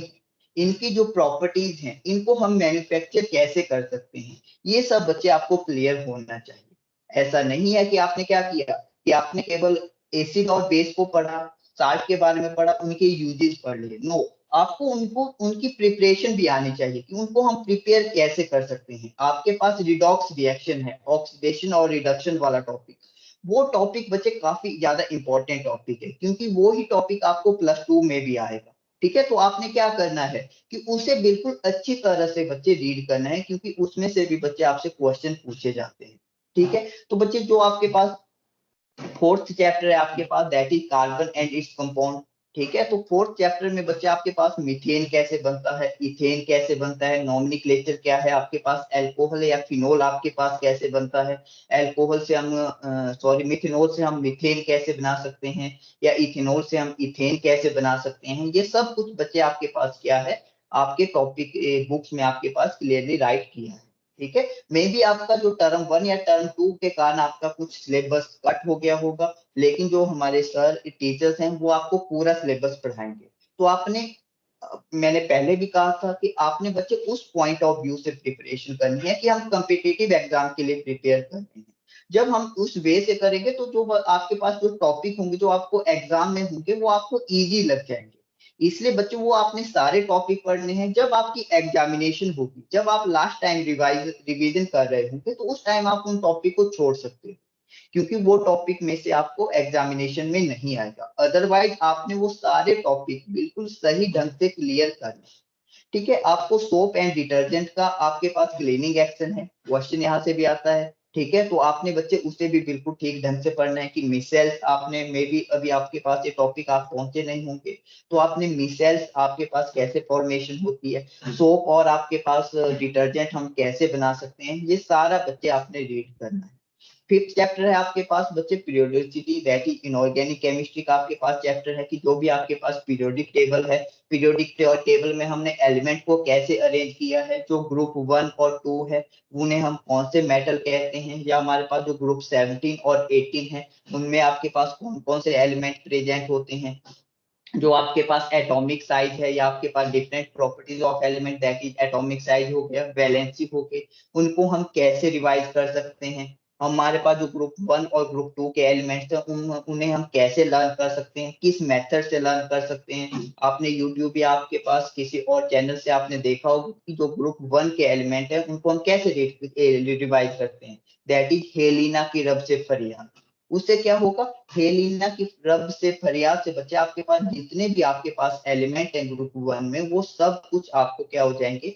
Speaker 5: इनकी जो प्रॉपर्टीज हैं, इनको हम मैन्युफैक्चर कैसे कर सकते हैं, ये सब बच्चे आपको क्लियर होना चाहिए। ऐसा नहीं है कि आपने क्या किया कि आपने केवल एसिड और बेस को पढ़ा, साल्ट के बारे में पढ़ा, उनके यूजेस पढ़ लिए। नो, आपको उनको उनकी प्रिपरेशन भी आनी चाहिए कि उनको हम प्रिपेयर कैसे कर सकते हैं। आपके पास रिडॉक्स रिएक्शन है, ऑक्सीडेशन और रिडक्शन वाला टॉपिक, वो टॉपिक बच्चे काफी ज्यादा इंपॉर्टेंट टॉपिक है, क्योंकि वो ही टॉपिक आपको +2 में भी आएगा। ठीक है, तो आपने क्या करना है कि उसे बिल्कुल अच्छी तरह से बच्चे रीड करना है, क्योंकि उसमें से भी बच्चे आपसे क्वेश्चन पूछे जाते हैं। ठीक है, तो बच्चे जो आपके पास फोर्थ चैप्टर है आपके पास, that is carbon and its compound. ठीक है, तो फोर्थ चैप्टर में बच्चे आपके पास मीथेन कैसे बनता है, इथेन कैसे बनता है, नॉमेनक्लेचर क्या है, आपके पास एल्कोहल या फिनोल आपके पास कैसे बनता है, एल्कोहल से हम मिथेनॉल से हम मीथेन कैसे बना सकते हैं, या इथेनॉल से हम इथेन कैसे बना सकते हैं। ये सब कुछ बच्चे आपके पास क्या है, आपके टॉपिक बुक्स में आपके पास क्लियरली राइट किया है। ठीक है, मे बी आपका जो टर्म 1 या टर्म 2 के कारण आपका कुछ सिलेबस कट हो गया होगा, लेकिन जो हमारे सर टीचर्स हैं वो आपको पूरा सिलेबस पढ़ाएंगे। तो आपने मैंने पहले भी कहा था कि आपने बच्चे उस पॉइंट ऑफ व्यू से प्रिपरेशन करनी है कि हम कॉम्पिटिटिव एग्जाम के लिए प्रिपेयर कर रहे हैं। जब हम उस वे से करेंगे तो जो आपके पास जो टॉपिक होंगे जो आपको एग्जाम में होंगे वो आपको इजी लग जाएंगे। इसलिए बच्चों वो आपने सारे टॉपिक पढ़ने हैं। जब आपकी एग्जामिनेशन होगी, जब आप लास्ट टाइम रिवीजन कर रहे होंगे, तो उस टाइम आप उन टॉपिक को छोड़ सकते हो, क्योंकि वो टॉपिक में से आपको एग्जामिनेशन में नहीं आएगा। अदरवाइज आपने वो सारे टॉपिक बिल्कुल सही ढंग से क्लियर करना। ठीक है, आपको सोप एंड डिटर्जेंट का आपके पास क्लीनिंग एक्शन है, क्वेश्चन यहाँ से भी आता है। ठीक है, तो आपने बच्चे उसे भी बिल्कुल ठीक ढंग से पढ़ना है कि मिसेल्स आपने मे बी अभी आपके पास ये टॉपिक आप पहुंचे नहीं होंगे, तो आपने मिसेल्स आपके पास कैसे फॉर्मेशन होती है, सोप और आपके पास डिटर्जेंट हम कैसे बना सकते हैं, ये सारा बच्चे आपने रीड करना है। फिफ्थ चैप्टर है आपके पास बच्चे periodicity, that is inorganic chemistry का आपके पास चैप्टर है कि जो भी आपके पास पीरियोडिक टेबल है, पीरियोडिक टेबल में हमने एलिमेंट को कैसे अरेंज किया है, जो ग्रुप 1 और 2 है उन्हें हम कौन से मेटल कहते हैं, या हमारे पास जो ग्रुप 17 और 18 है उनमें आपके पास कौन कौन से एलिमेंट प्रेजेंट होते हैं, जो आपके पास एटॉमिक साइज है या आपके पास different properties of element, that is atomic size हो गया, वैलेंसी हो गई, उनको हम कैसे रिवाइज कर सकते हैं। हमारे पास जो ग्रुप 1 और ग्रुप 2 के एलिमेंट्स हैं उन्हें हम कैसे लर्न कर सकते हैं, किस मेथड से लर्न कर सकते हैं। आपने यूट्यूब या आपके पास किसी और चैनल से आपने देखा होगा कि जो ग्रुप 1 के एलिमेंट है उनको हम कैसे रिवाइज करते हैं, दैट इज हेलिना की रब से फरियाद। उससे क्या होगा, हेलिना की रब से फरियाद से बच्चे आपके पास जितने भी आपके पास एलिमेंट है ग्रुप 1 में वो सब कुछ आपको क्या हो जाएंगे,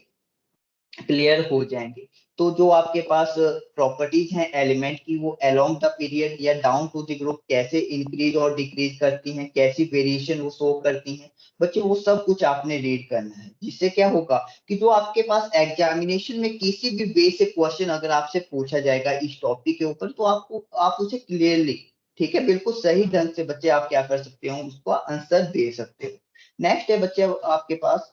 Speaker 5: क्लियर हो जाएंगे। तो जो आपके पास प्रॉपर्टीज हैं एलिमेंट की वो अलोंग द पीरियड या डाउन टू द ग्रुप कैसे इंक्रीज और डिक्रीज करती हैं, कैसी वेरिएशन वो शो करती हैं, बच्चे वो सब कुछ आपने रीड करना है। जिससे क्या होगा कि जो आपके पास एग्जामिनेशन में किसी भी वे से क्वेश्चन अगर आपसे पूछा जाएगा इस टॉपिक के ऊपर, तो आप उसे क्लियरली, ठीक है, बिल्कुल सही ढंग से बच्चे आप क्या कर सकते हो, उसको आंसर दे सकते हो। नेक्स्ट है बच्चे आपके पास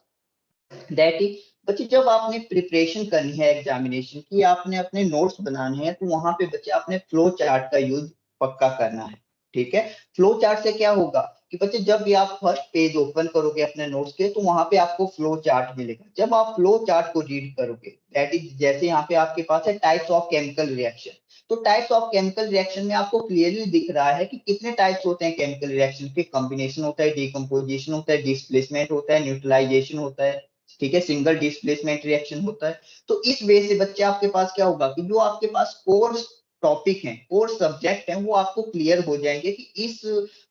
Speaker 5: दैट इज, बच्चे जब आपने प्रिपरेशन करनी है एग्जामिनेशन की, आपने अपने नोट्स बनाने हैं, तो वहां पे बच्चे आपने फ्लो चार्ट का यूज पक्का करना है। ठीक है, फ्लो चार्ट से क्या होगा कि बच्चे जब भी आप फर्स्ट पेज ओपन करोगे अपने नोट्स के, तो वहां पे आपको फ्लो चार्ट मिलेगा। जब आप फ्लो चार्ट को रीड करोगे, दैट इज जैसे यहाँ पे आपके पास है टाइप्स ऑफ केमिकल रिएक्शन, तो टाइप्स ऑफ केमिकल रिएक्शन में आपको क्लियरली दिख रहा है कि कितने टाइप्स होते हैं केमिकल रिएक्शन के। कॉम्बिनेशन होता है, डिकम्पोजिशन होता है, डिस्प्लेसमेंट होता है, न्यूट्रलाइजेशन होता है, ठीक है, सिंगल डिस्प्लेसमेंट रिएक्शन होता है। तो इस वे से बच्चे आपके पास क्या होगा कि जो आपके पास कोर्स टॉपिक है, कोर्स सब्जेक्ट है, वो आपको क्लियर हो जाएंगे कि इस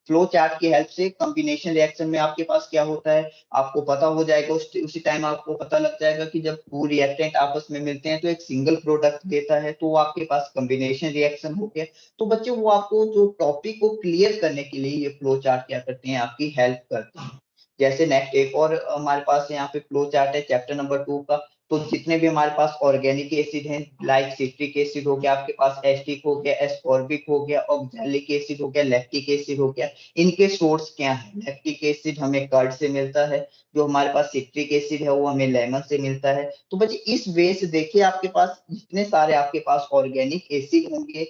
Speaker 5: फ्लो चार्ट की हेल्प से कॉम्बिनेशन रिएक्शन में आपके पास क्या होता है, आपको पता हो जाएगा। उसी टाइम आपको पता लग जाएगा कि जब दो रिएक्टेंट आपस में मिलते हैं तो एक सिंगल प्रोडक्ट देता है, तो वो आपके पास कॉम्बिनेशन रिएक्शन हो गया। तो बच्चे वो आपको जो टॉपिक को क्लियर करने के लिए ये फ्लो चार्ट क्या करते हैं, आपकी हेल्प करते हैं। जैसे नेक्स्ट एक और हमारे पास यहाँ पे फ्लो चार्ट है चैप्टर नंबर 2 का। तो जितने भी हमारे पास ऑर्गेनिक एसिड हैं, लाइक सिट्रिक एसिड हो गया, आपके पास एस्टिक हो गया, एस्कॉर्बिक हो गया, ऑक्सैलिक एसिड हो गया, लैक्टिक एसिड हो गया, इनके सोर्स क्या है। लैक्टिक एसिड हमें कर्ड से मिलता है, जो हमारे पास सिट्रिक एसिड है वो हमें लेमन से मिलता है। तो बच्चे इस वे से देखिए आपके पास जितने सारे आपके पास ऑर्गेनिक एसिड होंगे,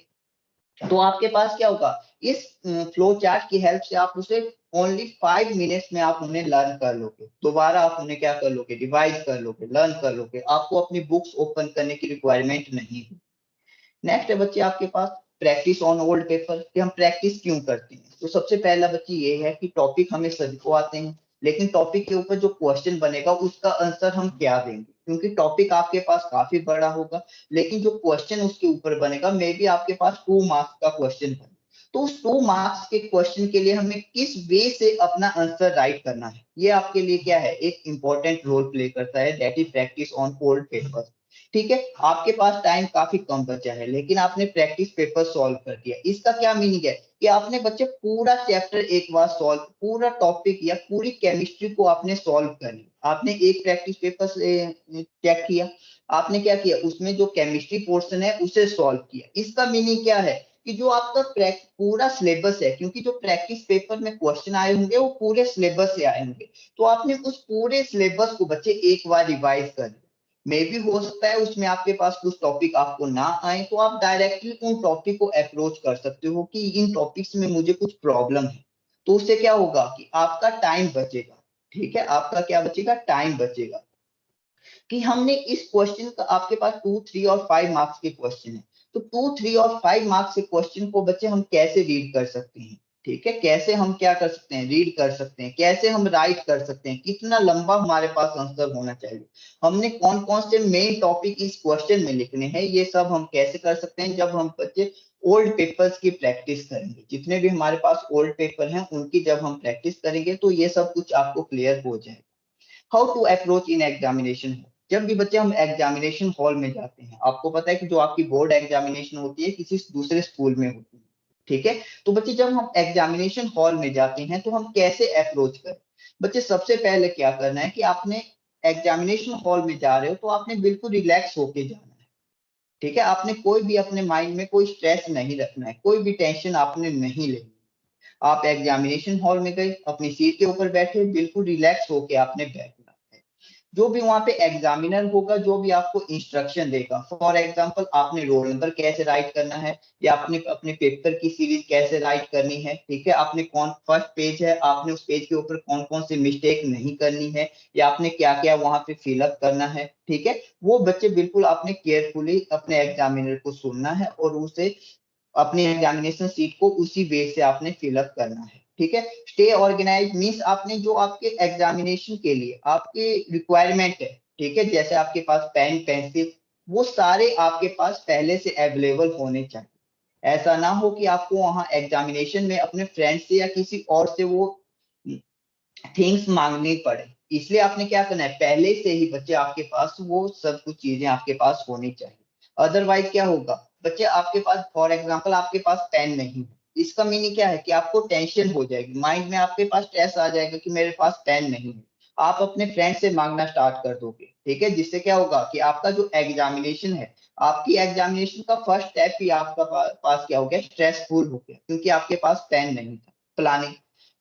Speaker 5: तो आपके पास क्या होगा, इस फ्लो चार्ट की हेल्प से आप उसे ओनली 5 मिनट्स में आप उन्हें लर्न कर लोगे। दोबारा आप उन्हें क्या कर लोगे, रिवाइज कर लोगे, लर्न कर लोगे। आपको अपनी बुक्स ओपन करने की रिक्वायरमेंट नहीं है। नेक्स्ट है बच्चे आपके पास प्रैक्टिस ऑन ओल्ड पेपर, कि हम प्रैक्टिस क्यों करते हैं। तो सबसे पहला बच्चे ये है कि टॉपिक हमें सभी को आते हैं, लेकिन टॉपिक के ऊपर जो क्वेश्चन बनेगा उसका आंसर हम क्या देंगे, क्योंकि टॉपिक आपके पास काफी बड़ा होगा, लेकिन जो क्वेश्चन उसके ऊपर बनेगा मे बी आपके पास 2 मार्क्स का क्वेश्चन बने। तो उस 2 मार्क्स के क्वेश्चन के लिए हमें किस वे से अपना आंसर राइट करना है, ये आपके लिए क्या है, एक इंपॉर्टेंट रोल प्ले करता है, that is practice on old paper. ठीक है, आपके पास टाइम काफी कम बचा है, लेकिन आपने प्रैक्टिस पेपर सॉल्व कर दिया। इसका क्या मीनिंग है कि आपने बच्चे पूरा चैप्टर एक बार सॉल्व, पूरा टॉपिक या पूरी केमिस्ट्री को आपने सॉल्व कर लिया। आपने एक प्रैक्टिस पेपर से चेक किया, आपने क्या किया, उसमें जो केमिस्ट्री पोर्शन है उसे सॉल्व किया। इसका मीनिंग क्या है कि जो आपका पूरा सिलेबस है, क्योंकि जो प्रैक्टिस पेपर में क्वेश्चन आए होंगे वो पूरे सिलेबस से आए होंगे, तो आपने उस पूरे सिलेबस को बच्चे एक बार रिवाइज कर लिया। मे भी हो सकता है उसमें आपके पास कुछ टॉपिक आपको ना आए, तो आप डायरेक्टली उन टॉपिक को अप्रोच कर सकते हो कि इन टॉपिक्स में मुझे कुछ प्रॉब्लम है। तो उससे क्या होगा कि आपका टाइम बचेगा। ठीक है, आपका क्या बचेगा, टाइम बचेगा। कि हमने इस क्वेश्चन का, आपके पास 2, 3 और 5 मार्क्स के क्वेश्चन है, तो 2, 3 और 5 मार्क्स के क्वेश्चन को बच्चे हम कैसे रीड कर सकते हैं। ठीक है, कैसे हम क्या कर सकते हैं, रीड कर सकते हैं, कैसे हम राइट कर सकते हैं, कितना लंबा हमारे पास आंसर होना चाहिए, हमने कौन कौन से मेन टॉपिक इस क्वेश्चन में लिखने हैं, ये सब हम कैसे कर सकते हैं जब हम बच्चे ओल्ड पेपर्स की प्रैक्टिस करेंगे। जितने भी हमारे पास ओल्ड पेपर हैं उनकी जब हम प्रैक्टिस करेंगे तो ये सब कुछ आपको क्लियर हो जाएगा। How to approach in examination hall. जब भी बच्चे हम एग्जामिनेशन हॉल में जाते हैं, आपको पता है कि जो आपकी बोर्ड एग्जामिनेशन होती है किसी दूसरे स्कूल में होती है। ठीक है, तो बच्चे जब हम एग्जामिनेशन हॉल में जाते हैं तो हम कैसे अप्रोच करें। बच्चे सबसे पहले क्या करना है कि आपने एग्जामिनेशन हॉल में जा रहे हो तो आपने बिल्कुल रिलैक्स होके जाना है। ठीक है, आपने कोई भी अपने माइंड में कोई स्ट्रेस नहीं रखना है, कोई भी टेंशन आपने नहीं लेनी। आप एग्जामिनेशन हॉल में गए, अपनी सीट के ऊपर बैठे, बिल्कुल रिलैक्स होके आपने बैठना है। जो भी वहां पे एग्जामिनर होगा, जो भी आपको इंस्ट्रक्शन देगा, फॉर एग्जांपल आपने रोल नंबर कैसे राइट करना है, या आपने अपने पेपर की सीरीज कैसे राइट करनी है। ठीक है, आपने कौन फर्स्ट पेज है, आपने उस पेज के ऊपर कौन कौन सी मिस्टेक नहीं करनी है, या आपने क्या क्या वहां पे फिलअप करना है। ठीक है, वो बच्चे बिल्कुल आपने केयरफुली अपने एग्जामिनर को सुनना है और उसे अपनी एग्जामिनेशन सीट को उसी वे से आपने फिलअप करना है। ठीक है, स्टे ऑर्गेनाइज मीन्स आपने जो आपके एग्जामिनेशन के लिए आपके रिक्वायरमेंट है, ठीक है, जैसे आपके पास पेन पेंसिल, वो सारे आपके पास पहले से अवेलेबल होने चाहिए। ऐसा ना हो कि आपको वहां एग्जामिनेशन में अपने फ्रेंड से या किसी और से वो थिंग्स मांगनी पड़े। इसलिए आपने क्या करना है, पहले से ही बच्चे आपके पास वो सब कुछ चीजें आपके पास होनी चाहिए। अदरवाइज क्या होगा, बच्चे आपके पास फॉर एग्जांपल आपके पास पेन नहीं है, इसका मीनिंग क्या है कि आपको टेंशन हो जाएगी, माइंड में आपके पास स्ट्रेस आ जाएगा कि मेरे पास पेन नहीं है। आप अपने फ्रेंड से मांगना स्टार्ट कर दोगे। ठीक है, जिससे क्या होगा कि आपका जो एग्जामिनेशन है, आपकी एग्जामिनेशन का फर्स्ट स्टेप ही आपका पास क्या हो गया, स्ट्रेसफुल हो गया, क्योंकि आपके पास पेन नहीं था। प्लानिंग,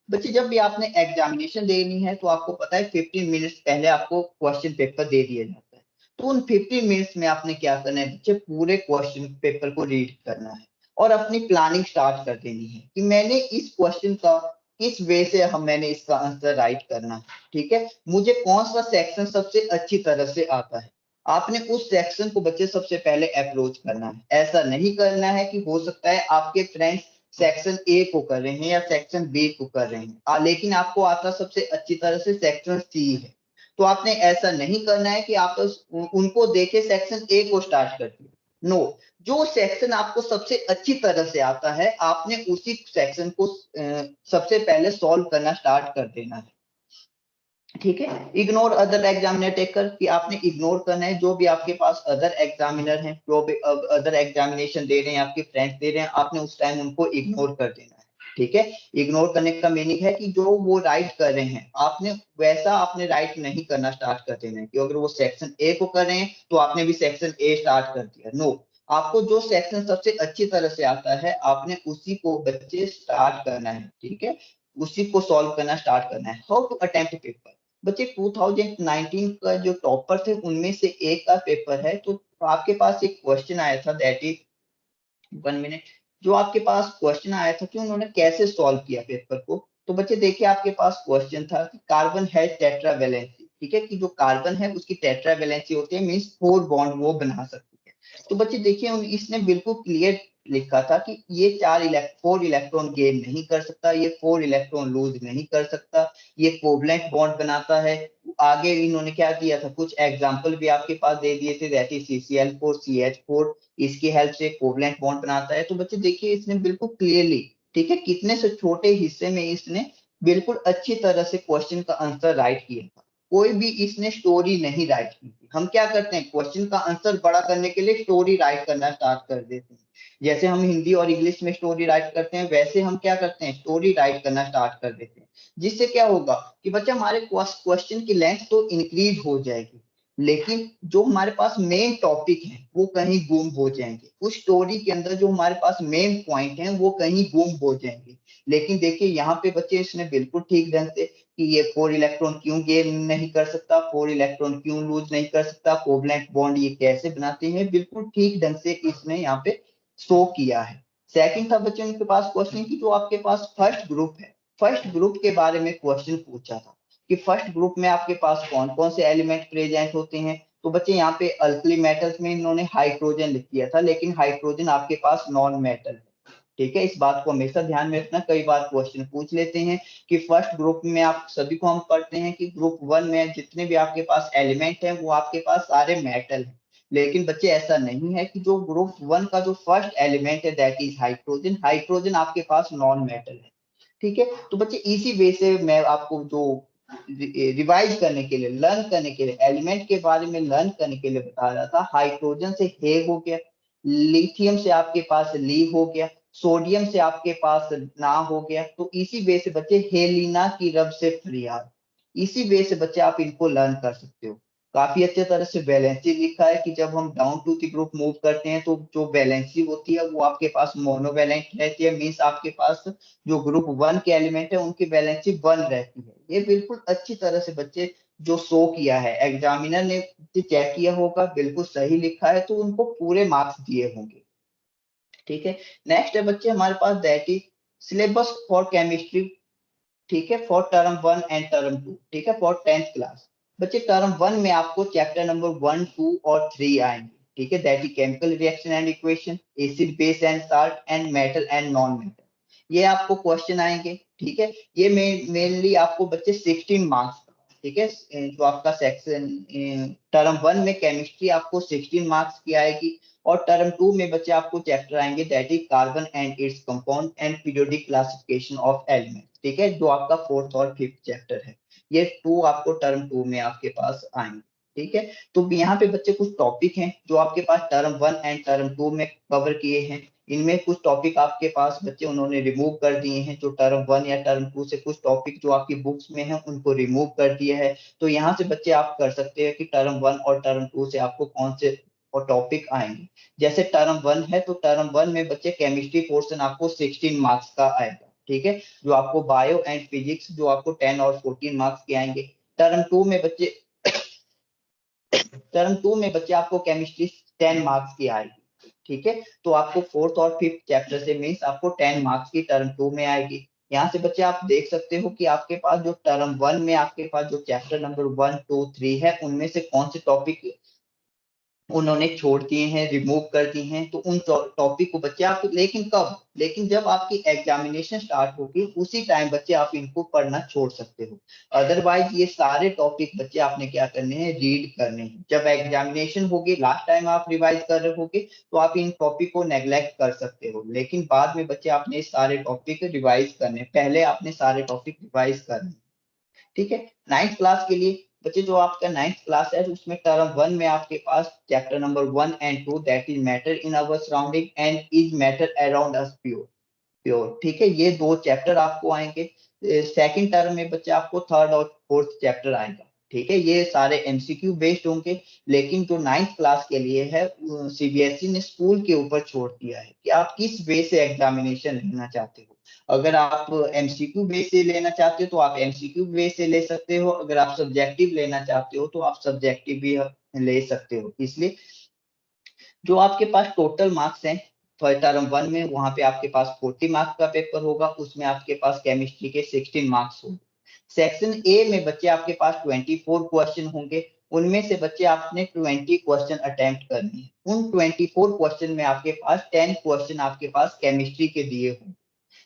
Speaker 5: बच्चे जब भी आपने एग्जामिनेशन देनी है तो आपको पता है 15 मिनट्स पहले आपको क्वेश्चन पेपर दे दिया जाता है। तो उन 15 मिनट्स में आपने क्या करना है बच्चे, पूरे क्वेश्चन पेपर को रीड करना है और अपनी प्लानिंग स्टार्ट कर देनी है कि मैंने इस क्वेश्चन का किस वे से मैंने इसका आंसर राइट करना है। ठीक है, मुझे कौन सा सेक्शन सबसे अच्छी तरह से आता है। आपने उस सेक्शन को बच्चे सबसे पहले अप्रोच करना है। ऐसा नहीं करना है कि हो सकता है आपके फ्रेंड्स सेक्शन ए को कर रहे हैं या सेक्शन बी को कर रहे हैं, लेकिन आपको आता सबसे अच्छी तरह से सेक्शन सी है। तो आपने ऐसा नहीं करना है कि आप उनको देखे सेक्शन ए को स्टार्ट कर दिया। नो, जो सेक्शन आपको सबसे अच्छी तरह से आता है आपने उसी सेक्शन को सबसे पहले सॉल्व करना स्टार्ट कर देना है। ठीक है, इग्नोर अदर एग्जामिनर टेकर, कि आपने इग्नोर करना है जो भी आपके पास अदर एग्जामिनर हैं, जो भी अदर एग्जामिनेशन दे रहे हैं, आपके फ्रेंड्स दे रहे हैं, आपने उस टाइम उनको इग्नोर कर देना है। ठीक है, इग्नोर करने का मीनिंग है कि जो वो राइट कर रहे हैं आपने वैसा आपने राइट नहीं करना स्टार्ट कर देना है कि अगर वो सेक्शन ए को कर रहे हैं तो आपने भी सेक्शन ए स्टार्ट कर दिया। नो, आपको जो सेक्शन सबसे अच्छी तरह से आता है आपने उसी को बच्चे स्टार्ट करना है। ठीक है, उसी को सॉल्व करना स्टार्ट करना है। हाउ टू अटेम्प्ट पेपर, बच्चे 2019 का जो टॉपर थे उनमें से एक का पेपर है, तो आपके पास एक क्वेश्चन आया था, दैट इज 1 मिनट, जो आपके पास क्वेश्चन आया था कि उन्होंने कैसे सॉल्व किया पेपर को। तो बच्चे देखिए आपके पास क्वेश्चन था कि कार्बन है टेट्रावैलेंसी, ठीक है, कि जो कार्बन है उसकी टेट्रावैलेंसी होती है, मींस 4 बॉन्ड वो बना सकती है। तो बच्चे देखिए इसने बिल्कुल क्लियर लिखा था कि ये 4 इलेक्ट्रॉन गेन नहीं कर सकता, ये 4 इलेक्ट्रॉन लूज नहीं कर सकता, ये कोवलेंट बॉन्ड बनाता है। आगे इन्होंने क्या किया था, कुछ एग्जांपल भी आपके पास दे दिए थे, दैट इज CCl4 CH4, इसकी हेल्प से कोवलेंट बॉन्ड बनाता है। तो बच्चे देखिए इसने बिल्कुल क्लियरली, ठीक है, कितने से छोटे हिस्से में इसने बिल्कुल अच्छी तरह से क्वेश्चन का आंसर राइट किया था। कोई भी इसने स्टोरी नहीं राइट की थी। हम क्या करते हैं, क्वेश्चन का आंसर बड़ा करने के लिए स्टोरी राइट करना स्टार्ट कर देते हैं। जैसे हम हिंदी और इंग्लिश में स्टोरी राइट करते हैं वैसे हम क्या करते हैं, स्टोरी राइट करना स्टार्ट कर देते हैं। जिससे क्या होगा कि बच्चा हमारे क्वेश्चन की लेंथ तो इंक्रीज हो जाएगी, लेकिन जो हमारे पास मेन टॉपिक है वो कहीं गुम हो जाएंगे। उस स्टोरी के अंदर जो हमारे पास मेन पॉइंट है वो कहीं गुम हो जाएंगे। लेकिन देखिए यहाँ पे बच्चे इसने बिल्कुल ठीक ढंग से कि ये 4 इलेक्ट्रॉन क्यों गेन नहीं कर सकता, 4 इलेक्ट्रॉन क्यों लूज नहीं कर सकता, कोवलेंट बॉन्ड ये कैसे बनाते हैं, बिल्कुल ठीक ढंग से इसने यहाँ पे शो किया है। सेकंड था बच्चे उनके पास क्वेश्चन की जो आपके पास फर्स्ट ग्रुप है, फर्स्ट ग्रुप के बारे में क्वेश्चन पूछा था कि फर्स्ट ग्रुप में आपके पास कौन कौन से एलिमेंट प्रेजेंट होते हैं। तो बच्चे यहाँ पे अल्कली मेटल्स में इन्होंने हाइड्रोजन लिख दिया था, लेकिन हाइड्रोजन आपके पास नॉन मेटल है। ठीक है, इस बात को हमेशा ध्यान में रखना, कई बार क्वेश्चन पूछ लेते हैं कि फर्स्ट ग्रुप में आप सभी को हम पढ़ते हैं कि ग्रुप 1 में जितने भी आपके पास एलिमेंट हैं वो आपके पास सारे मेटल हैं। लेकिन बच्चे ऐसा नहीं है कि जो ग्रुप 1 का जो फर्स्ट एलिमेंट है दैट इज हाइड्रोजन, हाइड्रोजन आपके पास नॉन मेटल है। ठीक है, तो बच्चे इसी वे से मैं आपको जो रिवाइज करने के लिए, लर्न करने के लिए, एलिमेंट के बारे में लर्न करने के लिए बता रहा था। हाइड्रोजन से हे हो गया, लिथियम से आपके पास ली हो गया, सोडियम से आपके पास ना हो गया। तो इसी वे से बच्चे हेलिना की रब से फरियाद, इसी वे से बच्चे आप इनको लर्न कर सकते हो। काफी अच्छे तरह से वैलेंसी लिखा है कि जब हम down to the group move करते हैं तो जो वैलेंसी होती है वो आपके पास मोनोवैलेंट रहती है, मींस आपके पास जो ग्रुप 1 के एलिमेंट है उनकी वैलेंसी 1 रहती है। ये बिल्कुल अच्छी तरह से बच्चे जो शो किया है, एग्जामिनर ने चेक किया होगा, बिल्कुल सही लिखा है तो उनको पूरे मार्क्स दिए होंगे। ठीक है, नेक्स्ट है बच्चे हमारे पास that is syllabus for chemistry. ठीक है, फॉर टर्म 1 एंड टर्म 2, ठीक है, फॉर 10th क्लास। बच्चे टर्म 1 में आपको चैप्टर नंबर 1, 2 और 3 आएंगे। ठीक है, that is chemical reaction and equation, acid base and salt and metal and non metal, ये आपको क्वेश्चन आएंगे। ठीक है, ये मेनली आपको बच्चे 16 मार्क्स, ठीक है, जो आपका सेक्शन टर्म 1 में केमिस्ट्री आपको 16 मार्क्स की आएगी, और टर्म 2 में बच्चे आपको चैप्टर आएंगे that is carbon and its compound and periodic classification of element. ठीक है, जो आपका 4th और 5th चैप्टर है, ये 2 आपको टर्म 2 में आपके पास आएंगे। ठीक है, तो यहाँ पे बच्चे कुछ टॉपिक हैं जो आपके पास टर्म 1 एंड टर्म 2 में कवर किए हैं। इनमें कुछ टॉपिक आपके पास बच्चे उन्होंने रिमूव कर दिए हैं, जो टर्म 1 या टर्म 2 से कुछ टॉपिक जो आपकी बुक्स में है उनको रिमूव कर दिया है। तो यहाँ से बच्चे आप कर सकते हैं कि टर्म 1 और टर्म 2 से आपको कौन से और टॉपिक आएंगे। जैसे टर्म 1 है तो टर्म 1 में बच्चे केमिस्ट्री पोर्शन आपको 16 मार्क्स का आएगा। ठीक है, जो आपको बायो एंड फिजिक्स जो आपको 10 और 14 मार्क्स के आएंगे। टर्म 2 में बच्चे टर्म 2 में बच्चे आपको केमिस्ट्री 10 मार्क्स की आएगी। ठीक है, तो आपको 4th और 5th चैप्टर से मींस आपको 10 मार्क्स की टर्म 2 में आएगी। यहाँ से बच्चे आप देख सकते हो कि आपके पास जो टर्म 1 में आपके पास जो चैप्टर नंबर 1, 2, 3 है उनमें से कौन से टॉपिक उन्होंने छोड़ दिए हैं, रिमूव कर दिए हैं, तो उन टॉपिक को बच्चे आप, लेकिन कब, लेकिन जब आपकी एग्जामिनेशन स्टार्ट होगी उसी टाइम बच्चे आप इनको पढ़ना छोड़ सकते हो। अदरवाइज ये सारे टॉपिक बच्चे आपने क्या करने हैं, रीड करने हैं। जब एग्जामिनेशन होगी, लास्ट टाइम आप रिवाइज कर रहे होगे, तो आप इन टॉपिक को नेग्लेक्ट कर सकते हो, लेकिन बाद में बच्चे आपने सारे टॉपिक रिवाइज करने, पहले आपने सारे टॉपिक रिवाइज करने। ठीक है, 9th क्लास के लिए बच्चे, जो आपका 9th क्लास है उसमें टर्म 1 में आपके पास chapter number 1 and 2, that is matter in our surrounding and is matter around us pure. ठीक है, ये 2 चैप्टर आपको आएंगे। सेकंड टर्म में बच्चे आपको 3rd और 4th चैप्टर आएगा। ठीक है, ये सारे एमसीक्यू बेस्ड होंगे, लेकिन जो 9th क्लास के लिए है सीबीएसई ने स्कूल के ऊपर छोड़ दिया है कि आप किस वे से एग्जामिनेशन लेना चाहते हो। अगर आप एमसीक्यू बेस से लेना चाहते हो तो आप एमसीक्यू बेस से ले सकते हो, अगर आप सब्जेक्टिव लेना चाहते हो तो आप सब्जेक्टिव भी ले सकते हो। इसलिए जो आपके पास टोटल मार्क्स हैं टर्म 1 में, वहां पे आपके पास 40 मार्क्स का पेपर होगा, उसमें आपके पास केमिस्ट्री के 16 मार्क्स होंगे। सेक्शन ए में बच्चे आपके पास 24 क्वेश्चन होंगे, उनमें से बच्चे आपने 20 क्वेश्चन अटेम्प्ट करने हैं। उन 24 क्वेश्चन में आपके पास 10 क्वेश्चन आपके पास केमिस्ट्री के दिए होंगे।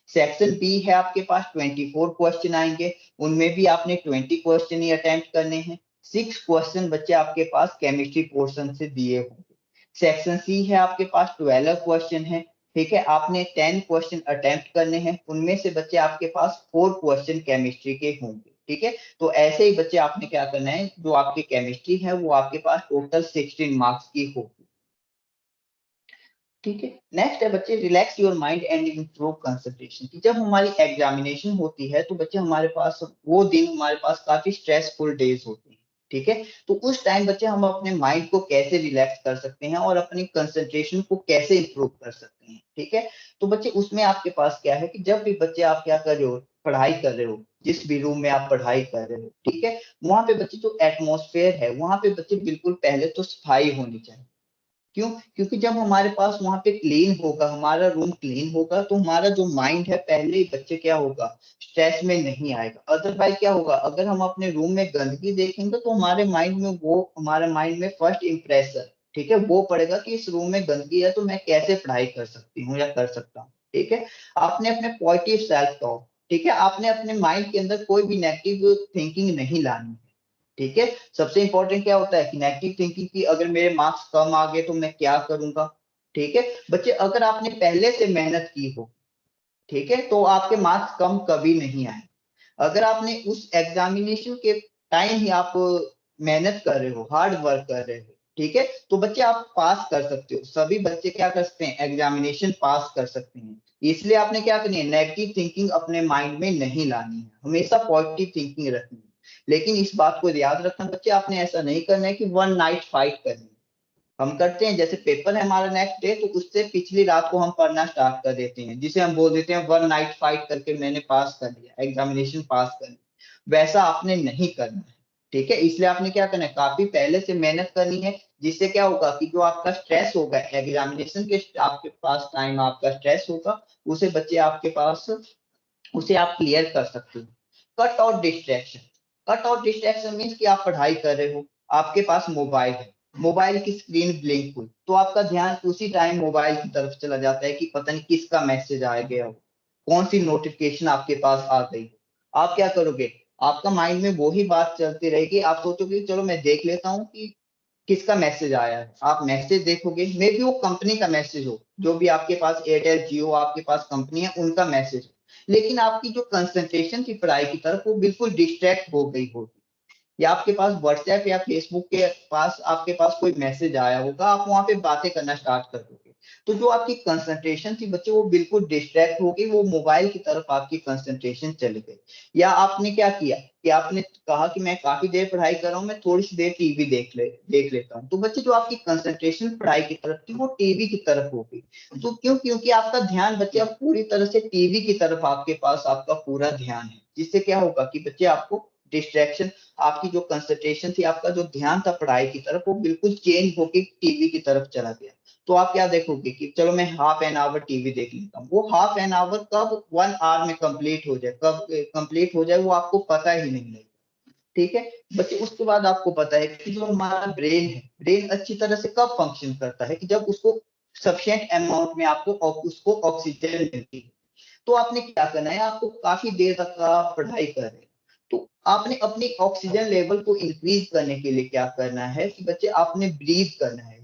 Speaker 5: सेक्शन बी है, आपके पास 24 क्वेश्चन आएंगे, उनमें भी आपने 20 क्वेश्चन ही अटेम्प्ट करने हैं। 6 क्वेश्चन बच्चे आपके पास केमिस्ट्री पोर्शन से दिए होंगे। सेक्शन सी है, आपके पास 12 क्वेश्चन है। ठीक है, आपने 10 क्वेश्चन अटेम्प्ट करने हैं, उनमें से बच्चे आपके पास 4 क्वेश्चन केमिस्ट्री के होंगे। ठीक है, तो ऐसे ही बच्चे आपने क्या करना है, जो आपकी केमिस्ट्री है वो आपके पास टोटल 16 मार्क्स की होगी। ठीक है, नेक्स्ट है बच्चे relax your mind and improve concentration. जब हमारी एग्जामिनेशन होती है तो बच्चे हमारे पास वो दिन हमारे पास काफी स्ट्रेसफुल डेज होते हैं। ठीक है, तो उस टाइम बच्चे हम अपने माइंड को कैसे रिलैक्स कर सकते हैं और अपनी कंसंट्रेशन को कैसे इंप्रूव कर सकते हैं। ठीक है, तो बच्चे उसमें आपके पास क्या है कि जब भी बच्चे आप क्या कर रहे हो, पढ़ाई कर रहे हो, जिस भी रूम में आप पढ़ाई कर रहे हो, ठीक है, वहां पे बच्चे जो एटमॉस्फेयर है वहां पे बच्चे बिल्कुल पहले तो सफाई होनी चाहिए। क्यों? क्योंकि जब हमारे पास वहां पे क्लीन होगा, हमारा रूम क्लीन होगा, तो हमारा जो माइंड है पहले ही बच्चे क्या होगा, स्ट्रेस में नहीं आएगा। अदरवाइज क्या होगा, अगर हम अपने रूम में गंदगी देखेंगे तो हमारे माइंड में फर्स्ट इंप्रेशन, ठीक है, वो पड़ेगा कि इस रूम में गंदगी है तो मैं कैसे पढ़ाई कर सकती हूँ या कर सकता हूँ। ठीक है, आपने अपने पॉजिटिव सेल्फ टॉक, ठीक है, आपने अपने माइंड के अंदर कोई भी नेगेटिव थिंकिंग नहीं लानी है। ठीक है, सबसे इंपॉर्टेंट क्या होता है कि नेगेटिव थिंकिंग की, अगर मेरे मार्क्स कम आ गए तो मैं क्या करूंगा। ठीक है बच्चे, अगर आपने पहले से मेहनत की हो, ठीक है, तो आपके मार्क्स कम कभी नहीं आए। अगर आपने उस एग्जामिनेशन के टाइम ही आप मेहनत कर रहे हो, हार्ड वर्क कर रहे हो, ठीक है, तो बच्चे आप पास कर सकते हो। सभी बच्चे क्या कर सकते हैं, एग्जामिनेशन पास कर सकते हैं। इसलिए आपने क्या करनी है, नेगेटिव थिंकिंग अपने माइंड में नहीं लानी है, हमेशा पॉजिटिव थिंकिंग रखनी है। लेकिन इस बात को याद रखना बच्चे, आपने ऐसा नहीं करना है कि वन नाइट फाइट करनी है। हम करते हैं, जैसे पेपर है हमारा नेक्स्ट डे, तो उससे पिछली रात को हम पढ़ना स्टार्ट कर देते हैं, जिसे हम बोल देते हैं वन नाइट फाइट करके मैंने पास कर लिया, एग्जामिनेशन पास कर लिया। वैसा आपने नहीं करना है। ठीक है, इसलिए आपने क्या करना है, काफी पहले से मेहनत करनी है, जिससे क्या होगा कि जो आपका स्ट्रेस होगा एग्जामिनेशन के, आपके पास टाइम आपका स्ट्रेस होगा, उसे बच्चे आपके पास, उसे आप क्लियर कर सकते हो। Cut out distraction. Cut out distraction means कि आप पढ़ाई कर रहे हो, आपके पास मोबाइल है, मोबाइल की स्क्रीन ब्लिंक हुई तो आपका ध्यान उसी टाइम मोबाइल की तरफ चला जाता है कि पता नहीं किसका मैसेज आ गया हो, कौन सी नोटिफिकेशन आपके पास आ गई। आप क्या करोगे, आपका माइंड में वही बात चलती रहेगी, आप सोचोगे चलो मैं देख लेता हूँ कि किसका मैसेज आया है। आप मैसेज देखोगे, मे बी वो कंपनी का मैसेज हो, जो भी आपके पास एयरटेल जियो आपके पास कंपनी है उनका मैसेज, लेकिन आपकी जो कंसंट्रेशन थी पढ़ाई की तरफ वो बिल्कुल डिस्ट्रैक्ट हो गई होगी। या आपके पास व्हाट्सएप या फेसबुक के पास आपके पास कोई मैसेज आया होगा, आप वहां पे बातें करना स्टार्ट कर दोगे, तो जो आपकी कंसंट्रेशन थी बच्चे वो बिल्कुल डिस्ट्रैक्ट हो गई, वो मोबाइल की तरफ आपकी कंसंट्रेशन चली गई। या आपने क्या किया कि आपने कहा कि मैं काफी देर पढ़ाई कर रहा हूँ, मैं थोड़ी सी देर टीवी देख लेता हूँ, तो बच्चे जो आपकी कंसंट्रेशन पढ़ाई की तरफ थी वो टीवी की तरफ हो गई। तो क्यों, क्योंकि आपका ध्यान बच्चे अब पूरी तरह से टीवी की तरफ आपके पास आपका पूरा ध्यान है, जिससे क्या होगा कि बच्चे आपको डिस्ट्रैक्शन, आपकी जो कंसंट्रेशन थी, आपका जो ध्यान था पढ़ाई की तरफ, वो बिल्कुल चेंज होके टीवी की तरफ चला गया। तो आप क्या देखोगे कि चलो मैं हाफ एन आवर टीवी देख लेता हूँ, वो हाफ एन आवर कब 1 आवर में कंप्लीट हो जाए, कब कंप्लीट हो जाए वो आपको पता ही नहीं लगेगा। ठीक है बच्चे। उसके बाद आपको पता है कि जो हमारा ब्रेन है, ब्रेन अच्छी तरह से कब फंक्शन करता है कि जब उसको सफिशिएंट अमाउंट में आपको उसको ऑक्सीजन मिलती है। तो आपने क्या करना है, आपको काफी देर तक आप पढ़ाई कर रहे हैं तो आपने अपनी ऑक्सीजन लेवल को इंक्रीज करने के लिए क्या करना है कि बच्चे आपने ब्रीथ करना है,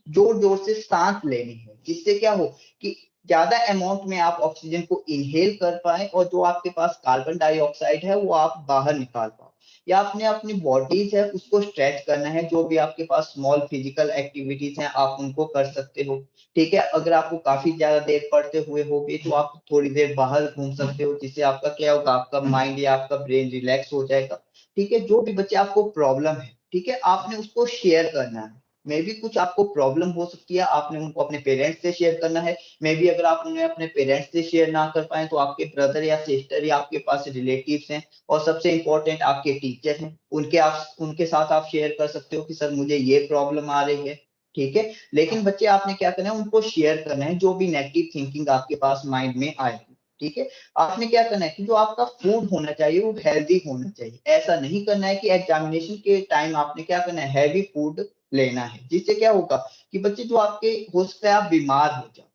Speaker 5: जोर जोर से सांस लेनी है, जिससे क्या हो कि ज्यादा अमाउंट में आप ऑक्सीजन को इनहेल कर पाए और जो आपके पास कार्बन डाइऑक्साइड है वो आप बाहर निकाल पाओ। या आपने अपनी बॉडीज है उसको स्ट्रेच करना है, जो भी आपके पास स्मॉल फिजिकल एक्टिविटीज हैं आप उनको कर सकते हो। ठीक है, अगर आपको काफी ज्यादा देर पढ़ते हुए होगी तो आप थोड़ी देर बाहर घूम सकते हो, जिससे आपका क्या होगा, आपका माइंड या आपका ब्रेन रिलैक्स हो जाएगा। ठीक है, जो भी बच्चे आपको प्रॉब्लम है, ठीक है, आपने उसको शेयर करना है। मे भी कुछ आपको प्रॉब्लम हो सकती है, आपने उनको अपने पेरेंट्स से शेयर करना है। मे भी अगर आप उन्हें अपने पेरेंट्स से शेयर ना कर पाए तो आपके ब्रदर या सिस्टर या आपके पास रिलेटिव्स हैं, और सबसे इंपॉर्टेंट आपके टीचर हैं, उनके साथ आप शेयर कर सकते हो कि सर मुझे ये प्रॉब्लम आ रही है। ठीक है, लेकिन बच्चे आपने क्या करना है, उनको शेयर करना है जो भी नेगेटिव थिंकिंग आपके पास माइंड में आए। ठीक है, आपने क्या करना है कि जो आपका फूड होना चाहिए वो हेल्दी होना चाहिए। ऐसा नहीं करना है कि एग्जामिनेशन के टाइम आपने क्या करना है, हैवी फूड लेना है, जिससे क्या होगा कि बच्चे जो आपके हो सकता है आप बीमार हो जाओ।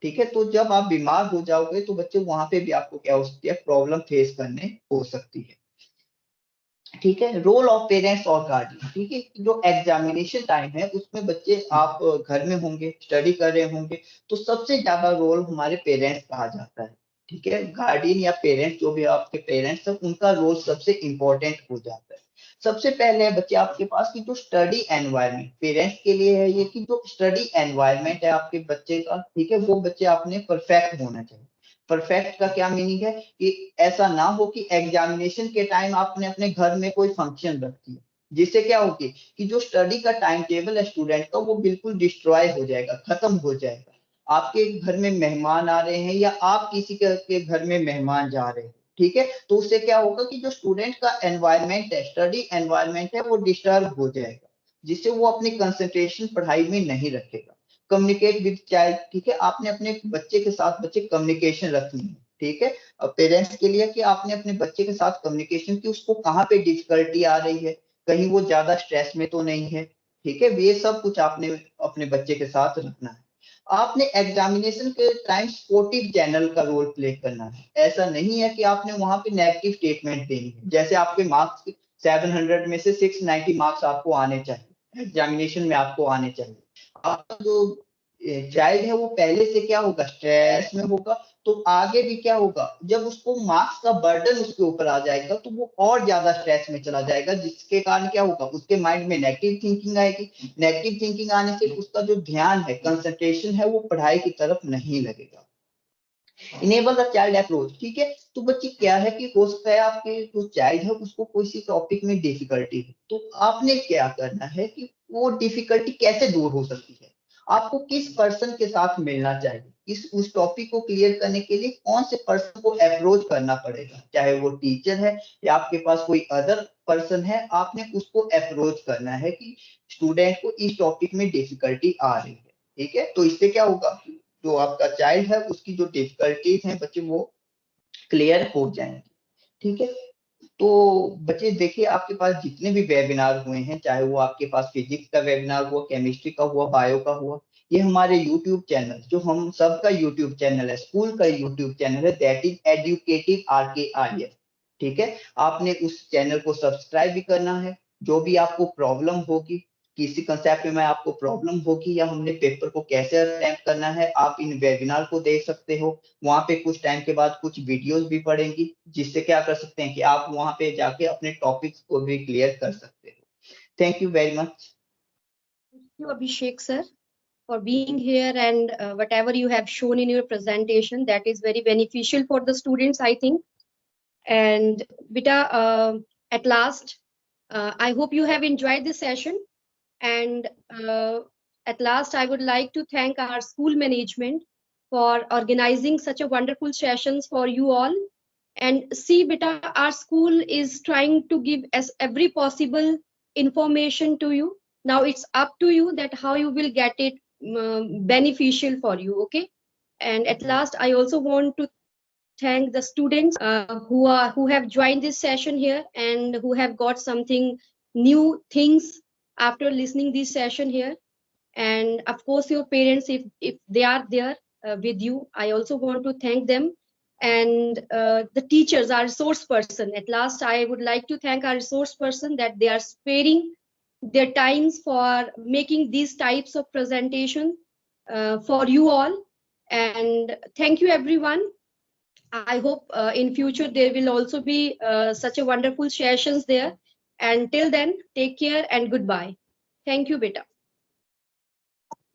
Speaker 5: ठीक है, तो जब आप बीमार हो जाओगे तो बच्चे वहां पे भी आपको क्या हो सकती है, प्रॉब्लम फेस करने हो सकती है। ठीक है, रोल ऑफ पेरेंट्स और गार्डियन। ठीक है, जो एग्जामिनेशन टाइम है उसमें बच्चे आप घर में होंगे, स्टडी कर रहे होंगे, तो सबसे ज्यादा रोल हमारे पेरेंट्स का आ जाता है। ठीक है, गार्डियन या पेरेंट्स, जो भी आपके पेरेंट्स हैं उनका रोल सबसे इंपॉर्टेंट हो जाता है। सबसे पहले है बच्चे आपके पास की जो स्टडी एनवायरनमेंट, पेरेंट्स के लिए है ये कि जो स्टडी एनवायरनमेंट है आपके बच्चे का, ठीक है, वो बच्चे आपने परफेक्ट होना चाहिए। परफेक्ट का क्या मीनिंग है कि ऐसा ना हो कि एग्जामिनेशन के टाइम आपने अपने घर में कोई फंक्शन रख दिया, जिससे क्या होगी कि जो स्टडी का टाइम टेबल है स्टूडेंट का वो बिल्कुल डिस्ट्रॉय हो जाएगा, खत्म हो जाएगा। आपके घर में मेहमान आ रहे हैं या आप किसी के घर में मेहमान जा रहे हैं, ठीक है, तो उससे क्या होगा कि जो स्टूडेंट का एनवायरनमेंट है, स्टडी एनवायरनमेंट है, वो डिस्टर्ब हो जाएगा, जिससे वो अपनी कंसंट्रेशन पढ़ाई में नहीं रखेगा। Communicate with child. ठीक है, आपने अपने बच्चे के साथ बच्चे कम्युनिकेशन रखनी है। ठीक है, पेरेंट्स के लिए कि आपने अपने बच्चे के साथ कम्युनिकेशन की, उसको कहाँ पे डिफिकल्टी आ रही है, कहीं वो ज्यादा स्ट्रेस में तो नहीं है। ठीक है, ये सब कुछ आपने अपने बच्चे के साथ रखना है। आपने एग्जामिनेशन के टाइम स्पोर्टिव चैनल का रोल प्ले करना है। ऐसा नहीं है कि आपने वहां पे नेगेटिव स्टेटमेंट देनी है। जैसे आपके मार्क्स 700 में से 690 मार्क्स आपको आने चाहिए, एग्जामिनेशन में आपको आने चाहिए। आपका जो चाइल्ड है वो पहले से क्या होगा, स्ट्रेस में होगा, तो आगे भी क्या होगा, जब उसको मार्क्स का बर्डन उसके ऊपर आ जाएगा तो वो और ज्यादा स्ट्रेस में चला जाएगा, जिसके कारण क्या होगा, उसके माइंड में नेगेटिव थिंकिंग आएगी। नेगेटिव थिंकिंग आने से उसका जो ध्यान है, कंसंट्रेशन है, वो पढ़ाई की तरफ नहीं लगेगा। Enable the child approach. ठीक है, तो बच्चे क्या है कि हो सकता है आपके जो चाइल्ड है उसको कोई सी टॉपिक में डिफिकल्टी है, तो आपने क्या करना है कि वो डिफिकल्टी कैसे दूर हो सकती है, आपको किस पर्सन के साथ मिलना चाहिए, इस उस टॉपिक को क्लियर करने के लिए कौन से पर्सन को अप्रोच करना पड़ेगा, चाहे वो टीचर है या आपके पास कोई अदर पर्सन है, आपने उसको अप्रोच करना है कि स्टूडेंट को इस टॉपिक में डिफिकल्टी आ रही है। ठीक है, तो इससे क्या होगा, जो आपका चाइल्ड है उसकी जो डिफिकल्टीज हैं बच्चे वो क्लियर हो जाएंगे। ठीक है, तो बच्चे देखिए आपके पास जितने भी वेबिनार हुए हैं, चाहे वो आपके पास फिजिक्स का वेबिनार हुआ, केमिस्ट्री का हुआ, बायो का हुआ, ये हमारे यूट्यूब चैनल, जो हम सबका यूट्यूब चैनल है, स्कूल का यूट्यूब चैनल है, दैट इज एजुकेटिव RKIS। ठीक है, आपने उस चैनल को सब्सक्राइब भी करना है। जो भी आपको प्रॉब्लम होगी, किसी कंसेप्ट में आपको प्रॉब्लम होगी या हमने पेपर को कैसे अटेम्प्ट करना है, आप इन वेबिनार को देख सकते हो। वहां पे कुछ टाइम के बाद कुछ वीडियोस भी पड़ेंगी, जिससे क्या कर सकते हैं कि आप वहां पे जाके अपने टॉपिक्स को भी क्लियर कर सकते हो। Thank you very much.
Speaker 1: Thank you, Abhishek sir, for being here, and whatever you have shown in your presentation, that is very beneficial for the students, I think. And beta, at last, I hope you have enjoyed this session. And at last, I would like to thank our school management for organizing such a wonderful sessions for you all. And see, beta, our school is trying to give us every possible information to you. Now it's up to you that how you will get it beneficial for you. Okay. And at last, I also want to thank the students who have joined this session here and who have got something new things after listening this session here. And of course, your parents, if they are there with you, I also want to thank them. And the teachers, our resource person. At last, I would like to thank our resource person that they are sparing their times for making these types of presentation for you all. And thank you, everyone. I hope in future there will also be such a wonderful sessions there. And till then, take care and goodbye. Thank you, beta.